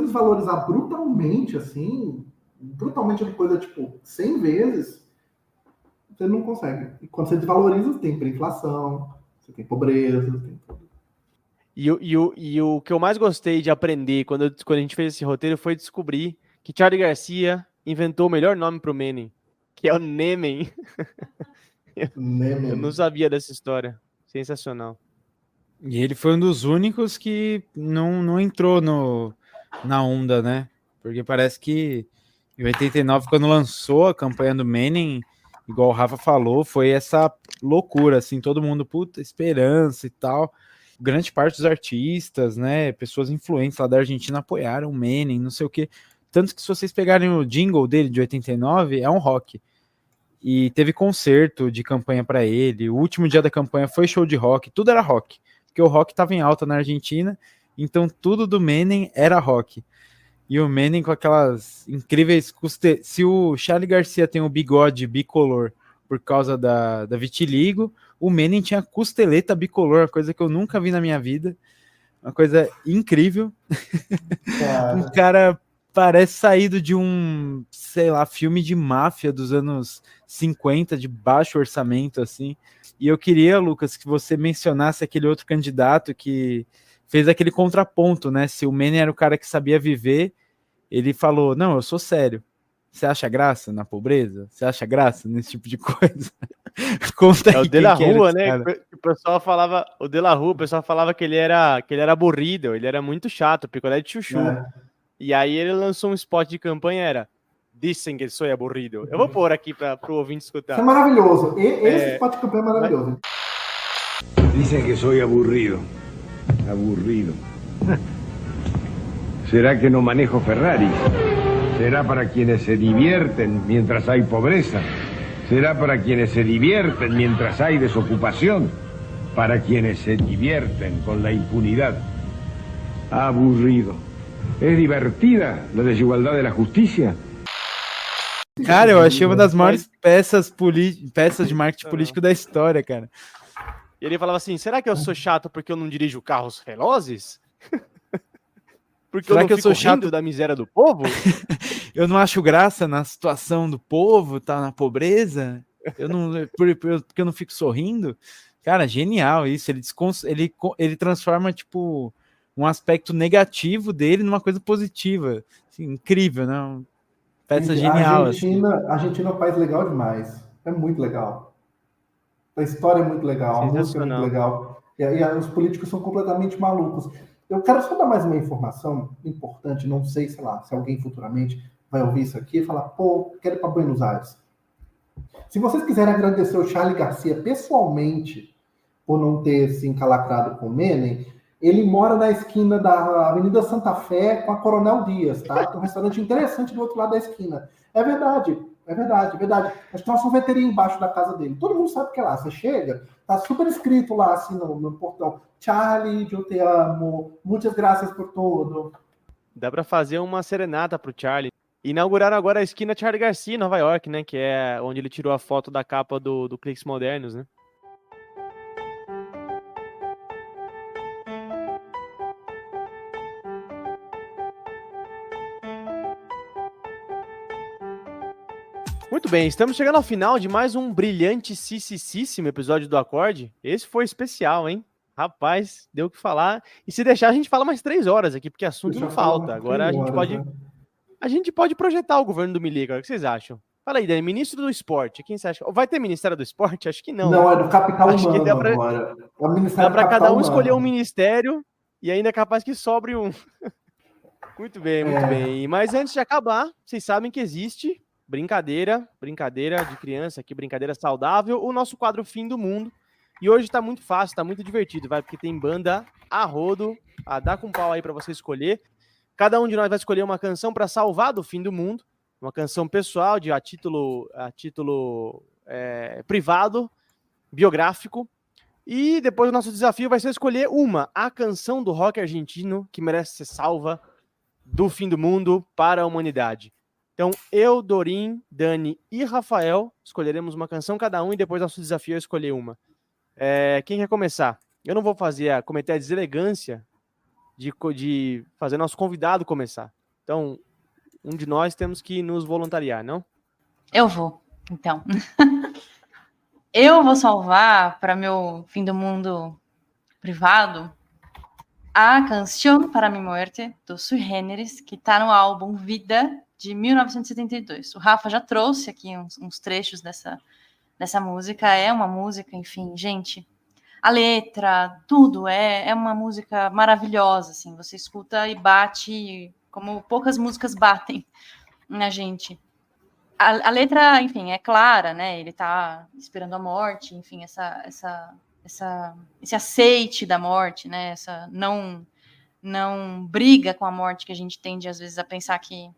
desvalorizar brutalmente, assim, brutalmente uma coisa, 100 vezes, você não consegue. E quando você desvaloriza, você tem hiperinflação, você tem pobreza, tem tudo. E o que eu mais gostei de aprender quando a gente fez esse roteiro foi descobrir que Charly Garcia inventou o melhor nome para o Menem, que é o Nemen. Eu não sabia dessa história. Sensacional. E ele foi um dos únicos que não entrou na onda, né? Porque parece que em 89, quando lançou a campanha do Menem, igual o Rafa falou, foi essa loucura, assim, todo mundo, puta, esperança e tal. Grande parte dos artistas, né, pessoas influentes lá da Argentina apoiaram o Menem, não sei o quê. Tanto que se vocês pegarem o jingle dele de 89, é um rock. E teve concerto de campanha para ele, o último dia da campanha foi show de rock, tudo era rock, porque o rock estava em alta na Argentina, então tudo do Menem era rock. E o Menem com aquelas incríveis se o Charly Garcia tem o bigode bicolor por causa da vitiligo, o Menem tinha costeleta bicolor, uma coisa que eu nunca vi na minha vida, uma coisa incrível. Um cara parece saído de um, sei lá, filme de máfia dos anos 50, de baixo orçamento, assim. E eu queria, Lucas, que você mencionasse aquele outro candidato que fez aquele contraponto, né? Se o Menem era o cara que sabia viver, ele falou, não, eu sou sério. Você acha graça na pobreza? Você acha graça nesse tipo de coisa? Conta aí. É o De La Rua, né? O pessoal falava, o De La Rua, o pessoal falava que ele era aburrido, ele era muito chato, picolé de chuchu. E aí ele lançou um spot de campanha, era dizem que sou aburrido. Eu vou pôr aqui para o ouvinte escutar. Isso é maravilhoso. Esse spot de campanha é maravilhoso. Dicen que soy aburrido. Aburrido. ¿Será que no manejo Ferrari? ¿Será para quienes se divierten mientras hay pobreza? ¿Será para quienes se divierten mientras hay desocupación? ¿Para quienes se divierten con la impunidad? Aburrido. ¿Es divertida la desigualdad de la justicia? Cara, eu achei uma das maiores peças de marketing político da história, cara. E ele falava assim, será que eu sou chato porque eu não dirijo carros velozes? Porque será que eu sou chato da miséria do povo? Eu não acho graça na situação do povo, tá na pobreza? Porque eu não fico sorrindo? Cara, genial isso. Ele transforma, tipo, um aspecto negativo dele numa coisa positiva. Assim, incrível, né? Peça genial. A Argentina é um país legal demais. É muito legal. A história é muito legal, a música é muito legal. E os políticos são completamente malucos. Eu quero só dar mais uma informação importante, não sei, sei lá, se alguém futuramente vai ouvir isso aqui e falar, pô, quero ir para Buenos Aires. Se vocês quiserem agradecer o Charly Garcia pessoalmente por não ter se encalacrado com o Menem, ele mora na esquina da Avenida Santa Fé com a Coronel Dias, tá? Tem um restaurante interessante do outro lado da esquina. É verdade. Acho que tem uma sorveteria embaixo da casa dele. Todo mundo sabe que é lá. Você chega, tá super escrito lá, assim, no portão. Charly, eu te amo. Muitas graças por tudo. Dá pra fazer uma serenata pro Charly. Inauguraram agora a esquina Charly Garcia, em Nova York, né? Que é onde ele tirou a foto da capa do Cliques Modernos, né? Muito bem, estamos chegando ao final de mais um brilhantíssimo episódio do Acorde. Esse foi especial, hein? Rapaz, deu o que falar. E se deixar, a gente fala mais 3 horas aqui, porque assunto não falta. Agora a gente pode projetar o governo do Milico. O que vocês acham? Fala aí, Dani, ministro do esporte. Quem você acha? Vai ter Ministério do Esporte? Acho que não. Não, é do capital humano agora. Dá para cada um escolher um ministério e ainda é capaz que sobre um. Muito bem, muito bem. Mas antes de acabar, vocês sabem que existe... Brincadeira de criança aqui, brincadeira saudável, o nosso quadro Fim do Mundo. E hoje tá muito fácil, tá muito divertido, porque tem banda a rodo, a dar com pau aí para você escolher. Cada um de nós vai escolher uma canção para salvar do fim do mundo, uma canção pessoal, a título privado, biográfico. E depois o nosso desafio vai ser escolher a canção do rock argentino que merece ser salva do fim do mundo para a humanidade. Então, eu, Dorim, Dani e Rafael escolheremos uma canção cada um e depois nosso desafio é escolher uma. Quem quer começar? Eu não vou cometer a deselegância de fazer nosso convidado começar. Então, um de nós temos que nos voluntariar, não? Eu vou, então. Eu vou salvar para meu fim do mundo privado a canção para mi muerte, do Sui Generis, que está no álbum Vida, de 1972. O Rafa já trouxe aqui uns trechos dessa música. É uma música, enfim, gente, a letra, tudo, é uma música maravilhosa, assim, você escuta e bate como poucas músicas batem na gente. A letra, enfim, é clara, né, ele tá esperando a morte, enfim, esse aceite da morte, né, essa não briga com a morte que a gente tende, às vezes, a pensar que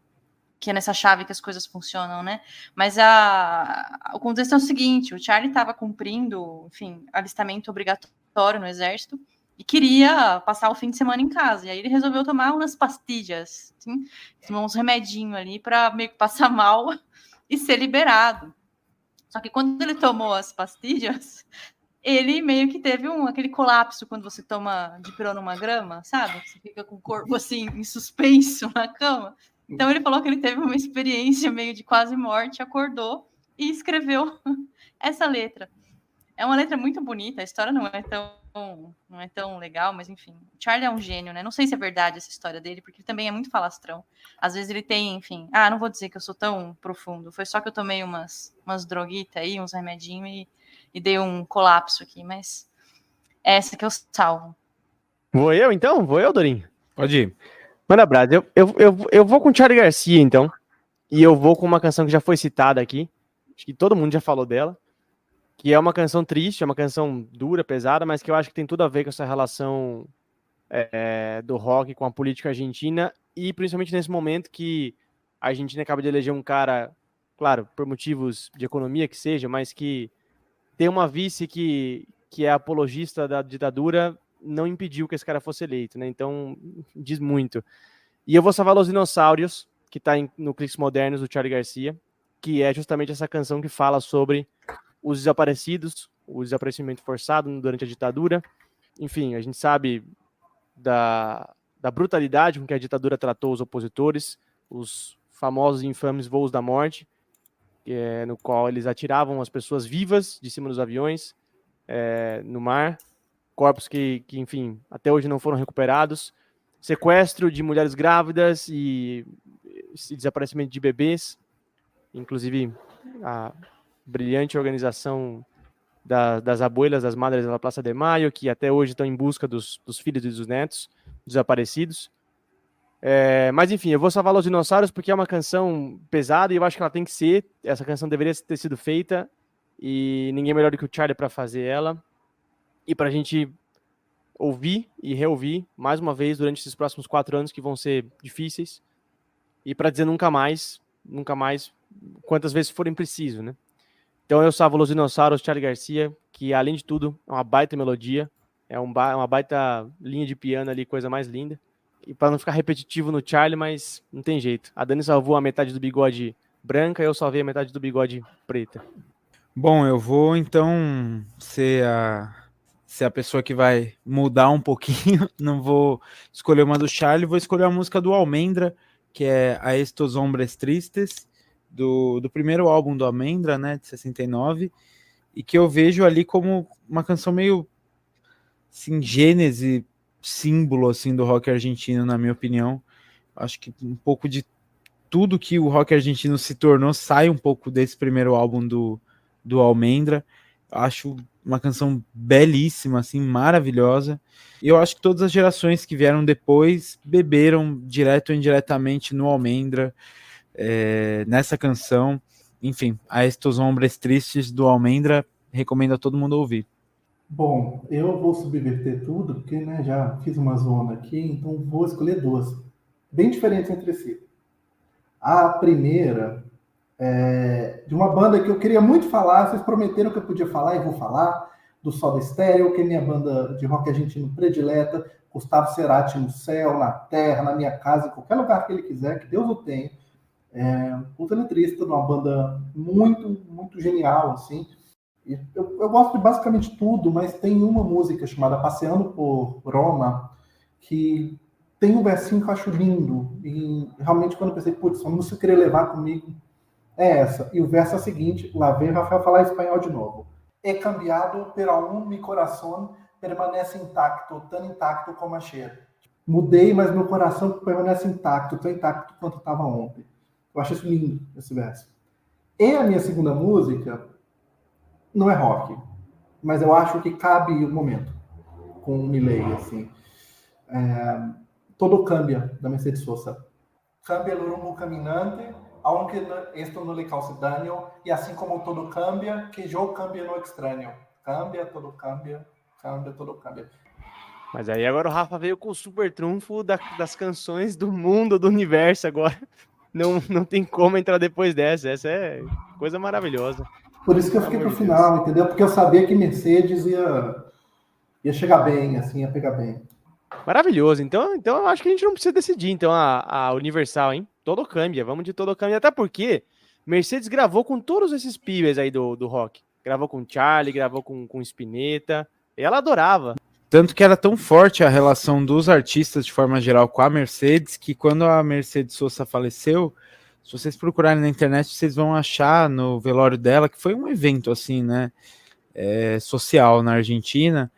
é nessa chave que as coisas funcionam, né? Mas o contexto é o seguinte, o Charly estava cumprindo, enfim, alistamento obrigatório no exército e queria passar o fim de semana em casa. E aí ele resolveu tomar umas pastilhas, assim, tomou uns remedinhos ali para meio que passar mal e ser liberado. Só que quando ele tomou as pastilhas, ele meio que teve aquele colapso quando você toma dipirona uma grama, sabe? Você fica com o corpo assim, em suspenso na cama. Então ele falou que ele teve uma experiência meio de quase morte, acordou e escreveu essa letra. É uma letra muito bonita, a história não é tão legal, mas enfim. O Charlie é um gênio, né? Não sei se é verdade essa história dele, porque ele também é muito falastrão. Às vezes ele tem, enfim... não vou dizer que eu sou tão profundo. Foi só que eu tomei umas droguitas aí, uns remedinhos e dei um colapso aqui, mas é essa que eu salvo. Vou eu, então? Vou eu, Dorinho? Pode ir. Manda, Brad, eu vou com o Charlie Garcia, então. E eu vou com uma canção que já foi citada aqui. Acho que todo mundo já falou dela. Que é uma canção triste, é uma canção dura, pesada, mas que eu acho que tem tudo a ver com essa relação do rock com a política argentina, e principalmente nesse momento que a Argentina acaba de eleger um cara, claro, por motivos de economia que seja, mas que tem uma vice que é apologista da ditadura, não impediu que esse cara fosse eleito, né? Então, diz muito. E eu vou salvar Los Dinossauros, que está no Clicks Modernos, do Charlie Garcia, que é justamente essa canção que fala sobre os desaparecidos, o desaparecimento forçado durante a ditadura. Enfim, a gente sabe da brutalidade com que a ditadura tratou os opositores, os famosos e infames voos da morte, no qual eles atiravam as pessoas vivas de cima dos aviões, no mar, corpos que, enfim, até hoje não foram recuperados, sequestro de mulheres grávidas e desaparecimento de bebês, inclusive a brilhante organização das abuelas, das madres da Praça de Maio, que até hoje estão em busca dos filhos e dos netos desaparecidos. Mas enfim, eu vou salvar Los Dinossauros porque é uma canção pesada e eu acho que ela tem que ser. Essa canção deveria ter sido feita e ninguém melhor do que o Charlie para fazer ela e para a gente ouvir e reouvir mais uma vez durante esses próximos 4 anos que vão ser difíceis e para dizer nunca mais, quantas vezes forem preciso, né? Então eu salvo Los Dinossauros, Charlie Garcia, que além de tudo é uma baita melodia, é uma baita linha de piano ali, coisa mais linda. E para não ficar repetitivo no Charlie, mas não tem jeito. A Dani salvou a metade do bigode branca, eu salvei a metade do bigode preta. Bom, eu vou então ser a pessoa que vai mudar um pouquinho. Não vou escolher uma do Charlie, vou escolher a música do Almendra, que é A Estos Hombres Tristes, do primeiro álbum do Almendra, né, de 69, e que eu vejo ali como uma canção meio assim, gênese, símbolo assim, do rock argentino, na minha opinião. Acho que um pouco de tudo que o rock argentino se tornou sai um pouco desse primeiro álbum do Almendra. Acho uma canção belíssima, assim, maravilhosa. E eu acho que todas as gerações que vieram depois beberam direto ou indiretamente no Almendra, nessa canção. Enfim, A Estos Hombres Tristes do Almendra, recomendo a todo mundo ouvir. Bom, eu vou subverter tudo, porque né, já fiz uma zona aqui, então vou escolher 2, bem diferentes entre si. A primeira é de uma banda que eu queria muito falar, vocês prometeram que eu podia falar e vou falar, do Soda Stereo, que é minha banda de rock argentino predileta, Gustavo Cerati no céu, na terra, na minha casa, em qualquer lugar que ele quiser, que Deus o tenha. Puta letrista, de uma banda muito, muito genial, assim. E eu gosto de basicamente tudo, mas tem uma música chamada Passeando por Roma, que tem um versinho que eu acho lindo, e realmente quando eu pensei, putz, uma música que eu queria levar comigo é essa. E o verso é o seguinte, lá vem Rafael falar espanhol de novo. He cambiado, pero aún mi corazón permanece intacto, tão intacto como ayer. Mudei, mas meu coração permanece intacto, tão intacto quanto estava ontem. Eu acho isso lindo, esse verso. E a minha segunda música não é rock, mas eu acho que cabe o momento com o Milei, assim. Todo cambia, da Mercedes Sosa. Cambia el rumbo caminante, aunque esto no le cause daño, e assim como todo cambia, que yo cambie no extraño. Cambia, todo cambia, cambia, todo cambia. Mas aí agora o Rafa veio com o super trunfo das canções do mundo, do universo agora. Não tem como entrar depois dessa. Essa é coisa maravilhosa. Por isso que eu fiquei pro final, entendeu? Porque eu sabia que Mercedes ia chegar bem, assim, ia pegar bem. Maravilhoso. Então eu acho que a gente não precisa decidir, então, a Universal, hein? Todo cambia, vamos de todo cambia. Até porque Mercedes gravou com todos esses pibes aí do rock. Gravou com Charlie, gravou com Spinetta. E ela adorava. Tanto que era tão forte a relação dos artistas de forma geral com a Mercedes, que quando a Mercedes Sosa faleceu, se vocês procurarem na internet, vocês vão achar no velório dela, que foi um evento assim, né? social na Argentina.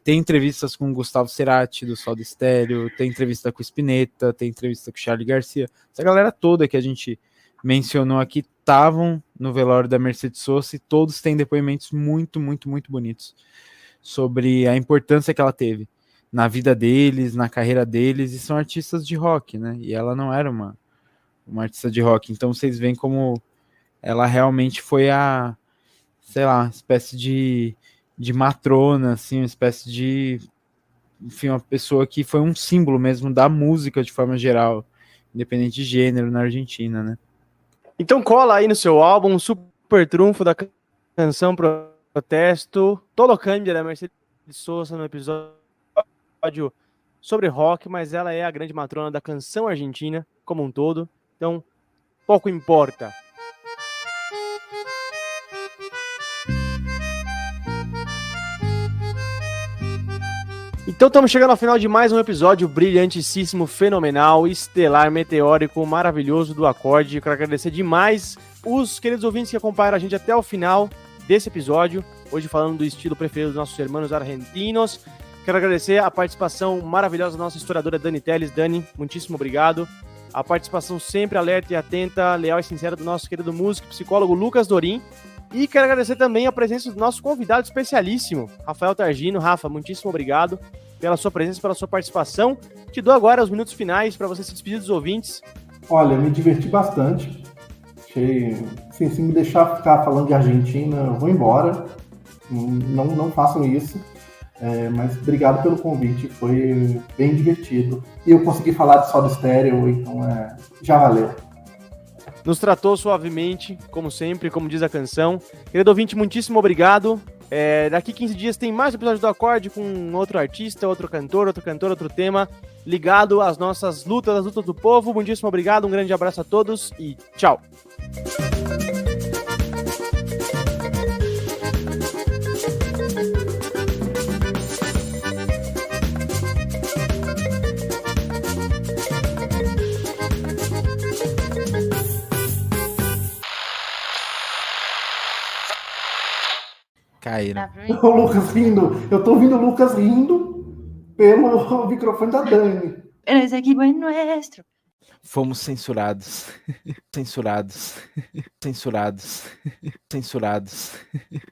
Tem entrevistas com o Gustavo Cerati, do Soda Stereo, tem entrevista com o Spinetta, tem entrevista com o Charly Garcia. Essa galera toda que a gente mencionou aqui estavam no velório da Mercedes Sosa e todos têm depoimentos muito, muito, muito bonitos sobre a importância que ela teve na vida deles, na carreira deles, e são artistas de rock, né? E ela não era uma artista de rock, então vocês veem como ela realmente foi espécie de matrona, assim, uma espécie de, enfim, uma pessoa que foi um símbolo mesmo da música de forma geral, independente de gênero, na Argentina, né? Então cola aí no seu álbum, super trunfo da canção Protesto, Todo Cambia, da Mercedes Sosa, no episódio sobre rock, mas ela é a grande matrona da canção argentina como um todo, então pouco importa. Então estamos chegando ao final de mais um episódio brilhantíssimo, fenomenal, estelar, meteórico, maravilhoso do Acorde. Eu quero agradecer demais os queridos ouvintes que acompanharam a gente até o final desse episódio, hoje falando do estilo preferido dos nossos irmãos argentinos. Quero agradecer a participação maravilhosa da nossa historiadora Dani Telles. Dani, muitíssimo obrigado. A participação sempre alerta e atenta, leal e sincera do nosso querido músico e psicólogo Lucas Dorim. E quero agradecer também a presença do nosso convidado especialíssimo, Rafael Targino. Rafa, muitíssimo obrigado pela sua presença, pela sua participação. Te dou agora os minutos finais para você se despedir dos ouvintes. Olha, me diverti bastante. Achei, assim, se me deixar ficar falando de Argentina, eu vou embora. Não façam isso. Mas obrigado pelo convite, foi bem divertido. E eu consegui falar de Soda Stereo, então já valeu. Nos tratou suavemente, como sempre, como diz a canção. Querido ouvinte, muitíssimo obrigado. Daqui 15 dias tem mais episódio do Acorde com outro artista, outro cantor, outro tema, ligado às nossas lutas, às lutas do povo. Muitíssimo obrigado, um grande abraço a todos e tchau! Caíram. O Lucas rindo. Eu tô ouvindo o Lucas rindo pelo microfone da Dani. Eres equipo é nuestro. Fomos censurados. Censurados. Censurados. Censurados.